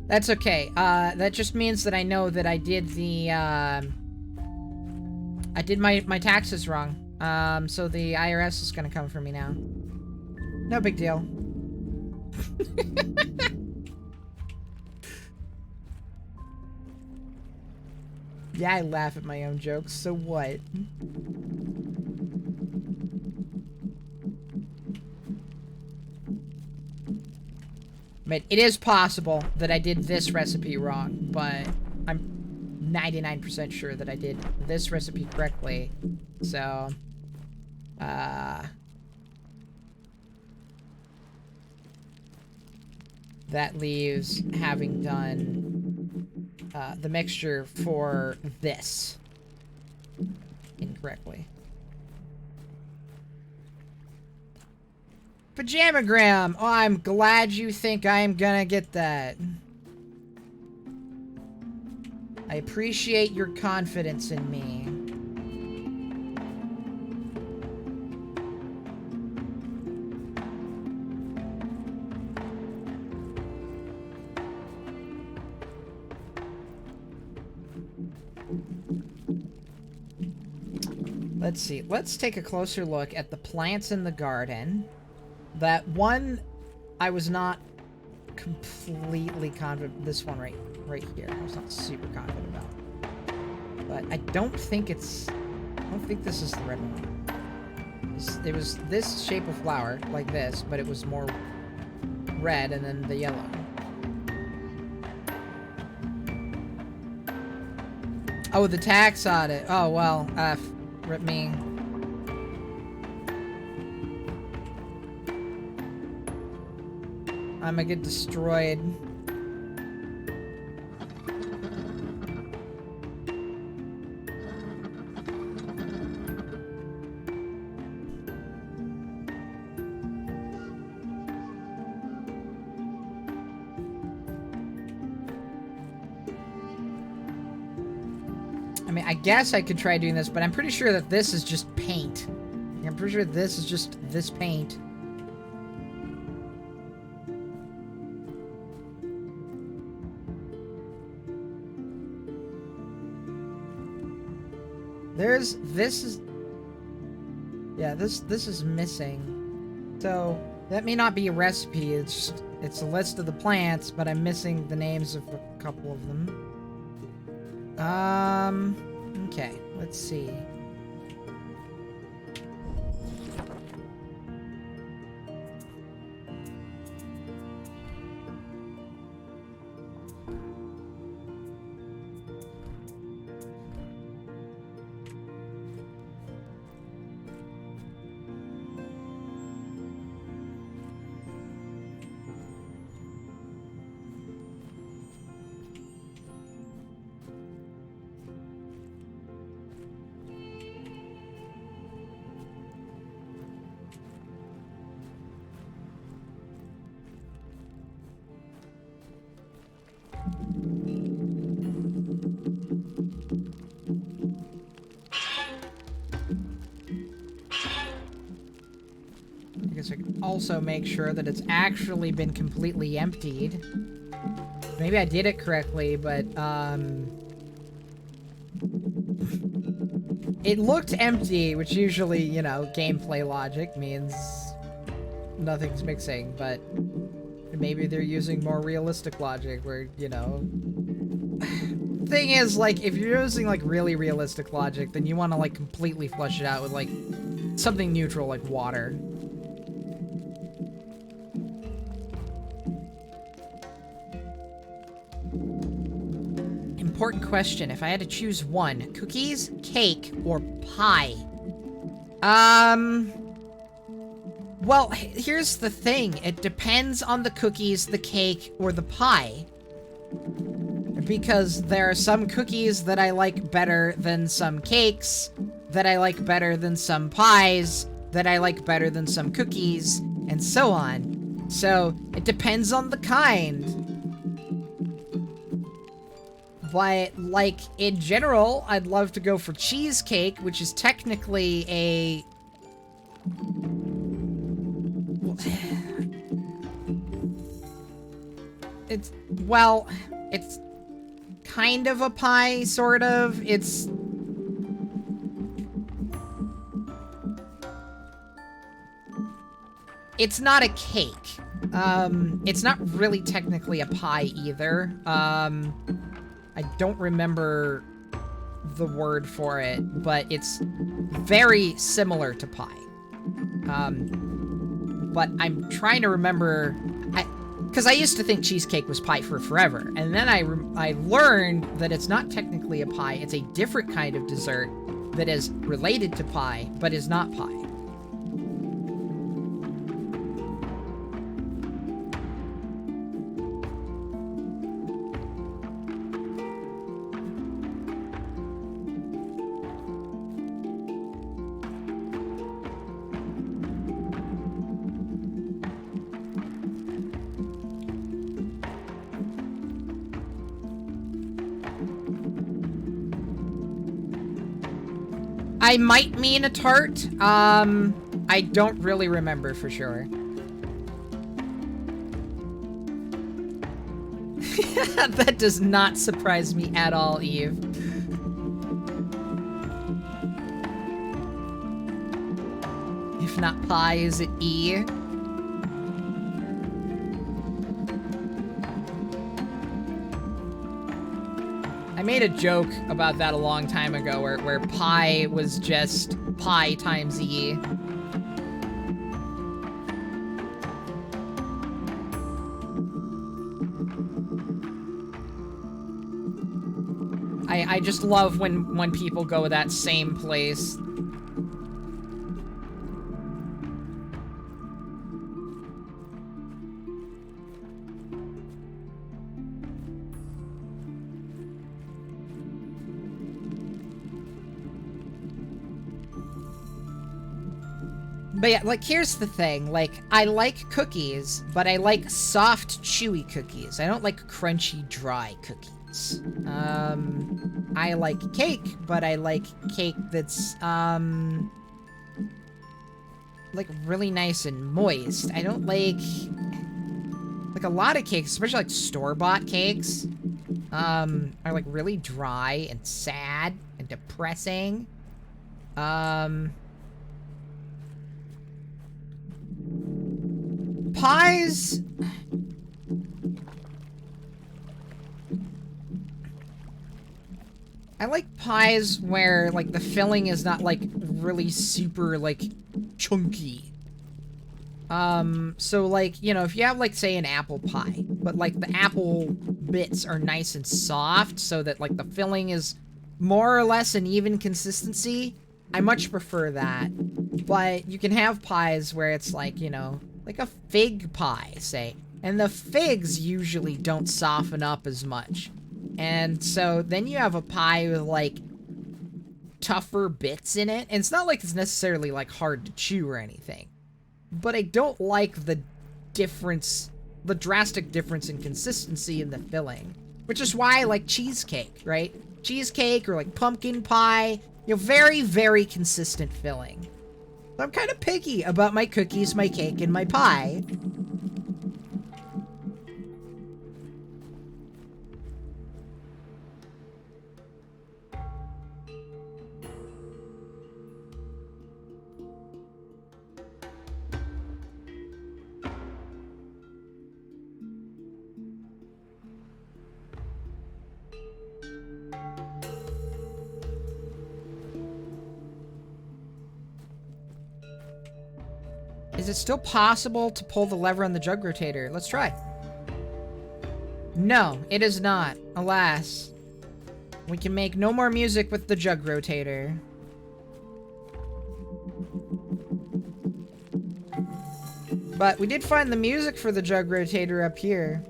That's okay. That just means that I know that I did the, I did my taxes wrong. So the IRS is gonna come for me now. No big deal. Yeah, I laugh at my own jokes, so what? But it is possible that I did this recipe wrong, but I'm 99% sure that I did this recipe correctly. So, that leaves having done the mixture for this incorrectly. Pajamagram! Oh, I'm glad you think I am gonna get that. I appreciate your confidence in me. Let's see. Let's take a closer look at the plants in the garden. That one, I was not completely confident. This one right here, I was not super confident about. But I don't think it's. I don't think this is the red one. It was this shape of flower, like this, but it was more red, and then the yellow. Oh, the tax audit. Oh well, rip me. I'm gonna get destroyed. I mean, I guess I could try doing this, but I'm pretty sure that this is just paint. I'm pretty sure this is just this paint. This is, yeah, this is missing. So, that may not be a recipe, it's a list of the plants, but I'm missing the names of a couple of them. Okay, let's see. I guess I can also make sure that it's actually been completely emptied. Maybe I did it correctly, but, it looked empty, which usually, you know, gameplay logic means nothing's mixing, but maybe they're using more realistic logic where, you know... Thing is, like, if you're using, like, really realistic logic, then you want to, like, completely flush it out with, like, something neutral like water. Important question. If I had to choose one, cookies, cake, or pie? Well, here's the thing. It depends on the cookies, the cake, or the pie. Because there are some cookies that I like better than some cakes, that I like better than some pies, that I like better than some cookies, and so on. So, it depends on the kind. But, like, in general, I'd love to go for cheesecake, which is technically a... Well, it's kind of a pie, sort of. It's not a cake. It's not really technically a pie either. I don't remember the word for it, but it's very similar to pie. But I'm trying to remember, because I used to think cheesecake was pie for forever, and then I learned that it's not technically a pie, it's a different kind of dessert that is related to pie, but is not pie. I might mean a tart. I don't really remember for sure. That does not surprise me at all, Eve. If not pie, is it E? I made a joke about that a long time ago, where pi was just pi times E. I just love when people go that same place. But yeah, like, here's the thing. Like, I like cookies, but I like soft, chewy cookies. I don't like crunchy, dry cookies. I like cake, but I like cake that's, like, really nice and moist. I don't like a lot of cakes, especially, like, store-bought cakes, are, like, really dry and sad and depressing. Pies... I like pies where, like, the filling is not, like, really super, like, chunky. So, like, you know, if you have, like, say, an apple pie, but, like, the apple bits are nice and soft so that, like, the filling is more or less an even consistency, I much prefer that. But you can have pies where it's, like, you know, like a fig pie, say, and the figs usually don't soften up as much. And so then you have a pie with, like, tougher bits in it. And it's not like it's necessarily, like, hard to chew or anything. But I don't like the difference, the drastic difference in consistency in the filling. Which is why I like cheesecake, right? Cheesecake or like pumpkin pie. You know, very, very consistent filling. I'm kind of picky about my cookies, my cake, and my pie. Is it still possible to pull the lever on the jug rotator? Let's try. No, it is not. Alas. We can make no more music with the jug rotator. But we did find the music for the jug rotator up here.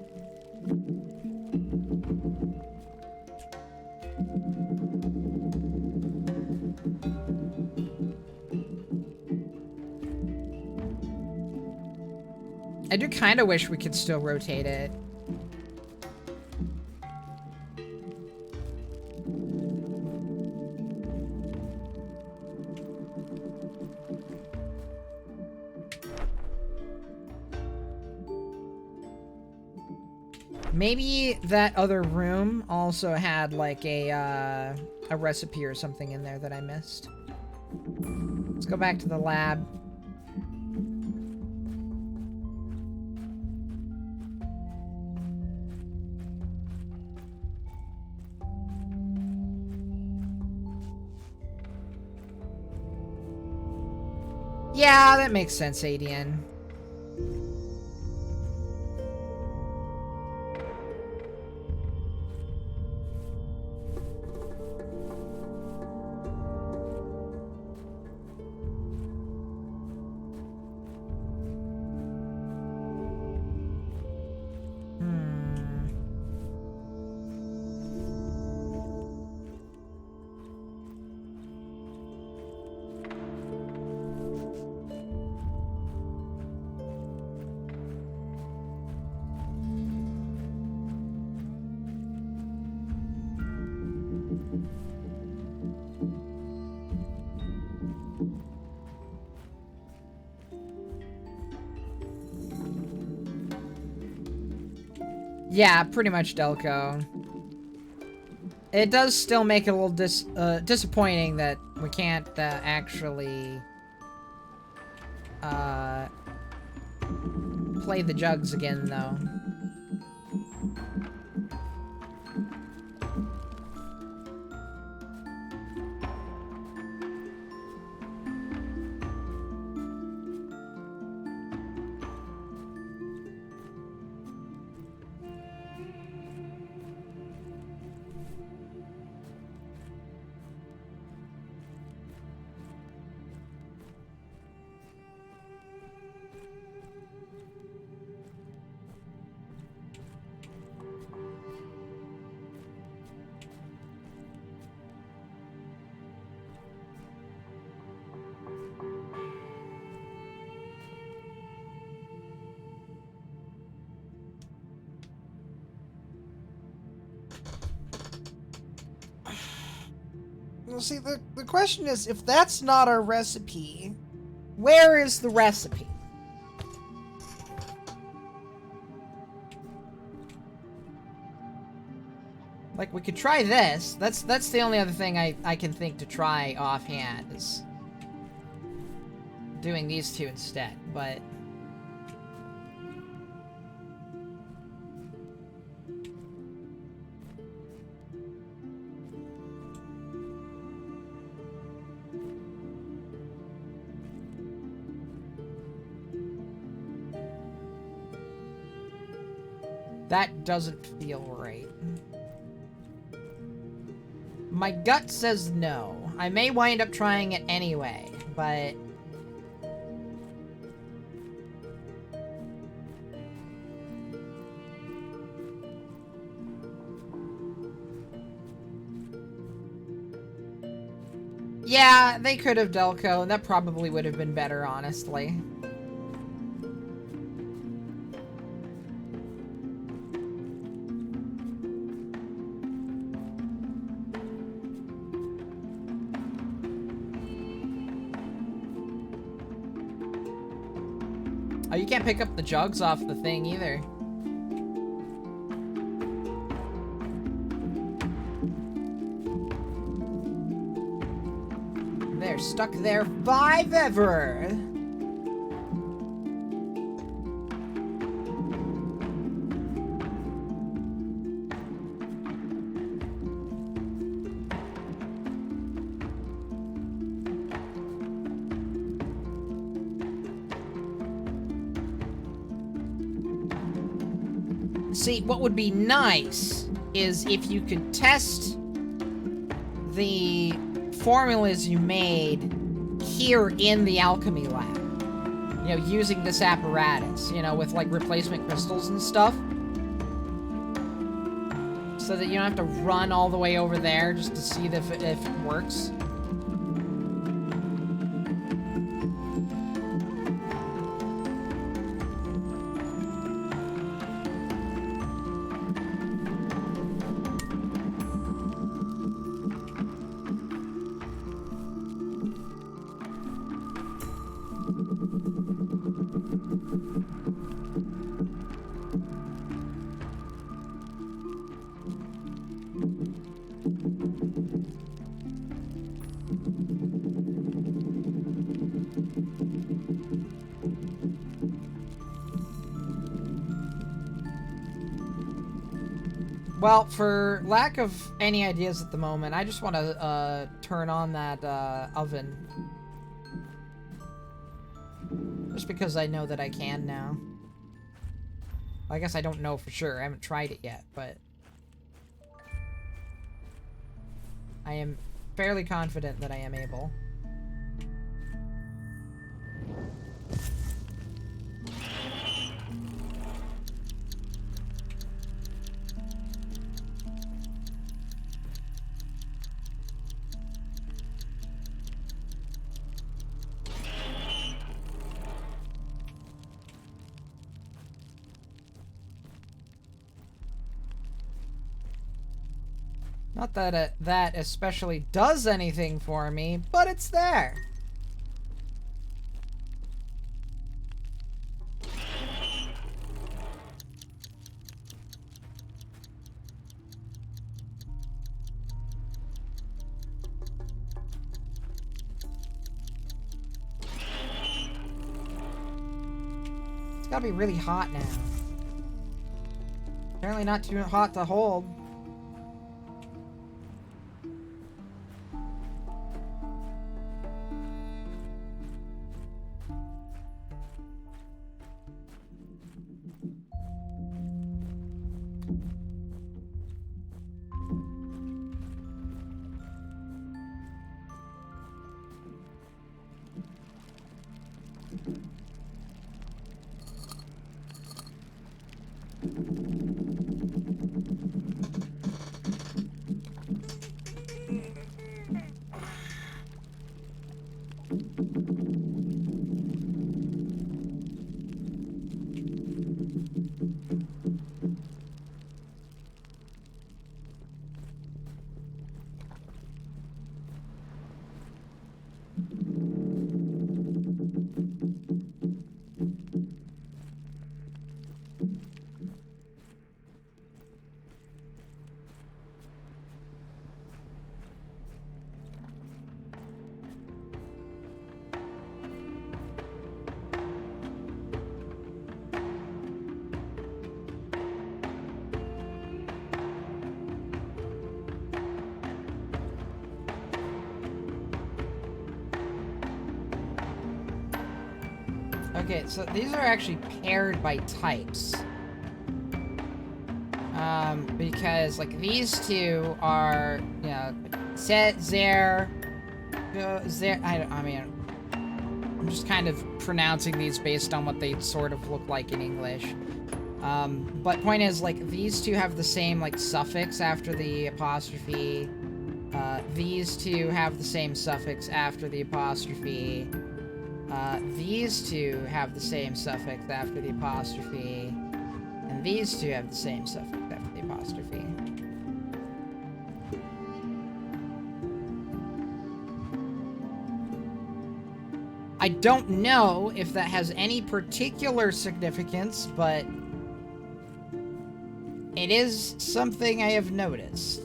I do kind of wish we could still rotate it. Maybe that other room also had like a recipe or something in there that I missed. Let's go back to the lab. Yeah, that makes sense, ADN. Yeah, pretty much Delco. It does still make it a little disappointing that we can't actually play the jugs again, though. Well, see, the question is, if that's not our recipe, where is the recipe? Like, we could try this. That's the only other thing I can think to try offhand, is doing these two instead, but... that doesn't feel right. My gut says no. I may wind up trying it anyway, but... yeah, they could have Delco, and that probably would have been better, honestly. Oh, you can't pick up the jugs off the thing either. They're stuck there 5 ever. See, what would be nice is if you could test the formulas you made here in the alchemy lab. You know, using this apparatus, you know, with like replacement crystals and stuff. So that you don't have to run all the way over there just to see if it works. Well, for lack of any ideas at the moment, I just want to turn on that oven. Just because I know that I can now. I guess I don't know for sure. I haven't tried it yet, but I am fairly confident that I am able. Not that that especially does anything for me, but it's there. It's gotta be really hot now. Apparently not too hot to hold. Okay, so these are actually paired by types. Because, like, these two are, you know, set, zer, I mean, I'm just kind of pronouncing these based on what they sort of look like in English. But point is, like, these two have the same, like, suffix after the apostrophe. These two have the same suffix after the apostrophe. These two have the same suffix after the apostrophe. And these two have the same suffix after the apostrophe. I don't know if that has any particular significance, but it is something I have noticed.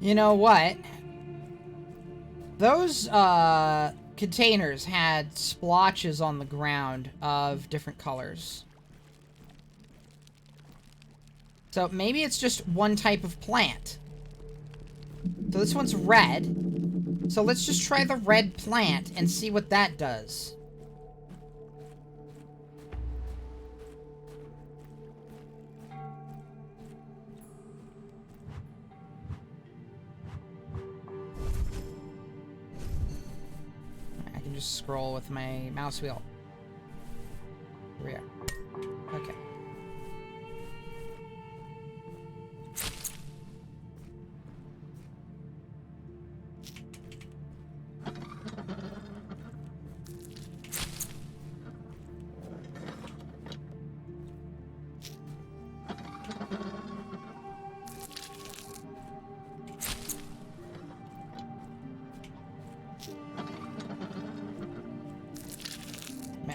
You know what? Those, containers had splotches on the ground of different colors. So maybe it's just one type of plant. So this one's red. So let's just try the red plant and see what that does. I can just scroll with my mouse wheel. Here we are. Okay.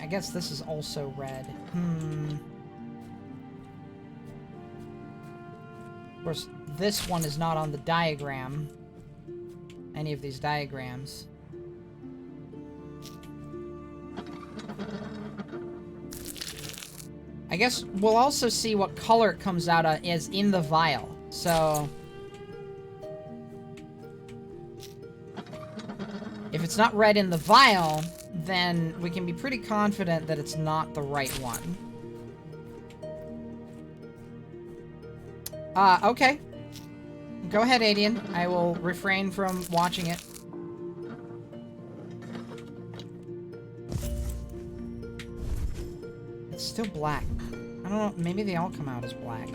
I guess this is also red. Of course, this one is not on the diagram. Any of these diagrams. I guess we'll also see what color it comes out as in the vial. So if it's not red in the vial, then we can be pretty confident that it's not the right one. Okay. Go ahead, Adian. I will refrain from watching it. It's still black. I don't know, maybe they all come out as black.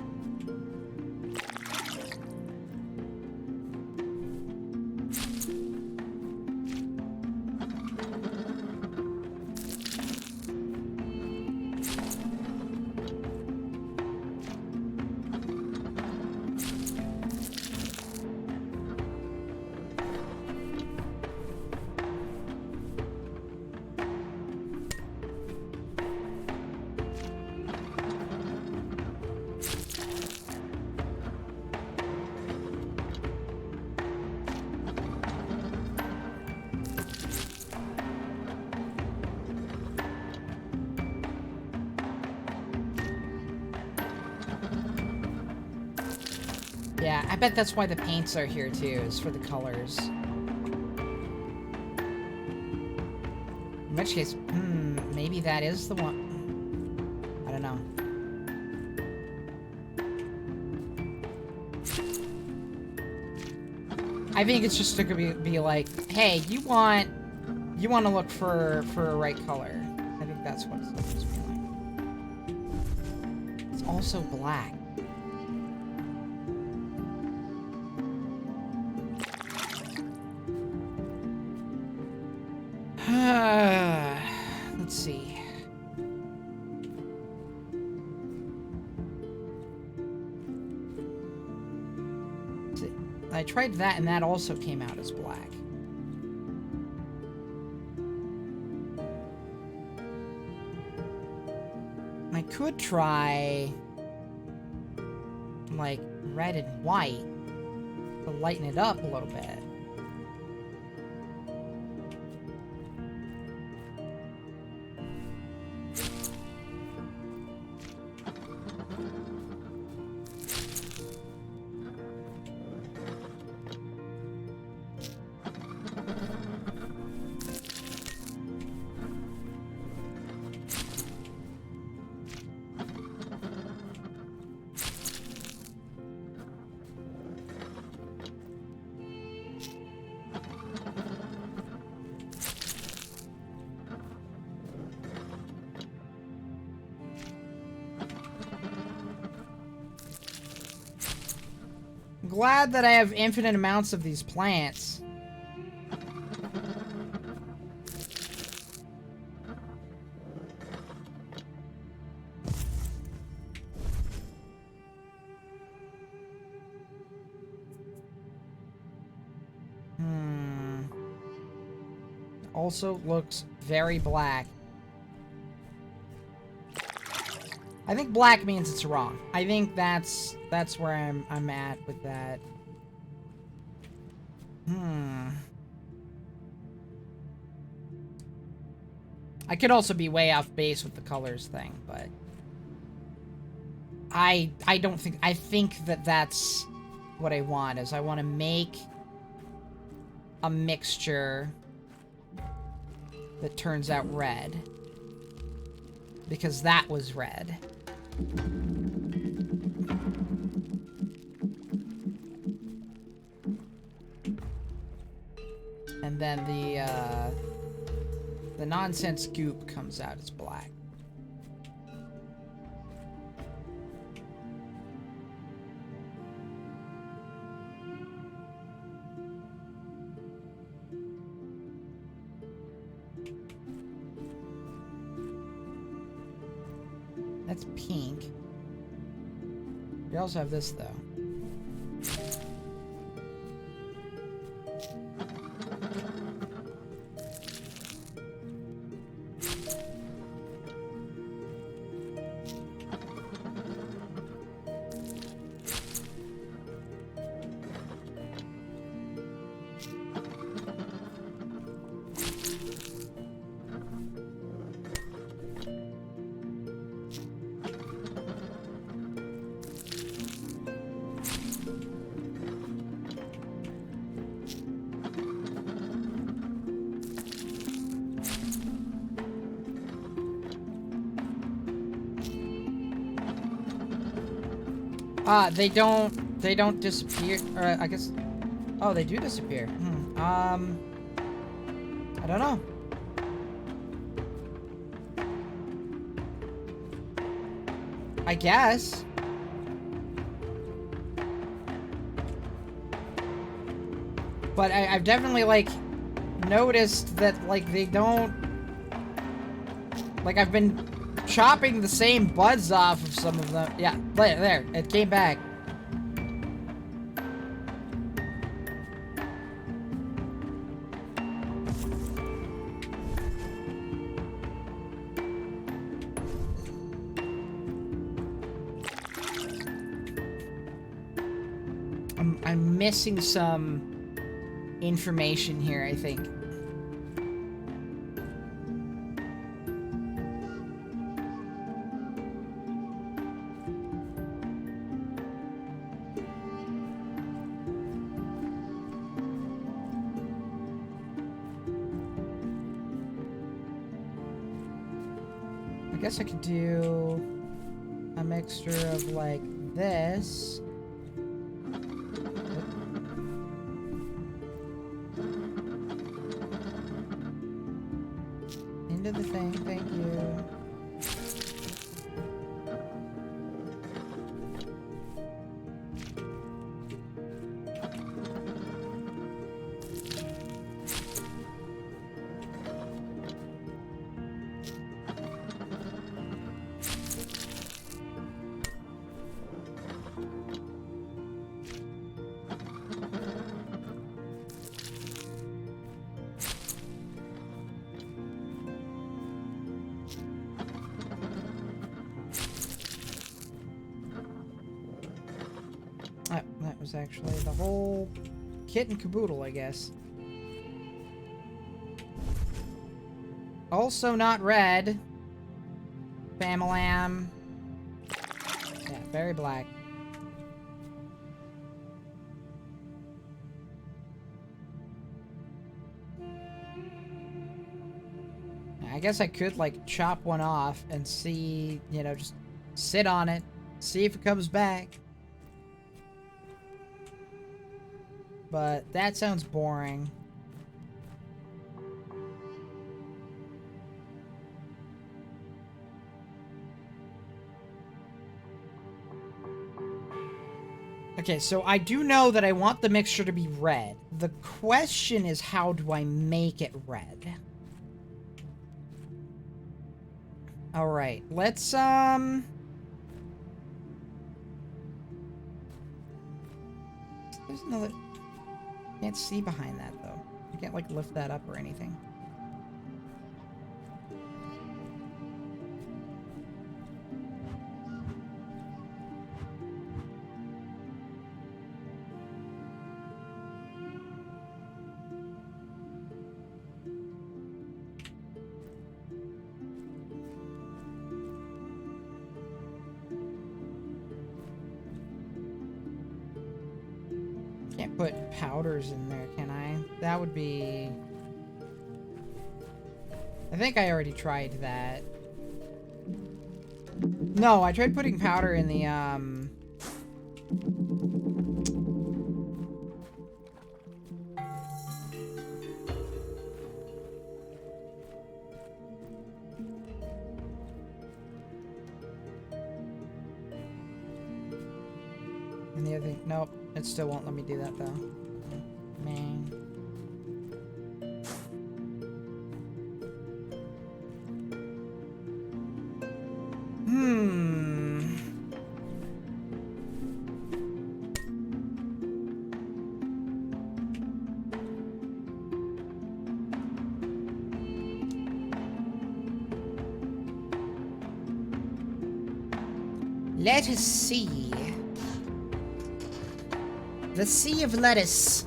Yeah, I bet that's why the paints are here too, is for the colors. In which case, maybe that is the one. I don't know. I think it's just gonna be like, hey, you want to look for a right color. I think that's what it's supposed to be like. It's also black. Let's see. I tried that and that also came out as black. I could try like red and white to lighten it up a little bit. Glad that I have infinite amounts of these plants. Also looks very black. I think black means it's wrong. I think that's where I'm at with that. I could also be way off base with the colors thing, but I don't think, I think that that's what I want, is I want to make a mixture that turns out red, because that was red. And then the nonsense goop comes out as black. That's pink. We also have this, though. They don't disappear, or I guess, oh, they do disappear. I don't know. I guess. But I've definitely, like, noticed that, like, they don't, like, I've been chopping the same buds off of some of them. Yeah, there, it came back. I'm missing some information here, I think. I guess I could do a mixture of, like, this. Into the thing, thank you. was actually the whole kit and caboodle, I guess. Also not red. Bamalam. Yeah, very black. I guess I could, like, chop one off and see, you know, just sit on it, see if it comes back. But that sounds boring. Okay, so I do know that I want the mixture to be red. The question is, how do I make it red? Alright, let's, there's another... Can't see behind that, though. I can't, like, lift that up or anything. Can't put powders in there, can I? That would be... I think I already tried that. No, I tried putting powder in the, And the other thing... Nope. It still won't let me do that, though. Man. Let us see. The Sea of Lettuce.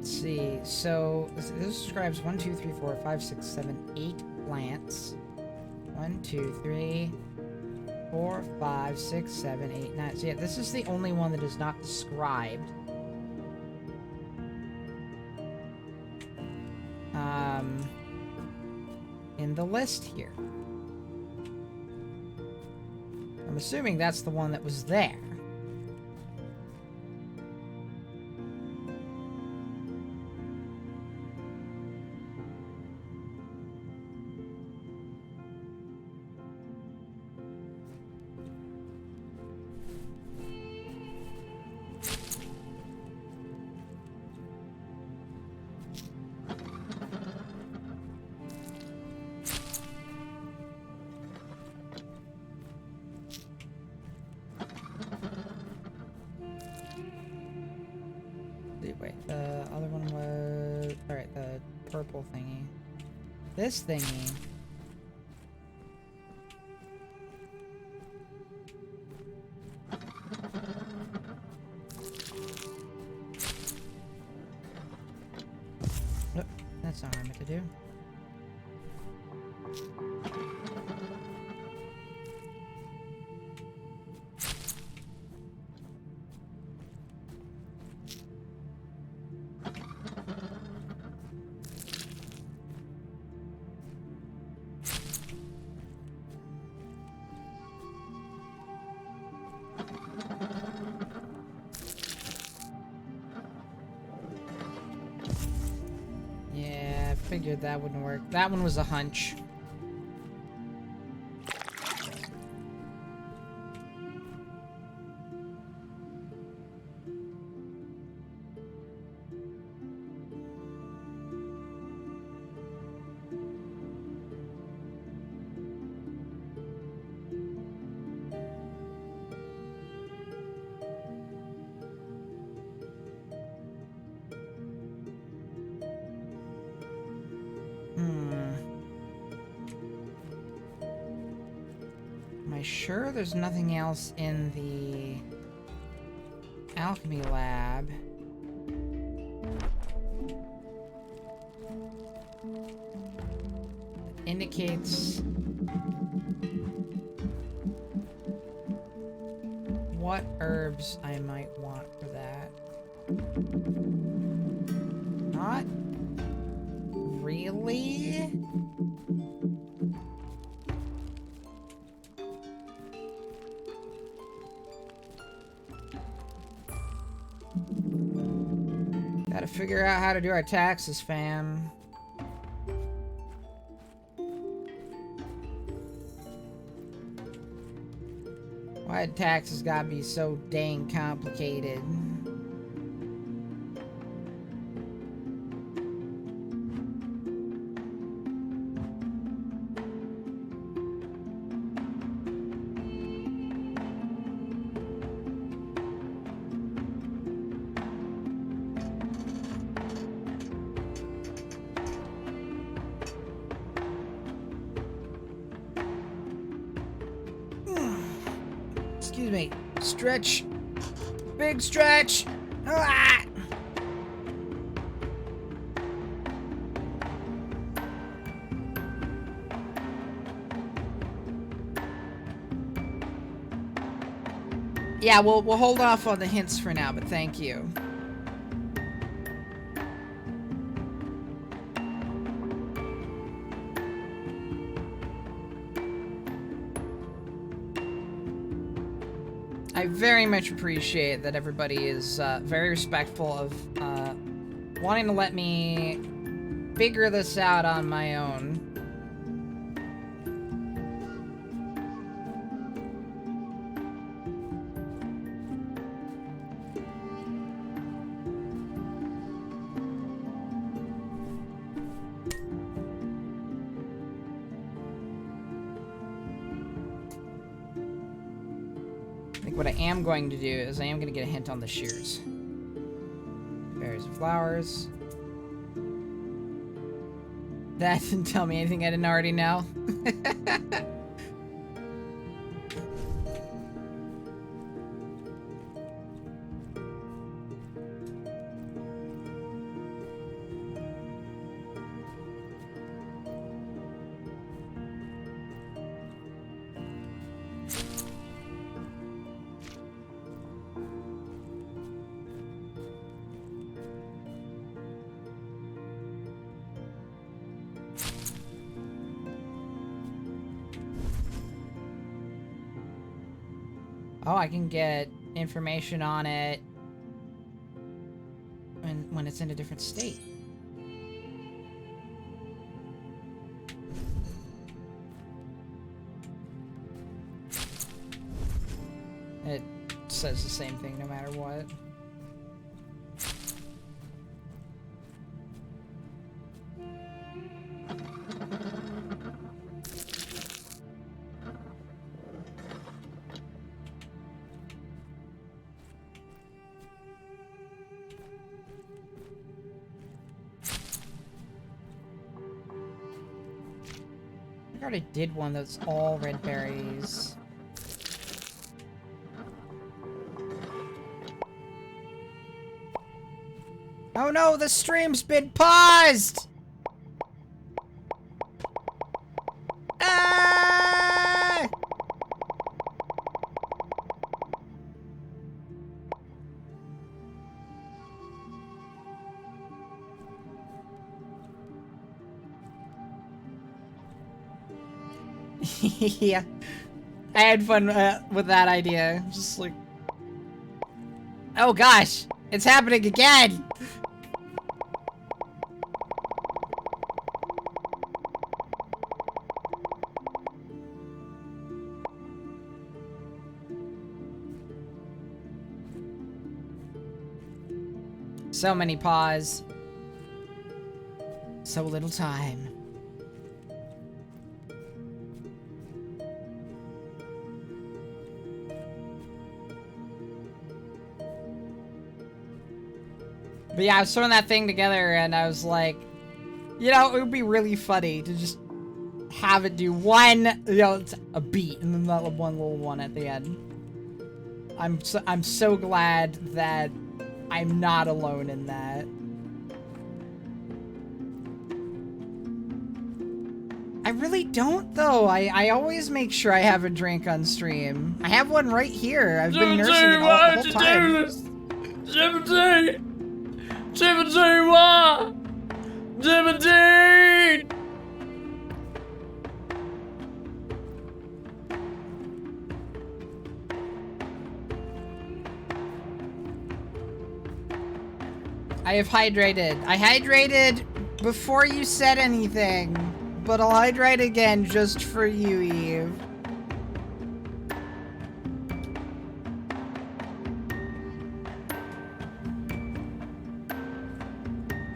See, so this describes 1, 2, 3, 4, 5, 6, 7, 8 plants. 1, 2, 3, 4, 5, 6, 7, 8, 9. So yeah, this is the only one that is not described. In the list here. I'm assuming that's the one that was there. Wait, the other one was... Alright, the purple thingy. This thingy... do. Yeah, I figured that wouldn't work. That one was a hunch. Am I sure there's nothing else in the alchemy lab? That indicates what herbs I might want for that. Not really? Gotta figure out how to do our taxes, fam. Why do taxes gotta be so dang complicated? Excuse me. Stretch. Big stretch. Ah! Yeah, we'll hold off on the hints for now, but thank you. I very much appreciate that everybody is very respectful of wanting to let me figure this out on my own. What I am going to do is I am going to get a hint on the shears. Berries and flowers. That didn't tell me anything I didn't already know. Oh, I can get information on it when it's in a different state. It says the same thing no matter what. I already did one that's all red berries. Oh no, the stream's been paused! Yeah. I had fun with that idea. Just like... Oh gosh! It's happening again! So many paws. So little time. But yeah, I was throwing that thing together and I was like, you know, it would be really funny to just have it do one, you know, a beat and then that one little one at the end. I'm so glad that I'm not alone in that. I really don't, though. I always make sure I have a drink on stream. I have one right here. I've been nursing it all the whole time. 17! 17, why? 17! I have hydrated. I hydrated before you said anything, but I'll hydrate again just for you, Eve.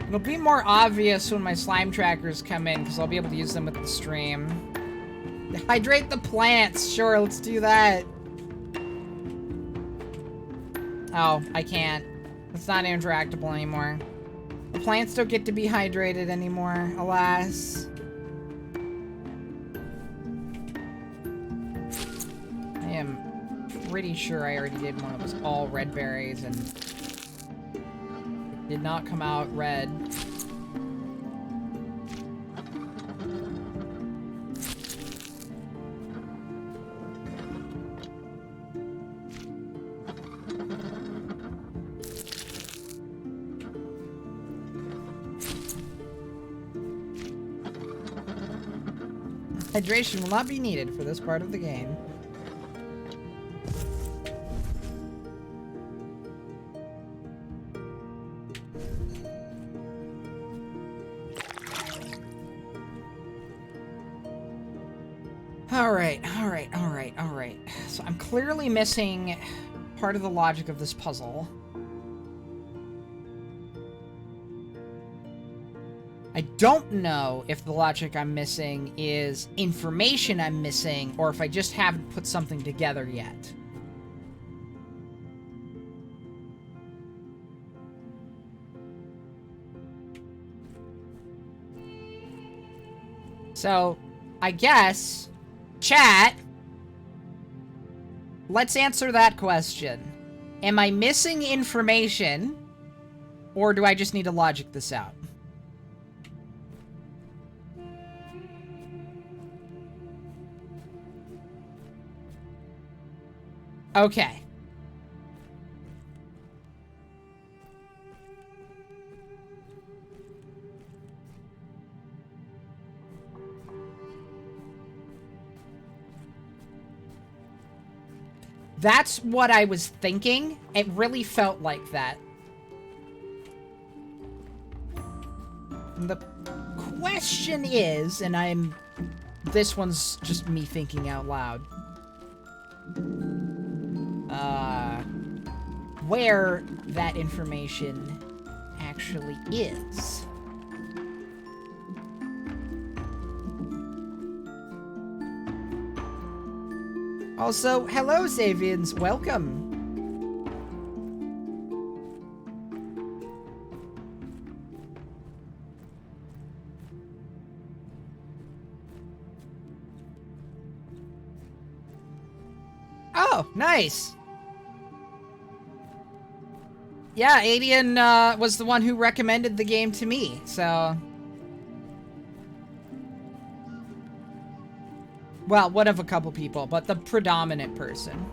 It'll be more obvious when my slime trackers come in, because I'll be able to use them with the stream. Hydrate the plants! Sure, let's do that. Oh, I can't. It's not interactable anymore. The plants don't get to be hydrated anymore, alas. I am pretty sure I already did one that was all red berries and it did not come out red. Hydration will not be needed for this part of the game. Alright. So I'm clearly missing part of the logic of this puzzle. I don't know if the logic I'm missing is information I'm missing, or if I just haven't put something together yet. So, I guess, chat, let's answer that question. Am I missing information, or do I just need to logic this out? Okay. That's what I was thinking. It really felt like that. And the question is, and this one's just me thinking out loud. Where that information actually is. Also, hello, Savians. Welcome. Oh, nice. Yeah, Adian was the one who recommended the game to me, so... Well, one of a couple people, but the predominant person.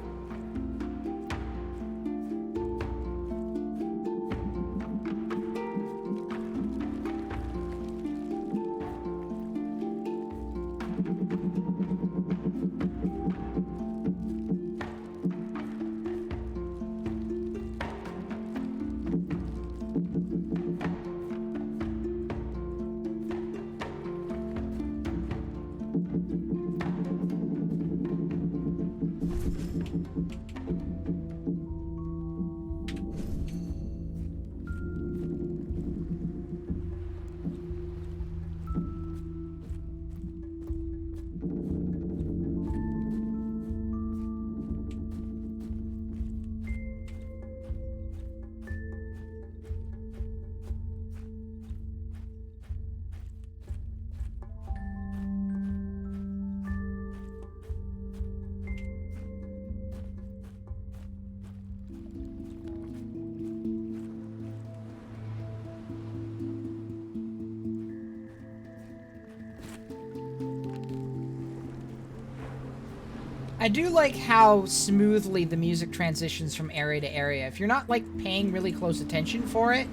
I do like how smoothly the music transitions from area to area. If you're not, like, paying really close attention for it,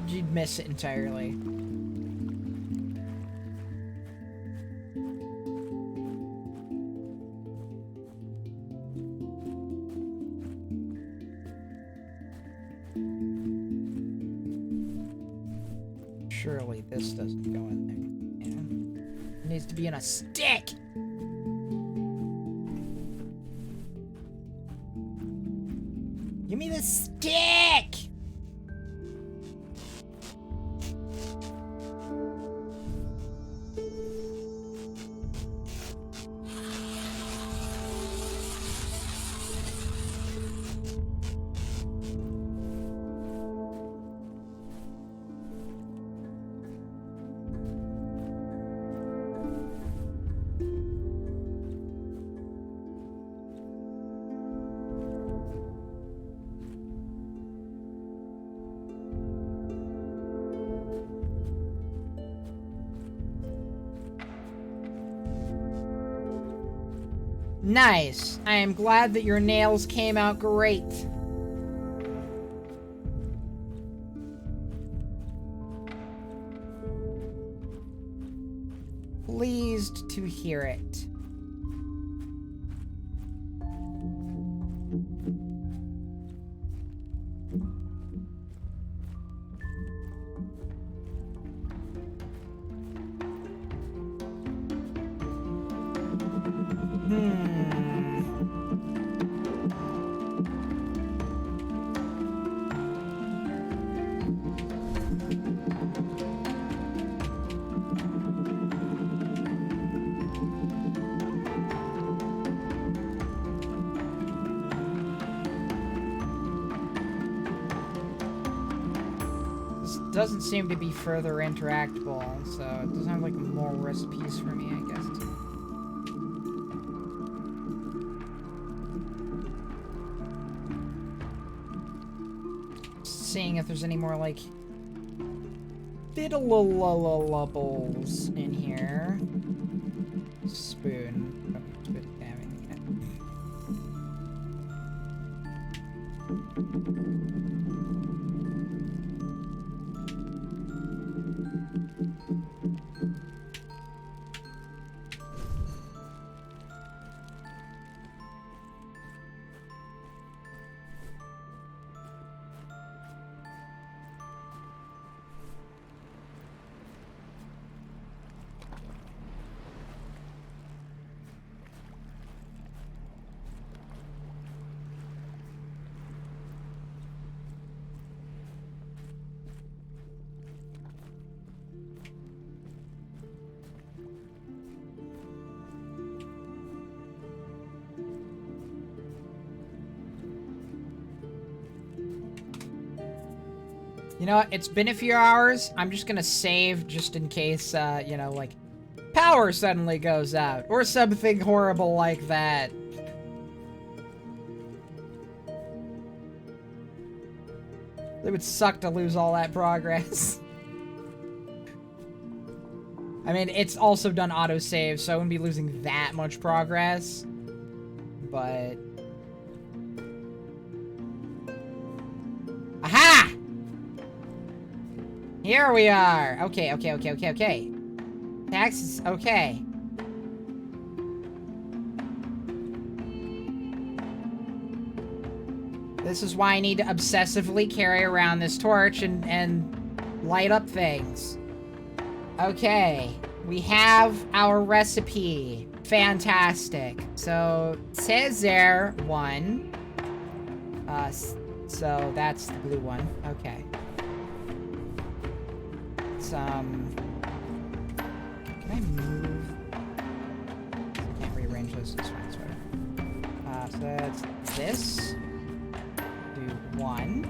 you'd miss it entirely. Surely this doesn't go in there. Yeah. It needs to be in a stick! Give me the stick! Nice. I am glad that your nails came out great. Pleased to hear it. Doesn't seem to be further interactable, so it doesn't have like more recipes for me, I guess. Seeing if there's any more like fiddle-lullullables in here. Spoon. You know what? It's been a few hours. I'm just gonna save just in case, you know, like, power suddenly goes out. Or something horrible like that. It would suck to lose all that progress. I mean, it's also done autosave, so I wouldn't be losing that much progress. But... Aha! Here we are! Okay. Taxes, okay. This is why I need to obsessively carry around this torch and light up things. Okay, we have our recipe. Fantastic. So, it says there, 1. So that's the blue one. Okay. Can I move? I can't rearrange those. This one's better. So that's this. Do 1.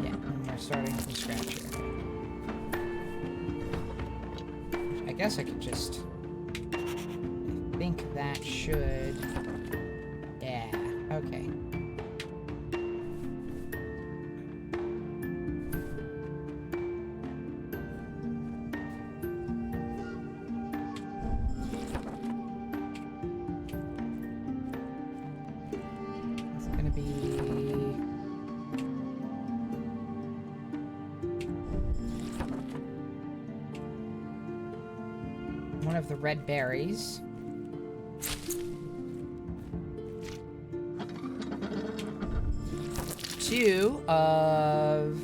Yeah, and we're starting from scratch here. I guess I could just... I think that should... Yeah, okay. one of the red berries. Two of...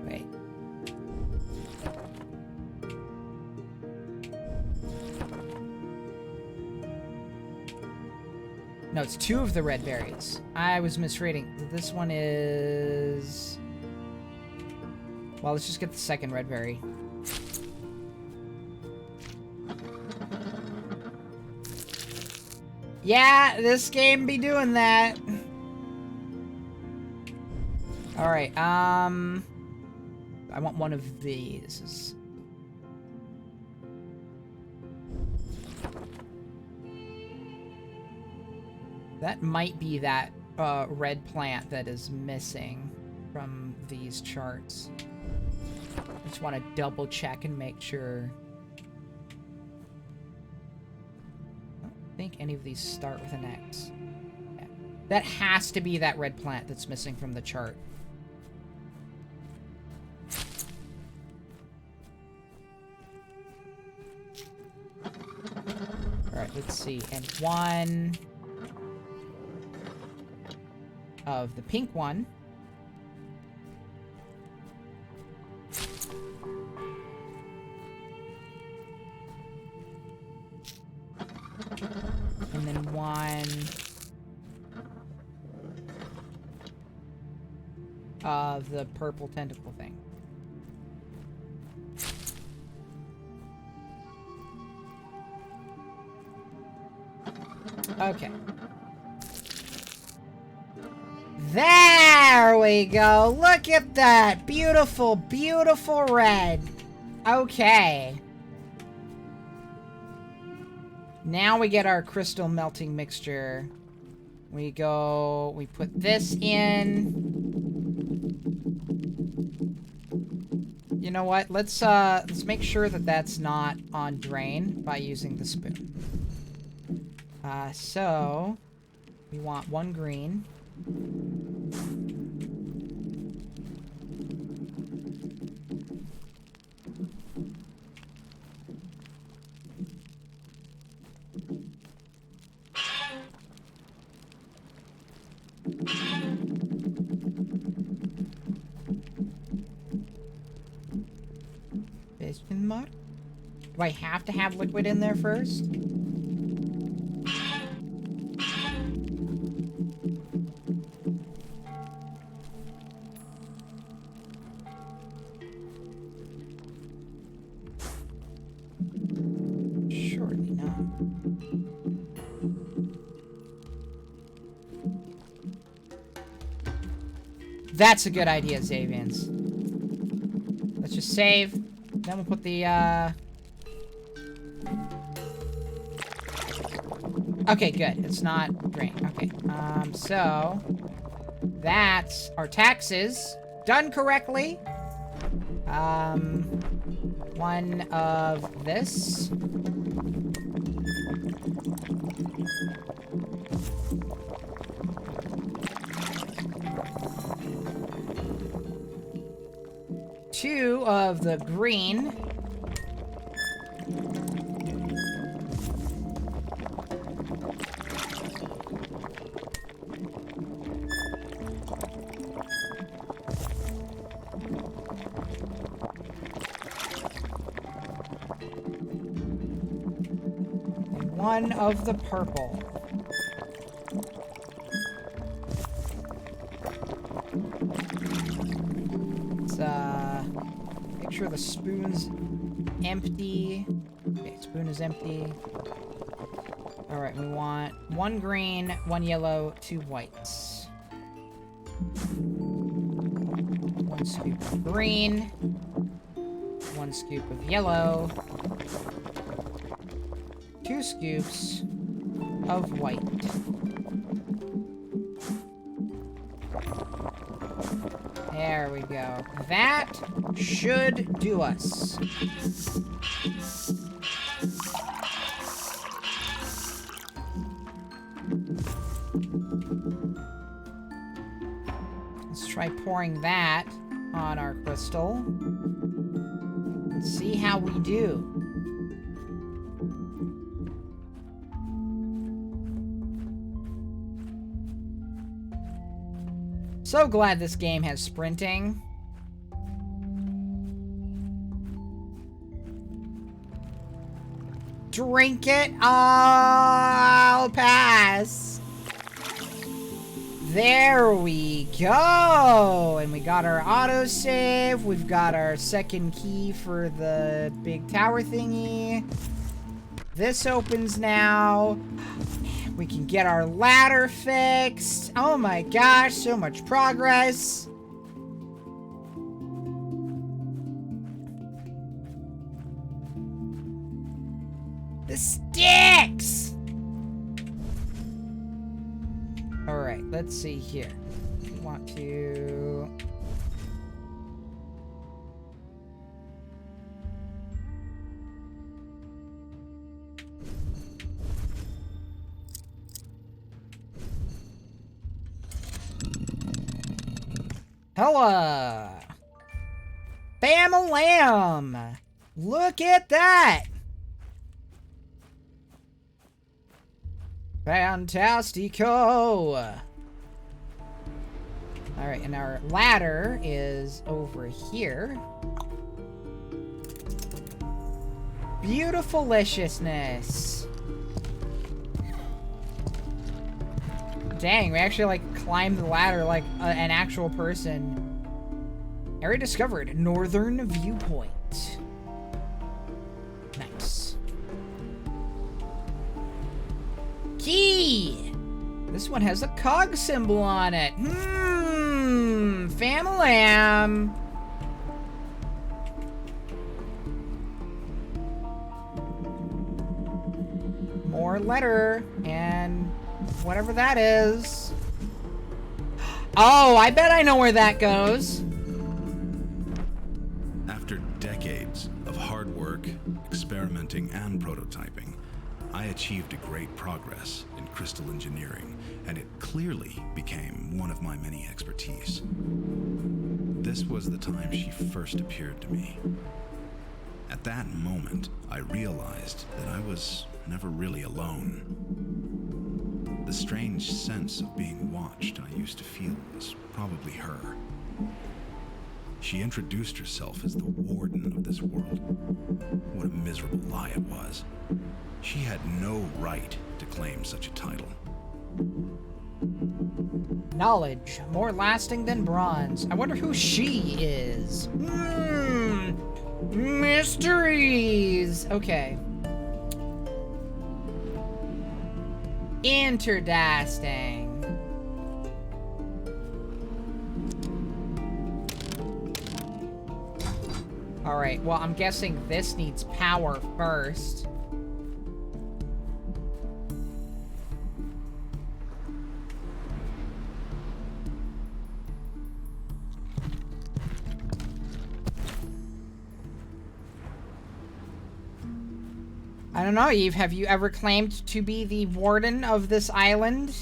Wait. No, it's two of the red berries. I was misreading. This one is... Well, let's just get the second red berry. Yeah, this game be doing that. Alright, I want one of these. That might be that red plant that is missing from these charts. I just want to double check and make sure. I don't think any of these start with an X. Yeah. That has to be that red plant that's missing from the chart. Alright, let's see. And one of the pink one. And then one of the purple tentacle thing. Okay. There we go. Look at that. Beautiful, beautiful red. Okay. Now we get our crystal melting mixture. We put this in. You know what? Let's make sure that that's not on drain by using the spoon. So we want one green. Question mark? Do I have to have liquid in there first? Surely not. That's a good idea, Xavians. Let's just save. Then we'll put the, Okay, good. It's not drain. Okay. So that's our taxes. Done correctly. One of this. Two of the green. And one of the purple. Make sure the spoon's empty. Okay, spoon is empty. Alright, we want one green, one yellow, two whites. One scoop of green. One scoop of yellow. Two scoops of white. There we go. That should do us. Let's try try pouring that on our crystal. Let's see how we do. So glad this game has sprinting. Drink it. I'll pass. There we go. And we got our autosave. We've got our second key for the big tower thingy. This opens now. We can get our ladder fixed. Oh my gosh, so much progress. The sticks! Alright, let's see here. We want to... Hella! Bam-a-lamb! Look at that! Fantastico! Alright, and our ladder is over here. Beautifuliciousness! Dang, we actually, like, climbed the ladder like an actual person. Area discovered. Northern viewpoint. Nice. Key! This one has a cog symbol on it. Fam-a-lam. More letter, and whatever that is. Oh, I bet I know where that goes. After decades of hard work, experimenting, and prototyping, I achieved a great progress in crystal engineering, and it clearly became one of my many expertise. This was the time she first appeared to me. At that moment, I realized that I was never really alone. The strange sense of being watched I used to feel was probably her. She introduced herself as the warden of this world. What a miserable lie it was. She had no right to claim such a title. Knowledge, more lasting than bronze. I wonder who she is. Mysteries. Okay. Interesting. Alright, well, I'm guessing this needs power first. I don't know, Eve, have you ever claimed to be the warden of this island?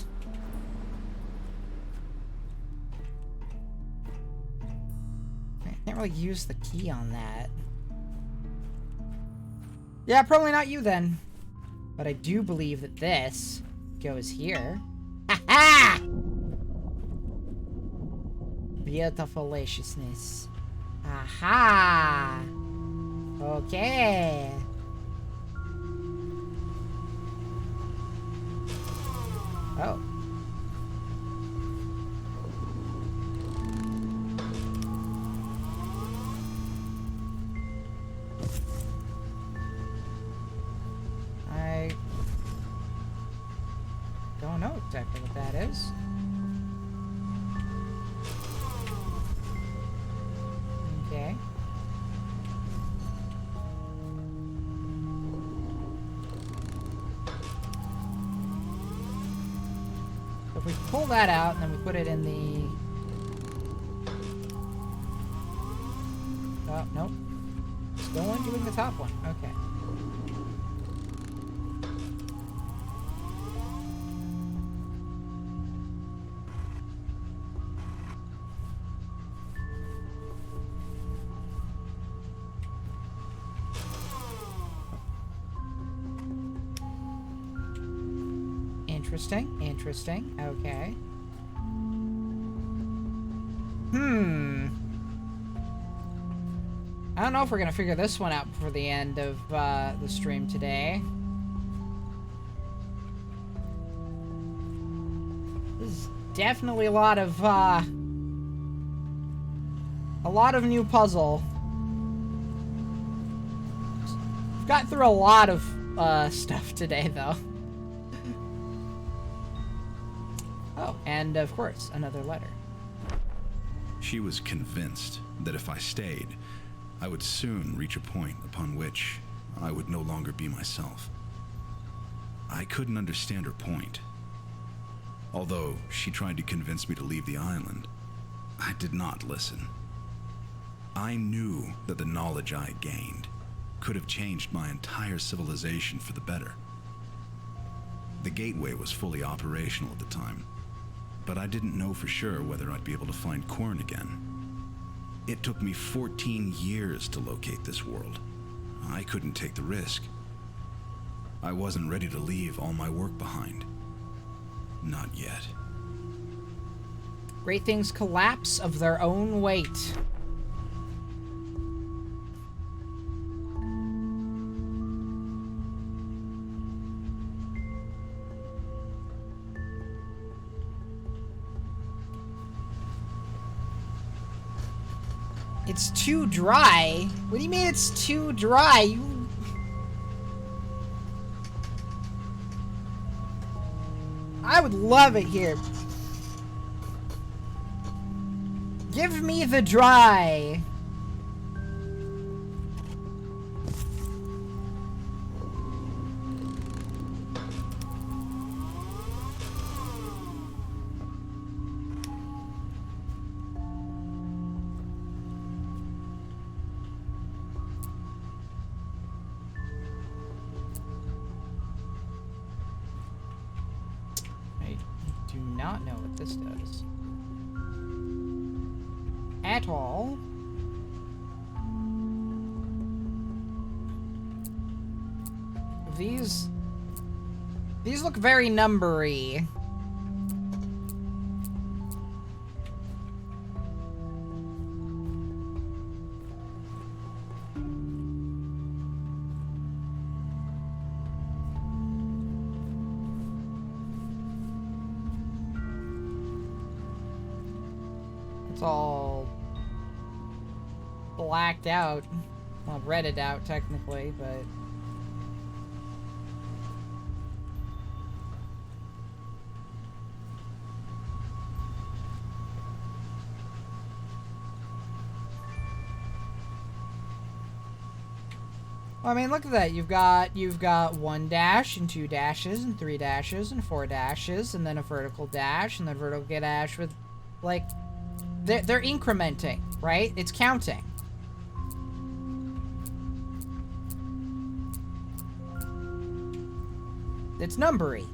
I can't really use the key on that. Yeah, probably not you then. But I do believe that this goes here. Ha-ha! Beautifuliciousness. Aha! Okay. Oh. I don't know exactly what that is. Okay. If we pull that out and then we put it in the... Oh, nope. Still doing the top one. Okay. Interesting. Interesting. Okay. I don't know if we're gonna figure this one out before the end of the stream today. This is definitely a lot of new puzzle. We've got through a lot of stuff today, though. Oh, and of course, another letter. She was convinced that if I stayed, I would soon reach a point upon which I would no longer be myself. I couldn't understand her point. Although she tried to convince me to leave the island, I did not listen. I knew that the knowledge I gained could have changed my entire civilization for the better. The gateway was fully operational at the time, but I didn't know for sure whether I'd be able to find Quern again. It took me 14 years to locate this world. I couldn't take the risk. I wasn't ready to leave all my work behind. Not yet. Great things collapse of their own weight. It's too dry? What do you mean it's too dry? I would love it here. Give me the dry. Not know what this does at all. These look very numbery. It's all blacked out. Well, redded out, technically, but... Well, I mean, look at that. You've got 1 dash and 2 dashes and 3 dashes and 4 dashes and then a vertical dash and then vertical dash with, like... They're incrementing, right? It's counting. It's numbery.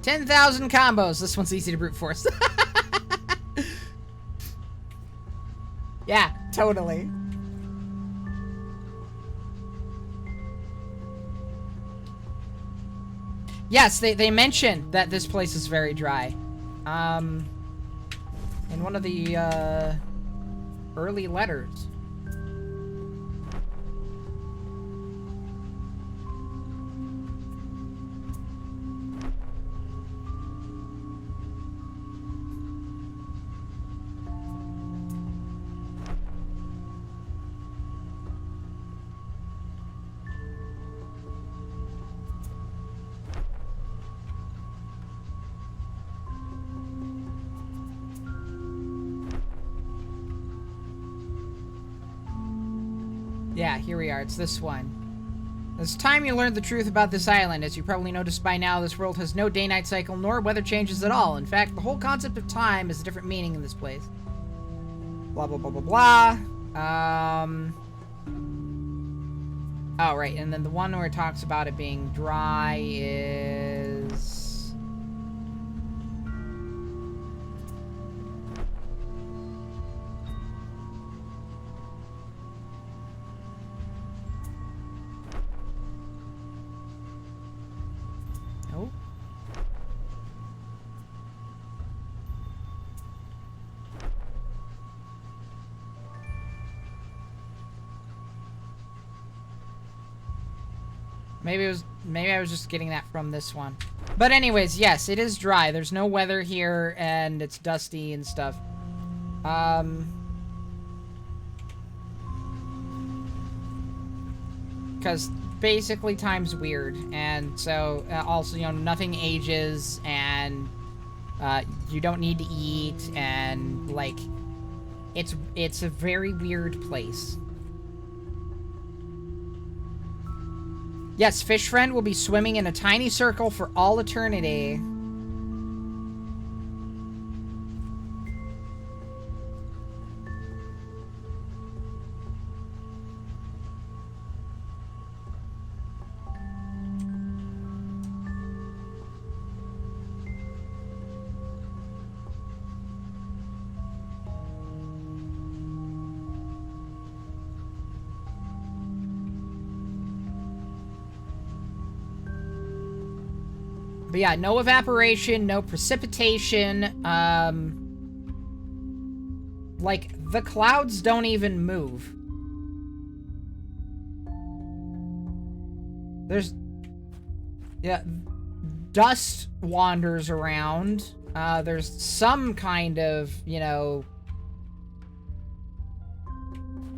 $10,000 combos. This one's easy to brute force. Yeah, totally. Yes, they mentioned that this place is very dry. In one of the early letters. Yeah, here we are. It's this one. It's time you learned the truth about this island. As you probably noticed by now, this world has no day-night cycle nor weather changes at all. In fact, the whole concept of time is a different meaning in this place. Blah, blah, blah, blah, blah. Oh, right, and then the one where it talks about it being dry is... Nope. Maybe I was just getting that from this one. But anyways, yes, it is dry. There's no weather here, and it's dusty and stuff. Because basically time's weird, and so also, you know, nothing ages, and you don't need to eat, and like, it's a very weird place. Yes, Fish Friend will be swimming in a tiny circle for all eternity. But yeah, no evaporation, no precipitation, like, the clouds don't even move. There's... yeah, dust wanders around. There's some kind of, you know,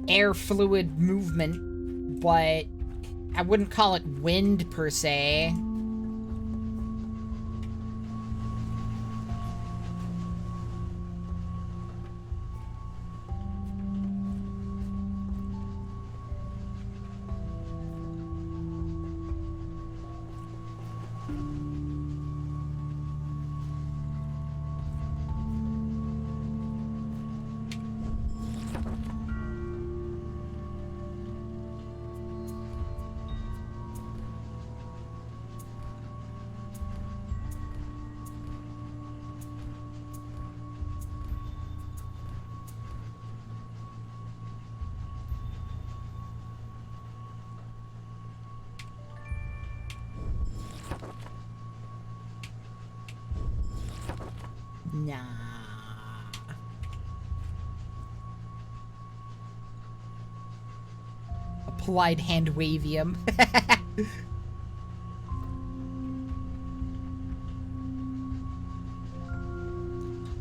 air fluid movement, but I wouldn't call it wind per se. Nah. Applied hand wavium.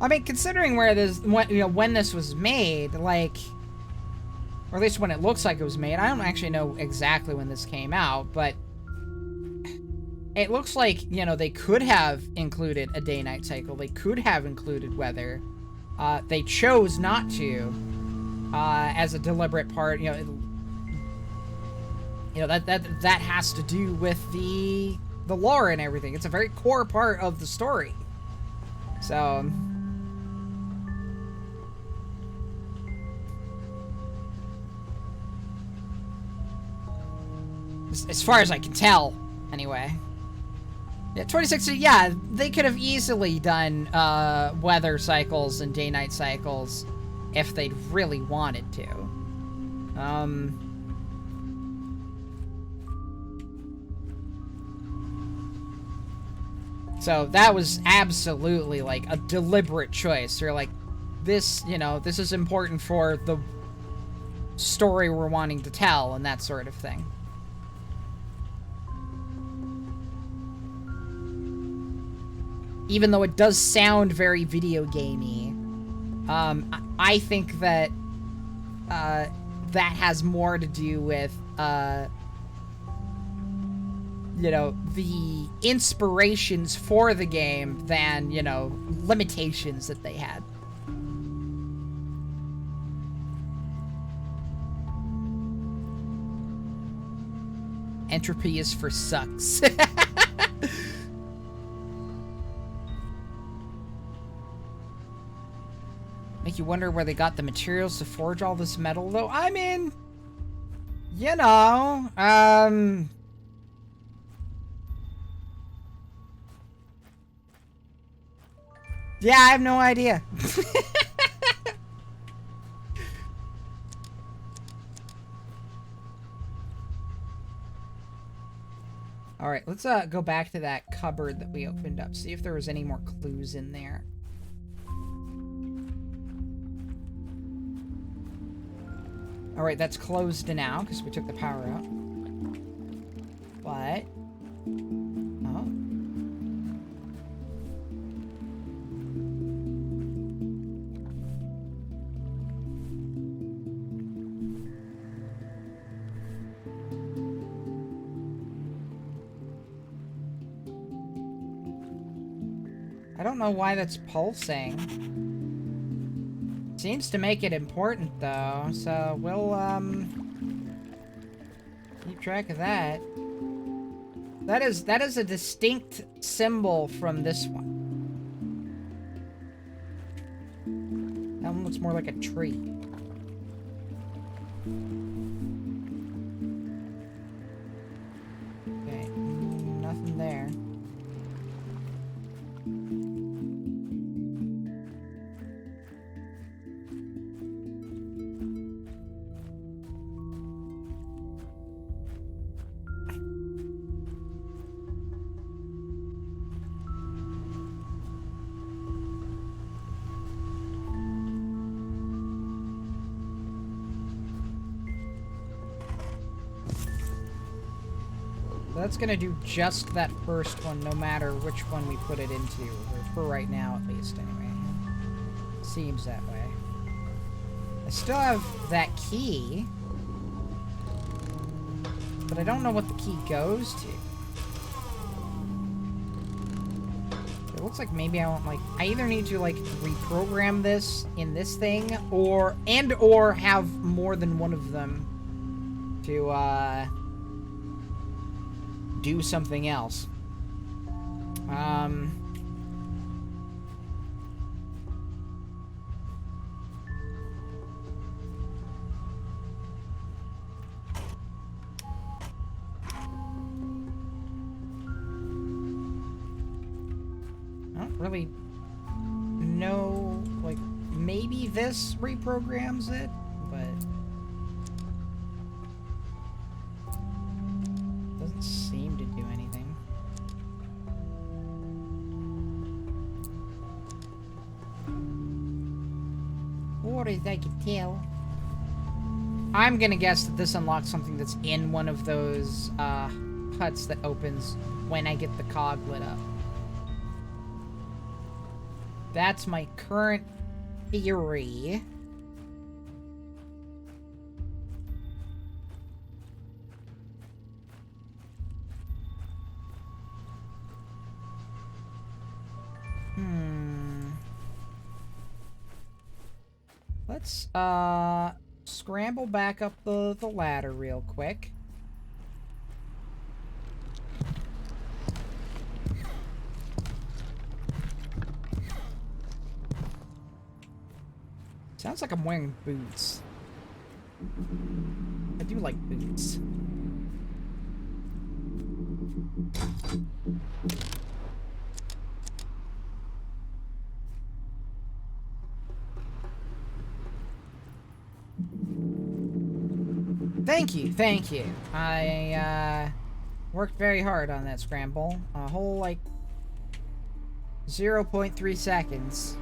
I mean, considering where this, when this was made, like, or at least when it looks like it was made, I don't actually know exactly when this came out, but it looks like, you know, they could have included a day-night cycle. They could have included weather. They chose not to, as a deliberate part. You know, that has to do with the lore and everything. It's a very core part of the story. So, as far as I can tell, anyway. Yeah, 2060, yeah, they could have easily done weather cycles and day-night cycles if they'd really wanted to. So that was absolutely, like, a deliberate choice. They're like, this, you know, this is important for the story we're wanting to tell and that sort of thing. Even though it does sound very video gamey, I think that that has more to do with, you know, the inspirations for the game than, you know, limitations that they had. Entropy is for sucks. Make you wonder where they got the materials to forge all this metal, though? I mean, You know, yeah, I have no idea. Alright, let's go back to that cupboard that we opened up, see if there was any more clues in there. Alright, that's closed now, because we took the power out. But... oh. I don't know why that's pulsing. Seems to make it important, though, so we'll, keep track of that. That is a distinct symbol from this one. That one looks more like a tree. Okay, nothing there. That's gonna do just that first one, no matter which one we put it into. Or for right now, at least, anyway. Seems that way. I still have that key. But I don't know what the key goes to. It looks like maybe I want, like... I either need to, like, reprogram this in this thing, or... and/or have more than one of them to, do something else. I don't really know, like, maybe this reprograms it, but... doesn't seem to do anything. Or as I can tell. I'm gonna guess that this unlocks something that's in one of those, huts that opens when I get the cog lit up. That's my current theory. Let's, scramble back up the ladder real quick. Sounds like I'm wearing boots. I do like boots. Thank you, thank you. I, worked very hard on that scramble. A whole, like, 0.3 seconds.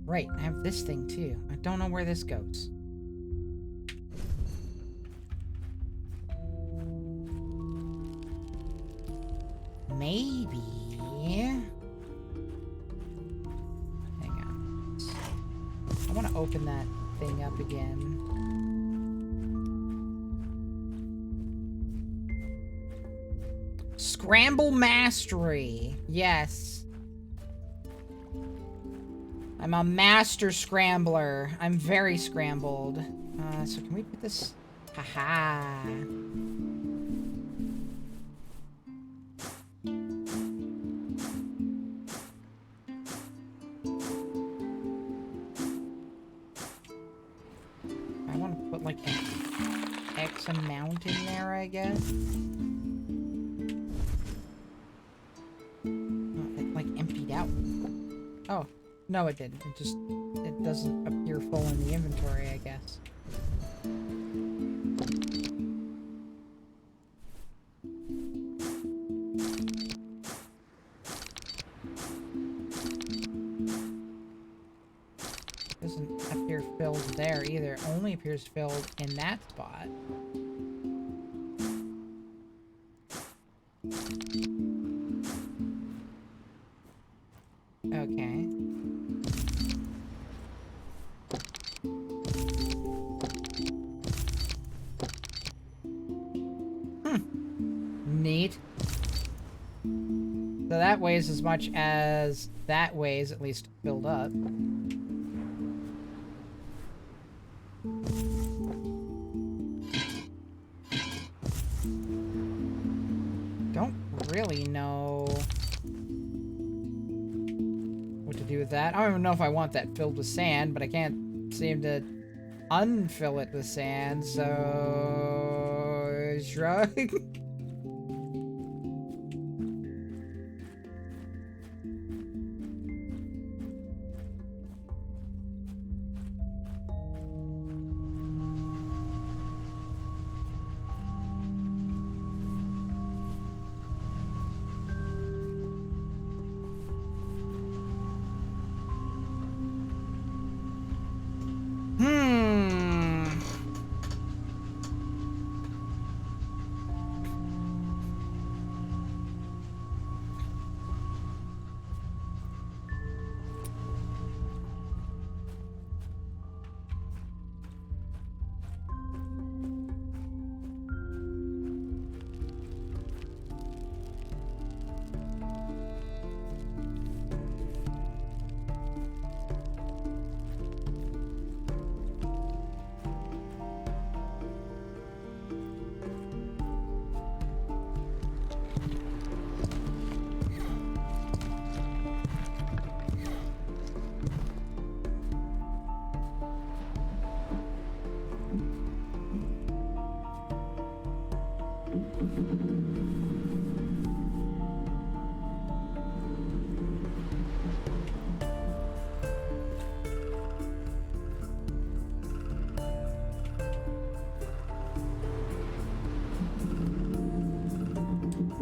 Right, I have this thing too. I don't know where this goes. Maybe... hang on. I want to open that thing up again. Scramble Mastery. Yes. I'm a master scrambler. I'm very scrambled. So can we put this? Haha. I want to put like an X amount in there, I guess. Oh, it like emptied out. Oh, no it didn't. It doesn't appear full in the inventory, I guess. Doesn't appear filled there either. It only appears filled in that spot. Okay. Neat. So that weighs as much as that weighs, at least filled up. Don't really know what to do with that. I don't even know if I want that filled with sand, but I can't seem to unfill it with sand, so... shrug.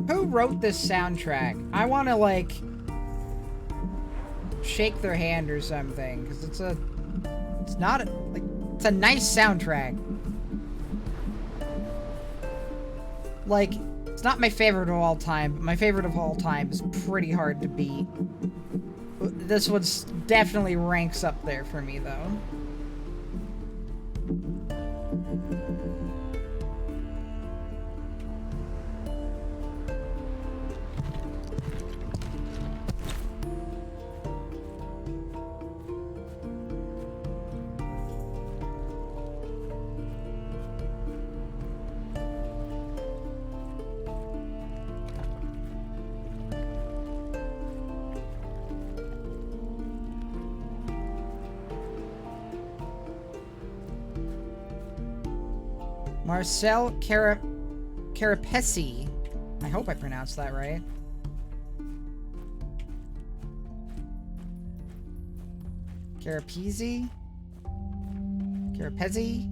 Who wrote this soundtrack? I want to, like, shake their hand or something, because it's not a, like, it's a nice soundtrack. Like, it's not my favorite of all time, but my favorite of all time is pretty hard to beat. This one's definitely ranks up there for me, though. Marcel Carapesi. I hope I pronounced that right. Carapesi? Carapesi?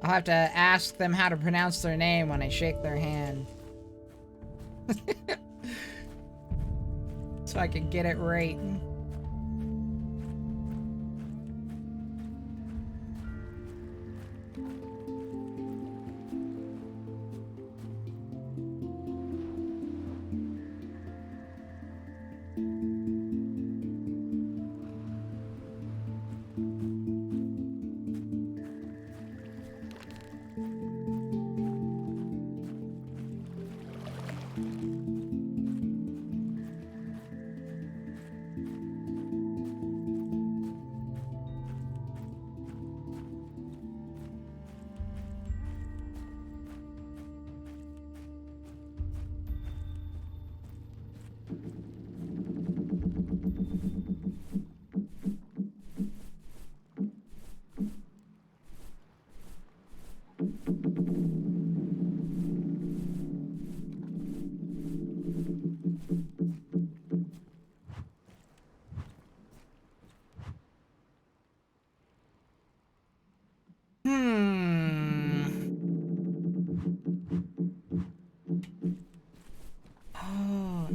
I'll have to ask them how to pronounce their name when I shake their hand. So I can get it right.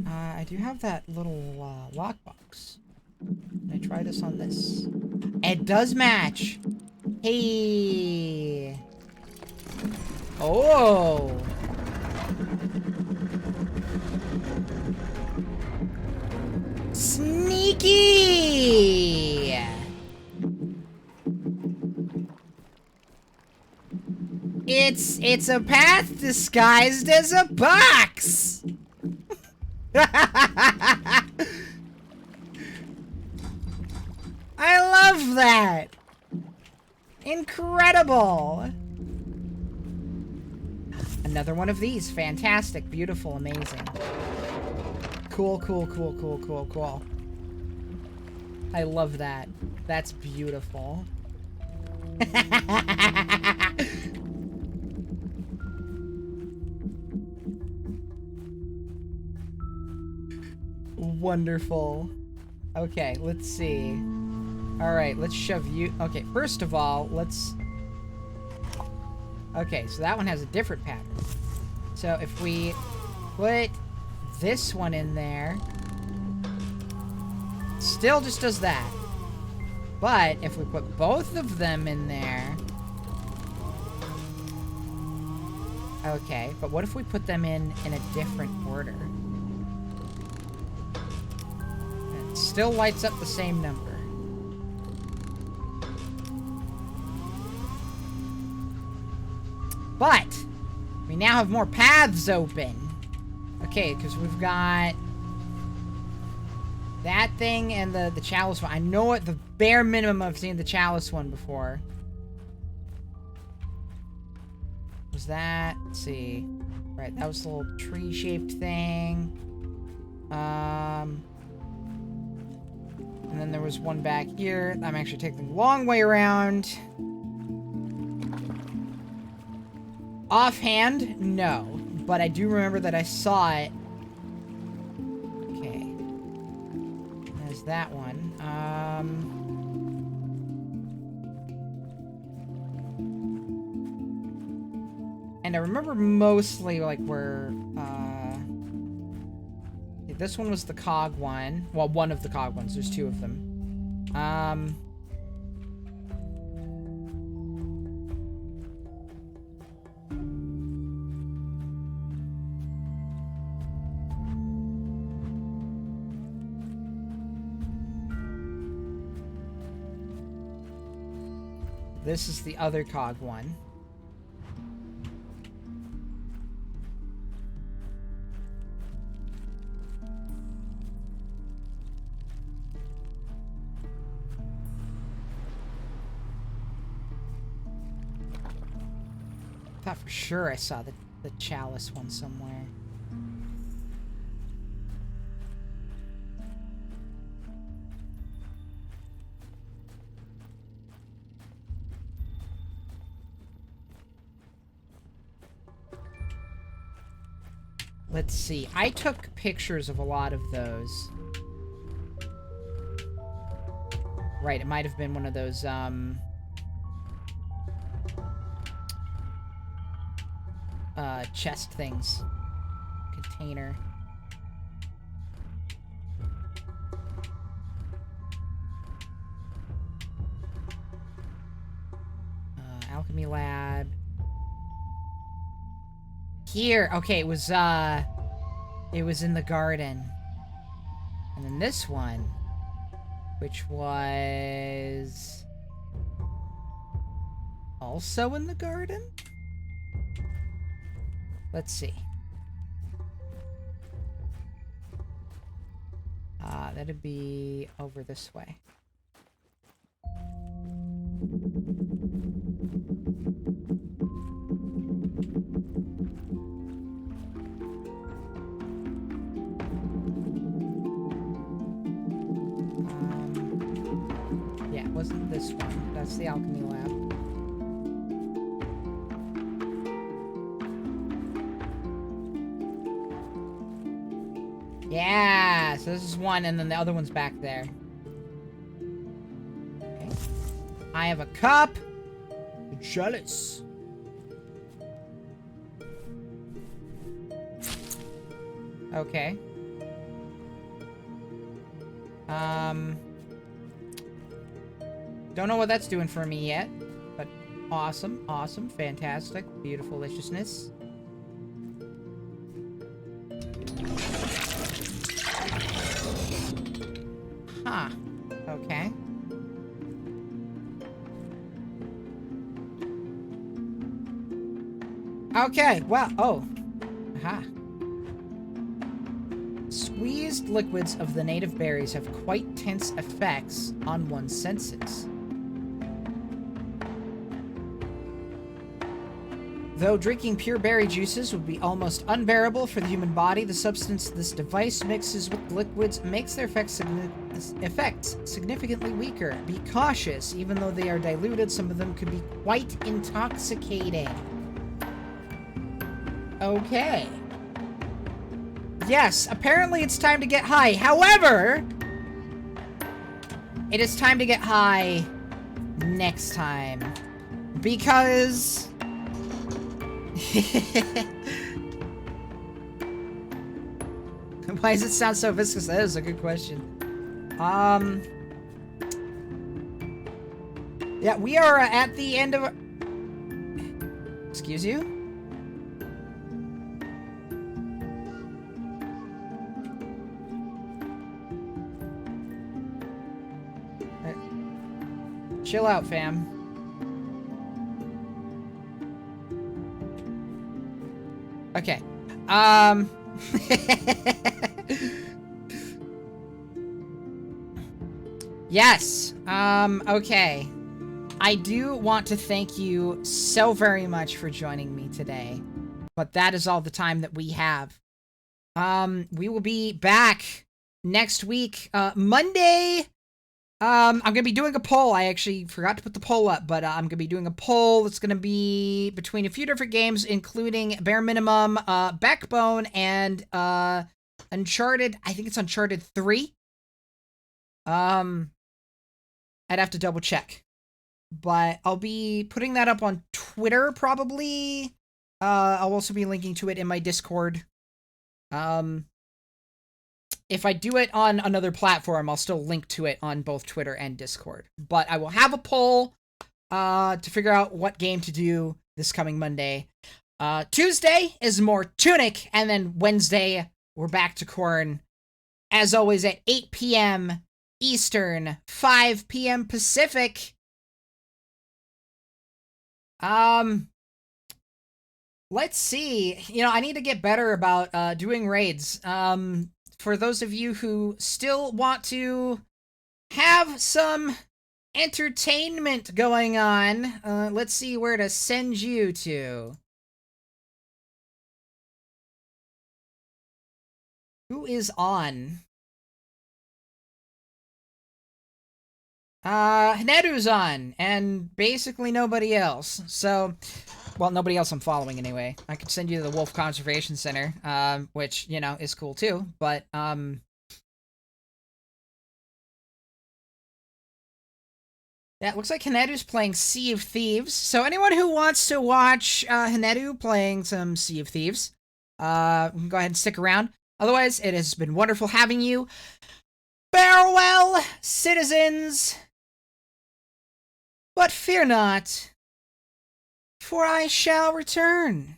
I do have that little lockbox. Can I try this on this? It does match. Hey. Oh. Sneaky. It's a path disguised as a box. I love that. Incredible. Another one of these. Fantastic, beautiful, amazing. Cool, cool, cool, cool, cool, cool. I love that. That's beautiful. Wonderful. Okay, let's see. Alright, let's shove you... Okay, first of all, let's... Okay, so that one has a different pattern. So if we put this one in there... Still just does that. But if we put both of them in there... Okay, but what if we put them in a different order? It still lights up the same number. But we now have more paths open. Okay, because we've got that thing and the chalice one. I know at the bare minimum I've seen the chalice one before. Was that? Let's see. Right, that was the little tree-shaped thing. And then there was one back here. I'm actually taking the long way around. Offhand, no. But I do remember that I saw it. Okay. There's that one. And I remember mostly, like, where, this one was the cog one. Well, one of the cog ones. There's two of them. This is the other cog one. I thought for sure I saw the chalice one somewhere. Let's see. I took pictures of a lot of those. Right, it might have been one of those, chest things. Container. Alchemy lab. Here, okay, it was in the garden. And then this one, which was also in the garden? Let's see. That'd be over this way. Yeah, it wasn't this one. That's the alchemy lab. Yeah, so this is one, and then the other one's back there. Okay. I have a cup. Jealous. Okay. Don't know what that's doing for me yet, but awesome, awesome, fantastic, beautiful deliciousness. Huh. Okay. Okay, well, oh. Aha. Squeezed liquids of the native berries have quite tense effects on one's senses. Though drinking pure berry juices would be almost unbearable for the human body, the substance this device mixes with liquids makes their effects significantly weaker. Be cautious, even though they are diluted, some of them could be quite intoxicating. Okay. Yes, apparently it's time to get high. However, it is time to get high next time. Because... Why does it sound so viscous? That is a good question. Yeah, we are at the end of... Excuse you? Chill out, fam. Okay. Yes. Okay. I do want to thank you so very much for joining me today. But that is all the time that we have. We will be back next week, Monday. I'm gonna be doing a poll. I actually forgot to put the poll up, but I'm gonna be doing a poll that's gonna be between a few different games, including bare minimum, Backbone and Uncharted. I think it's Uncharted 3. I'd have to double check, but I'll be putting that up on Twitter probably. I'll also be linking to it in my Discord. If I do it on another platform, I'll still link to it on both Twitter and Discord. But I will have a poll to figure out what game to do this coming Monday. Tuesday is more Tunic, and then Wednesday, we're back to Quern. As always, at 8 p.m. Eastern, 5 p.m. Pacific. Let's see. You know, I need to get better about doing raids. For those of you who still want to have some entertainment going on, let's see where to send you to. Who is on? Haneru's on, and basically nobody else. So, well, nobody else I'm following anyway. I could send you to the Wolf Conservation Center, which, you know, is cool too, but, yeah, it looks like Haneru's playing Sea of Thieves. So anyone who wants to watch, Haneru playing some Sea of Thieves, you can go ahead and stick around. Otherwise, it has been wonderful having you. Farewell, citizens! But fear not, for I shall return.